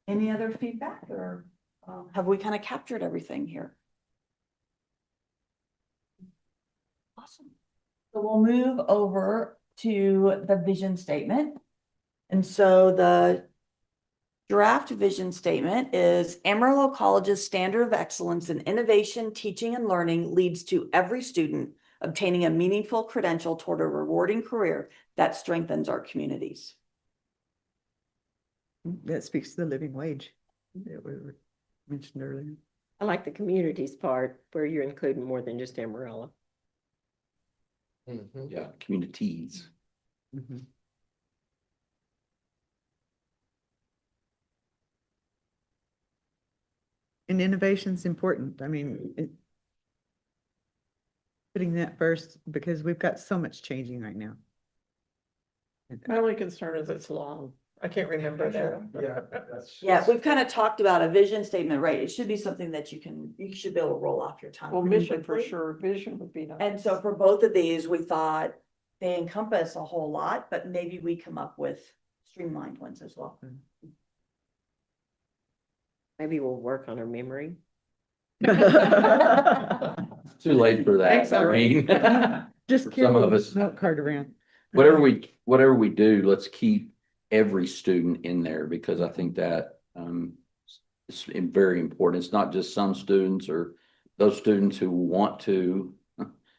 Any other feedback, or have we kind of captured everything here? Awesome. So we'll move over to the vision statement. And so the draft vision statement is Amarillo College's standard of excellence in innovation, teaching, and learning leads to every student obtaining a meaningful credential toward a rewarding career that strengthens our communities. That speaks to the living wage that we mentioned earlier. I like the communities part where you're including more than just Amarillo. Yeah, communities. And innovation's important. I mean, putting that first because we've got so much changing right now. My only concern is it's long. I can't remember that. Yeah, we've kind of talked about a vision statement, right? It should be something that you should be able to roll off your tongue. Well, pretty mission for quickly. sure, vision would be nice. And so for both of these, we thought they encompass a whole lot, but maybe we come up with streamlined ones as well. Maybe we'll work on our memory. Too late for that. Thanks, Irene. Just For carry some of the us. note card around. Whatever we do, let's keep every student in there because I think that is very important. It's not just some students or those students who want to.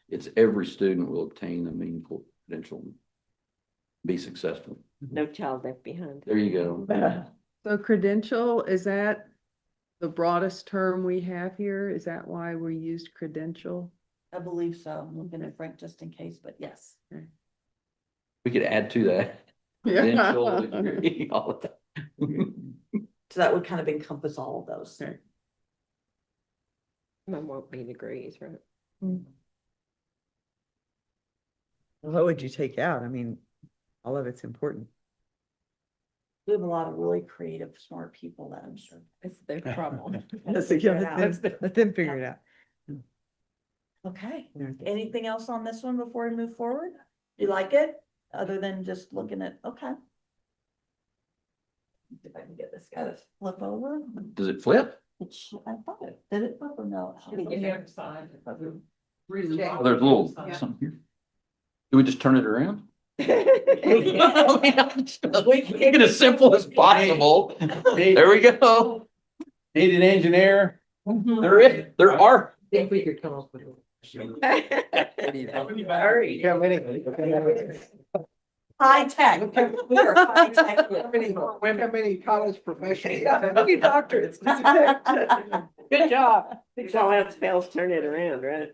It's every student will obtain a meaningful credential, and be successful. No child left behind. There you go. So credential, is that the broadest term we have here? Is that why we used credential? I believe so. I'm looking at Frank just in case, but yes. We could add to that. Credential, degree, all of that. So that would kind of encompass all of those. Mine won't be degrees, right? What would you take out? I mean, all of it's important. We have a lot of really creative, smart people that I'm sure. It's their problem. Let Figure it out. them figure it out. Okay. Yeah. Anything else on this one before we move forward? You like it? Other than just looking at, okay. If I can get this guy to flip over. Does it flip? I thought it, did it flip or no? On the other side. Oh, there's a little something here. Do we just turn it around? Make it as simple as possible. There we go. Need an engineer? There are. I think we could come up with High tech. We are high tech. How many college professionals? You doctorates. Good job. Think all else fails, turn it around, right?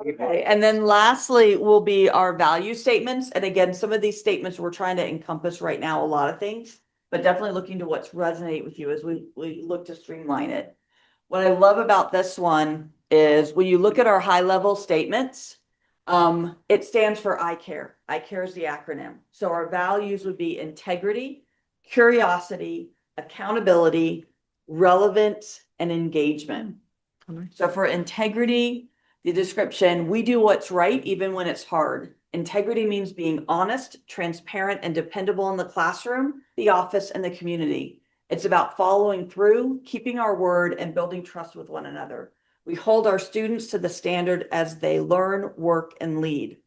Okay, and then lastly will be our value statements. And again, some of these statements we're trying to encompass right now, a lot of things, but definitely looking to what's resonate with you as we look to streamline it. What I love about this one is when you look at our high level statements, it stands for I care. I care is the acronym. So our values would be integrity, curiosity, accountability, relevance, and engagement. So for integrity, the description, we do what's right even when it's hard. Integrity means being honest, transparent, and dependable in the classroom, the office, and the community. It's about following through, keeping our word, and building trust with one another. We hold our students to the standard as they learn, work, and lead.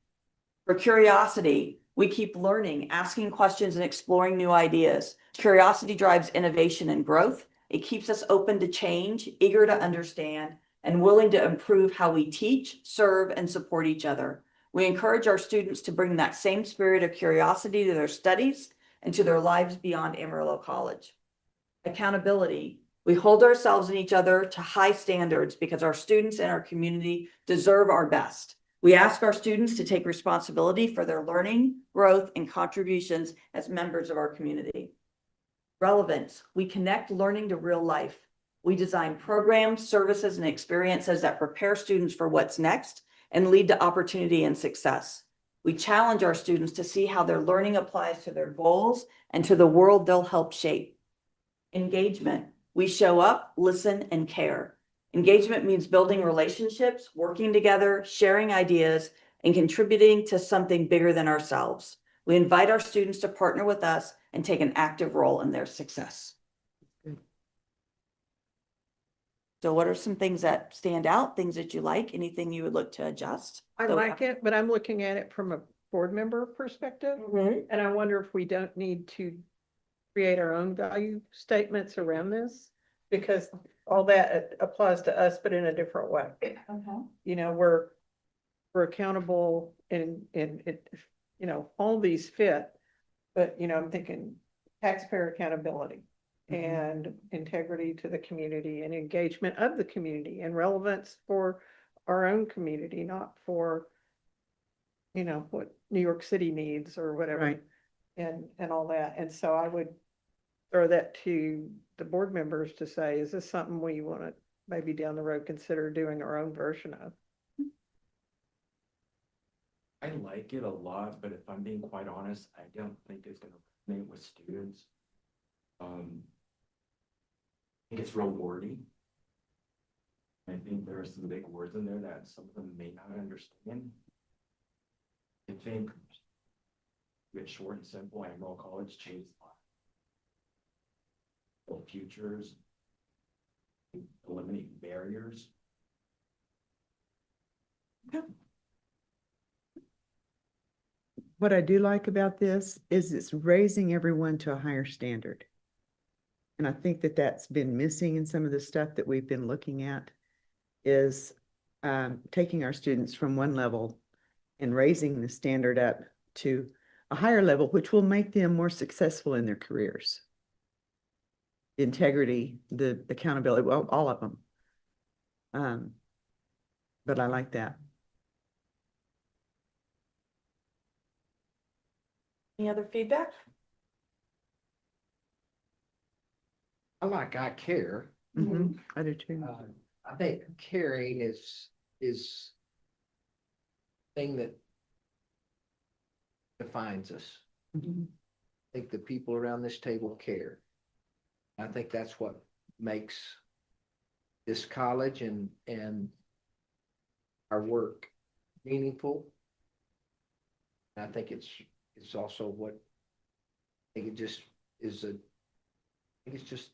For curiosity, we keep learning, asking questions, and exploring new ideas. Curiosity drives innovation and growth. It keeps us open to change, eager to understand, and willing to improve how we teach, serve, and support each other. We encourage our students to bring that same spirit of curiosity to their studies and to their lives beyond Amarillo College. Accountability. We hold ourselves and each other to high standards because our students and our community deserve our best. We ask our students to take responsibility for their learning, growth, and contributions as members of our community. Relevance. We connect learning to real life. We design programs, services, and experiences that prepare students for what's next and lead to opportunity and success. We challenge our students to see how their learning applies to their goals and to the world they'll help shape. Engagement. We show up, listen, and care. Engagement means building relationships, working together, sharing ideas, and contributing to something bigger than ourselves. We invite our students to partner with us and take an active role in their success. So what are some things that stand out, things that you like, anything you would look to adjust? I like it, but I'm looking at it from a board member perspective. And I wonder if we don't need to create our own value statements around this, because all that applies to us, but in a different way. You know, we're accountable and it, you know, all these fit, but you know, I'm thinking taxpayer accountability and integrity to the community and engagement of the community and relevance for our own community, not for, you know, what New York City needs or whatever. Right. And all that. And so I would throw that to the board members to say, is this something we want to maybe down the road consider doing our own version of? I like it a lot, but if I'm being quite honest, I don't think it's gonna resonate with students. I think it's real wordy. I think there are some big words in there that some of them may not understand. I think it's short and simple. Amarillo College changed futures, eliminate barriers. What I do like about this is it's raising everyone to a higher standard. And I think that that's been missing in some of the stuff that we've been looking at is taking our students from one level and raising the standard up to a higher level, which will make them more successful in their careers. Integrity, the accountability, well, all of them. But I like that. Any other feedback? I like I care. I do too. I think caring is thing that defines us. I think the people around this table care. I think that's what makes this college and our work meaningful. And I think it's also what I think it just is I think it's just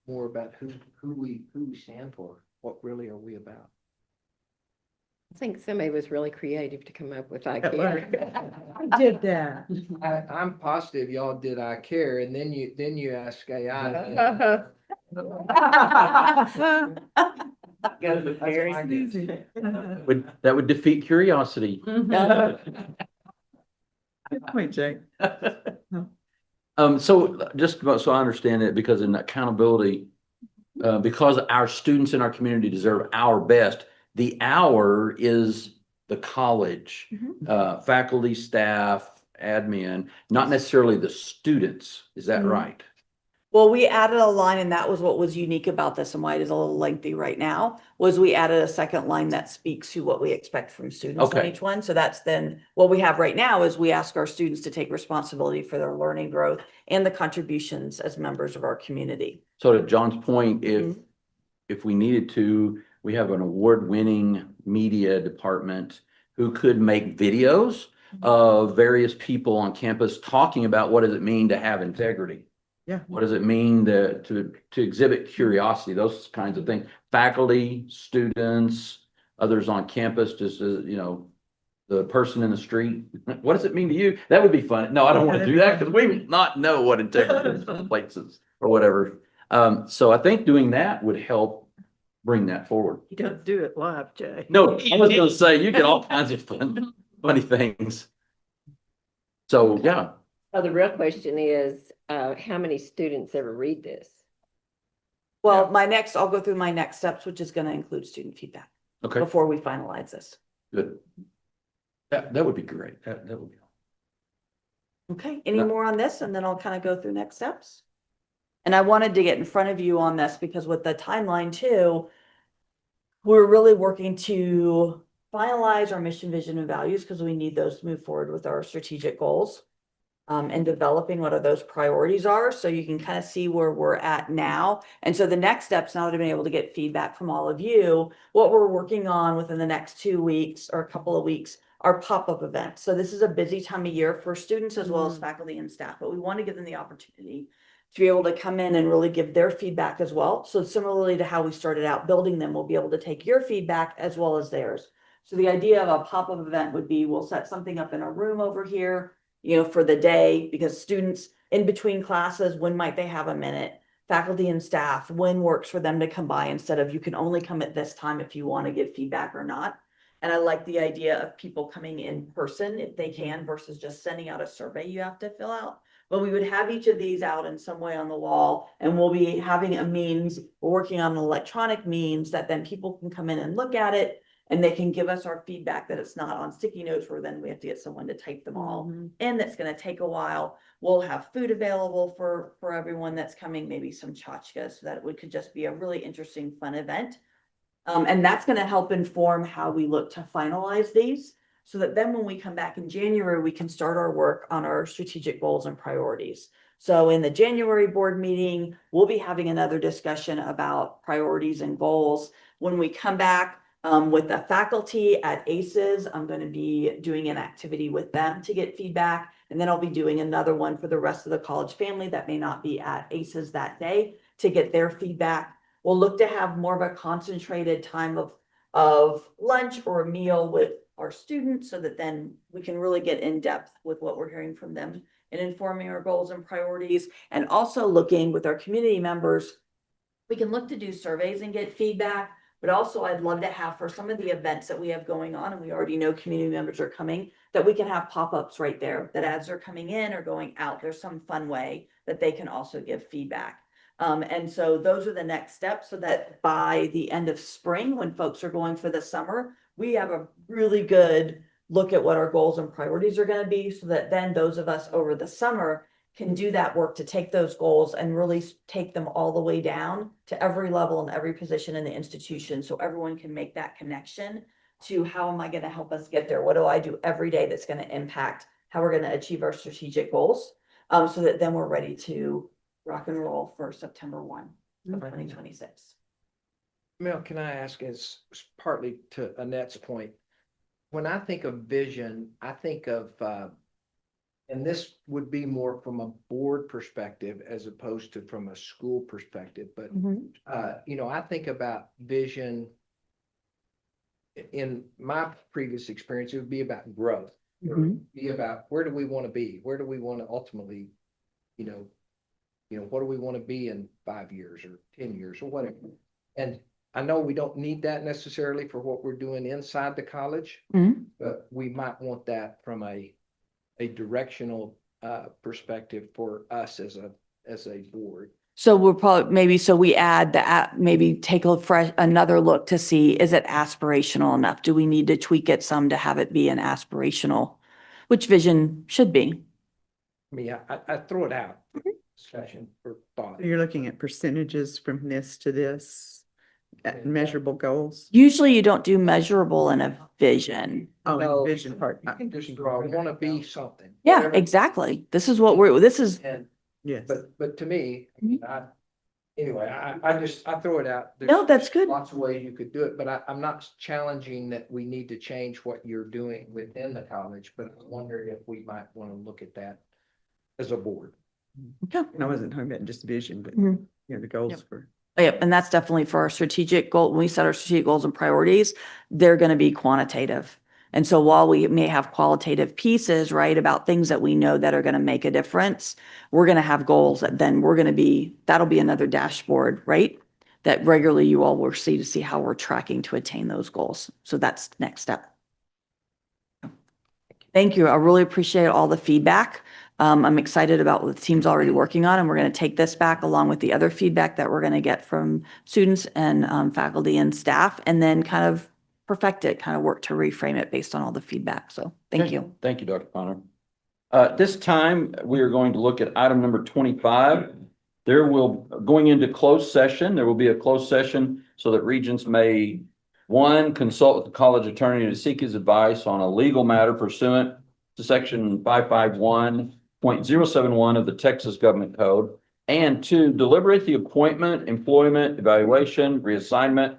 more about who we stand for. What really are we about? I think somebody was really creative to come up with I care. I did that. I'm positive y'all did I care, and then you ask AI. Goes with Mary. That would defeat curiosity. Good point, Jay. So just so I understand it, because in accountability, because our students in our community deserve our best, the hour is the college, faculty, staff, admin, not necessarily the students. Is that Mhm. right? Well, we added a line, and that was what was unique about this and why it is a little lengthy right now, was we added a second line that speaks to what we expect from students on Okay. each one. So that's then what we have right now is we ask our students to take responsibility for their learning growth and the contributions as members of our community. So to John's point, Mhm. if we needed to, we have an award-winning media department who could make videos of various people on campus talking about what does it mean to have integrity? Yeah. What does it mean to exhibit curiosity? Those kinds of things. Faculty, students, others on campus, just the person in the street. What does it mean to you? That would be fun. No, I don't want to do that because we would not know what integrity is, places or whatever. So I think doing that would help bring that forward. You don't do it live, Jay. No, I was gonna say, you get all kinds of funny things. So, yeah, So the real question is, how many students ever read this? Well, I'll go through my next steps, which is going to include student feedback okay, before we finalize this. good. That would be great. That would be. Okay, any more on this? And then I'll kind of go through next steps. And I wanted to get in front of you on this because with the timeline too, we're really working to finalize our mission, vision, and values because we need those to move forward with our strategic goals. And developing what those priorities are, so you can kind of see where we're at now. And so the next steps, now that I've been able to get feedback from all of you, what we're working on within the next 2 weeks or a couple of weeks are pop-up events. So this is a busy time of year for students as well as faculty and staff, but we want to give them the opportunity to be able to come in and really give their feedback as well. So similarly to how we started out building them, we'll be able to take your feedback as well as theirs. So the idea of a pop-up event would be, we'll set something up in a room over here, for the day, because students in between classes, when might they have a minute? Faculty and staff, when works for them to come by instead of you can only come at this time if you want to give feedback or not. And I like the idea of people coming in person if they can versus just sending out a survey you have to fill out. But we would have each of these out in some way on the wall, and we'll be having a means, we're working on an electronic means that then people can come in and look at it. And they can give us our feedback that it's not on sticky notes where then we have to get someone to type them all. And that's going to take a while. We'll have food available for everyone that's coming, maybe some tchotchkes, so that it could just be a really interesting, fun event. And that's going to help inform how we look to finalize these, so that then when we come back in January, we can start our work on our strategic goals and priorities. So in the January board meeting, we'll be having another discussion about priorities and goals. When we come back, with the faculty at ACES, I'm going to be doing an activity with them to get feedback. And then I'll be doing another one for the rest of the college family that may not be at ACES that day to get their feedback. We'll look to have more of a concentrated time of lunch or a meal with our students, so that then we can really get in depth with what we're hearing from them and informing our goals and priorities. And also looking with our community members, we can look to do surveys and get feedback. But also I'd love to have, for some of the events that we have going on, and we already know community members are coming, that we can have pop-ups right there, that as they're coming in or going out, there's some fun way that they can also give feedback. And so those are the next steps, so that by the end of spring, when folks are going for the summer, we have a really good look at what our goals and priorities are going to be, so that then those of us over the summer can do that work to take those goals and really take them all the way down to every level and every position in the institution, so everyone can make that connection to how am I going to help us get there? What do I do every day that's going to impact how we're going to achieve our strategic goals, so that then we're ready to rock and roll for September 1 of 2026. Mel, can I ask, as partly to Annette's point, when I think of vision, I think of and this would be more from a board perspective as opposed to from a school perspective. But, I think about vision. In my previous experience, it would be about growth. It would be about, where do we want to be? Where do we want to ultimately, what do we want to be in 5 years or 10 years or whatever? And I know we don't need that necessarily for what we're doing inside the college, but we might want that from a directional perspective for us as a board. So we'll probably, maybe, so we add maybe take another look to see, is it aspirational enough? Do we need to tweak it some to have it be an aspirational, which vision should be? I mean, I throw it out, discussion for thought. You're looking at percentages from this to this, measurable goals. Usually you don't do measurable in a vision. Oh, No, and vision part. You can just draw, I want to be something. Yeah, Whatever. exactly. This is and Yes. But to me, anyway, I throw it out. No, that's good. Lots of ways you could do it, but I'm not challenging that we need to change what you're doing within the college, but I wonder if we might want to look at that as a board. And I wasn't talking about just vision, but Mhm. the goals for. Yep, and that's definitely for our strategic goal. When we set our strategic goals and priorities, they're going to be quantitative. And so while we may have qualitative pieces, right, about things that we know that are going to make a difference, we're going to have goals that then that'll be another dashboard, right? That regularly you all will see to see how we're tracking to attain those goals. So that's the next step. Thank you. I really appreciate all the feedback. I'm excited about what the team's already working on, and we're going to take this back along with the other feedback that we're going to get from students and faculty and staff, and then kind of perfect it, kind of work to reframe it based on all the feedback. So thank you. Thank you, Dr. Connor. This time, we are going to look at item number 25. Going into closed session, there will be a closed session so that Regents may, one, consult with the college attorney to seek his advice on a legal matter pursuant to section 551.071 of the Texas Government Code, and two, deliberate the appointment, employment, evaluation, reassignment,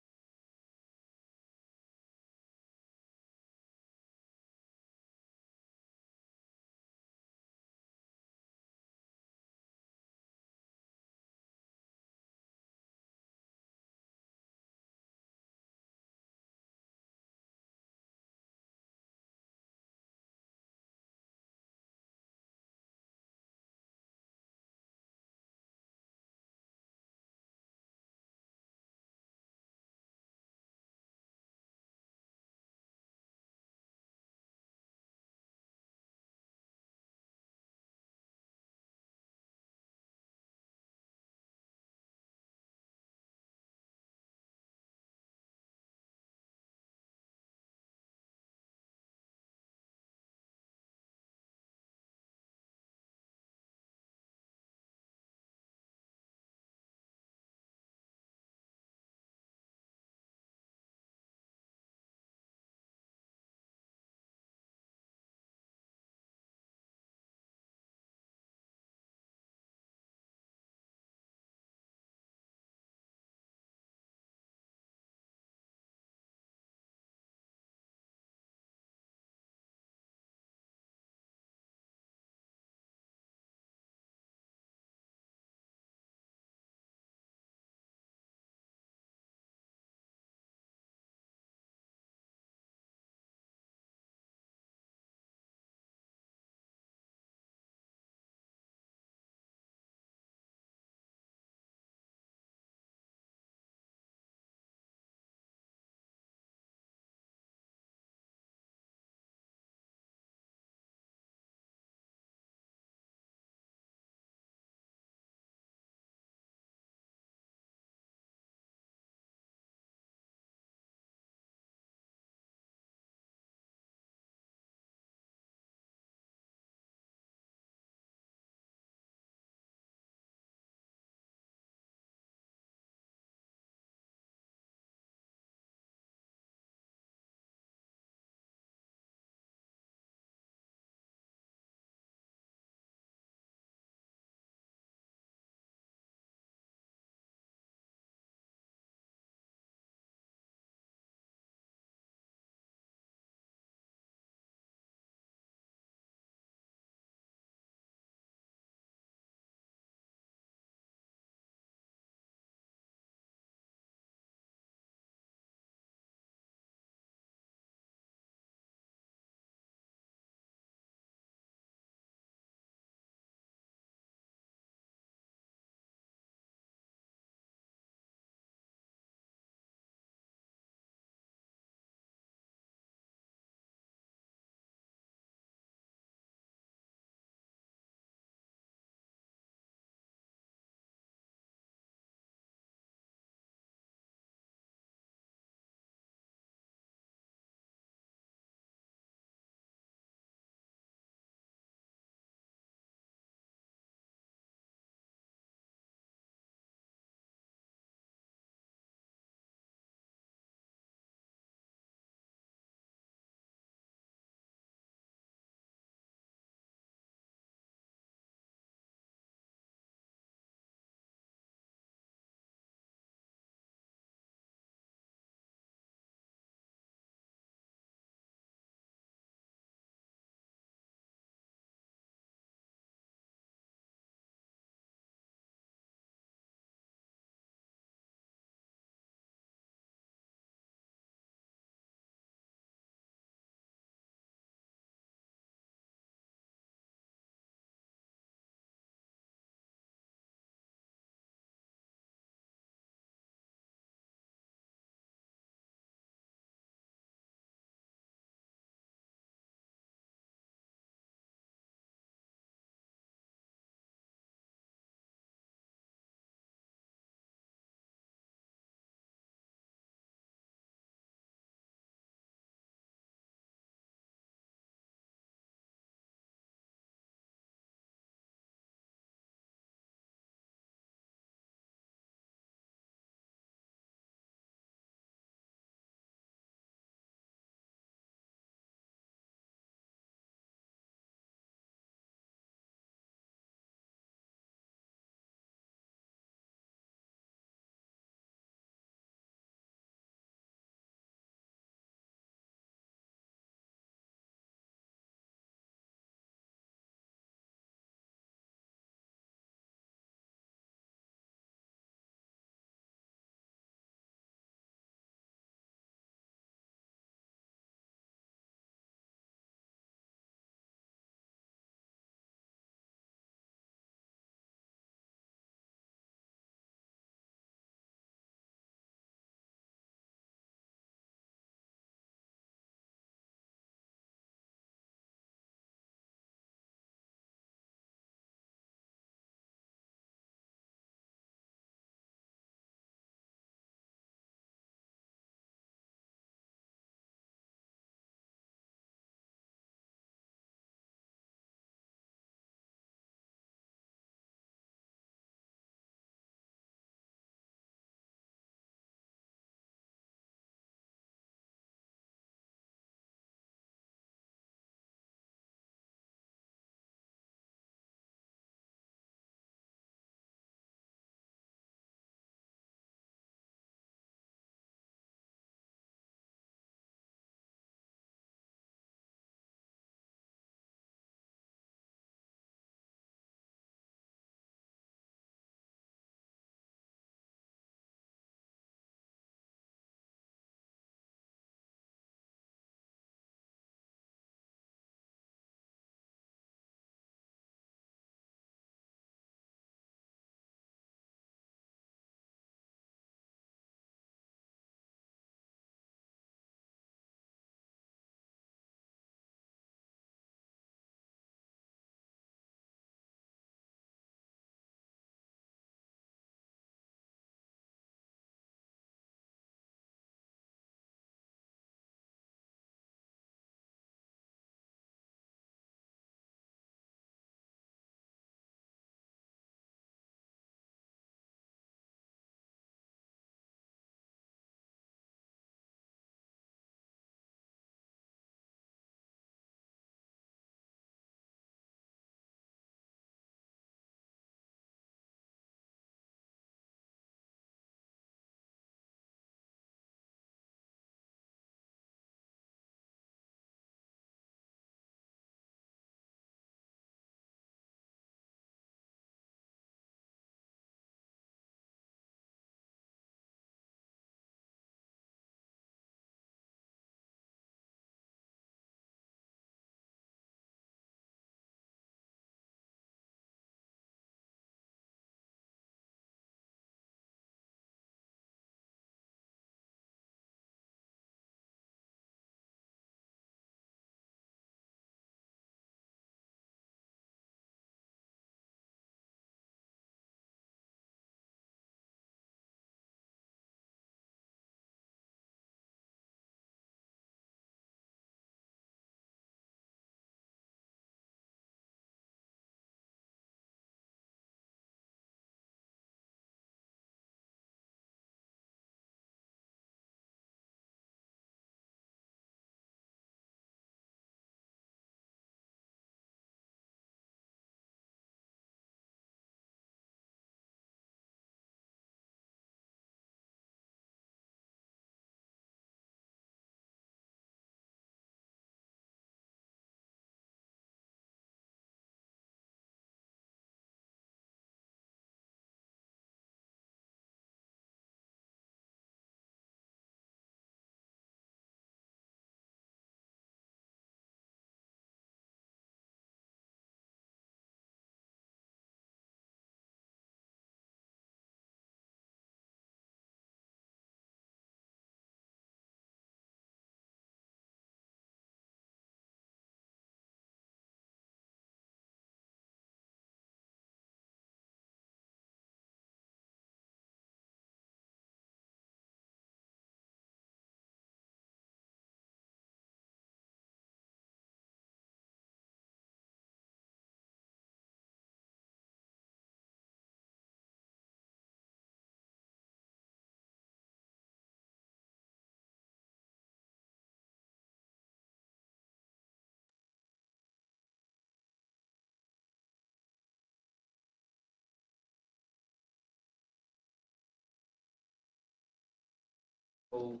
Go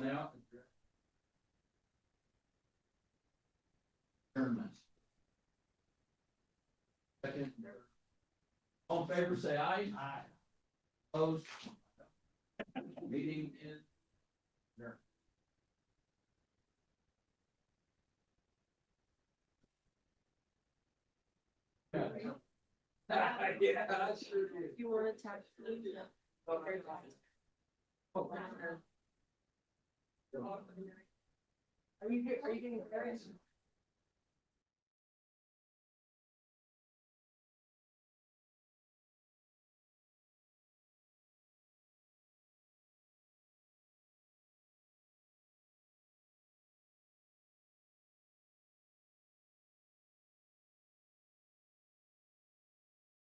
now. Adjournment. Second. All in favor, say aye. Aye. Opposed? Meeting is adjourned. Yeah, sure do. You want to touch? Okay. Are you getting?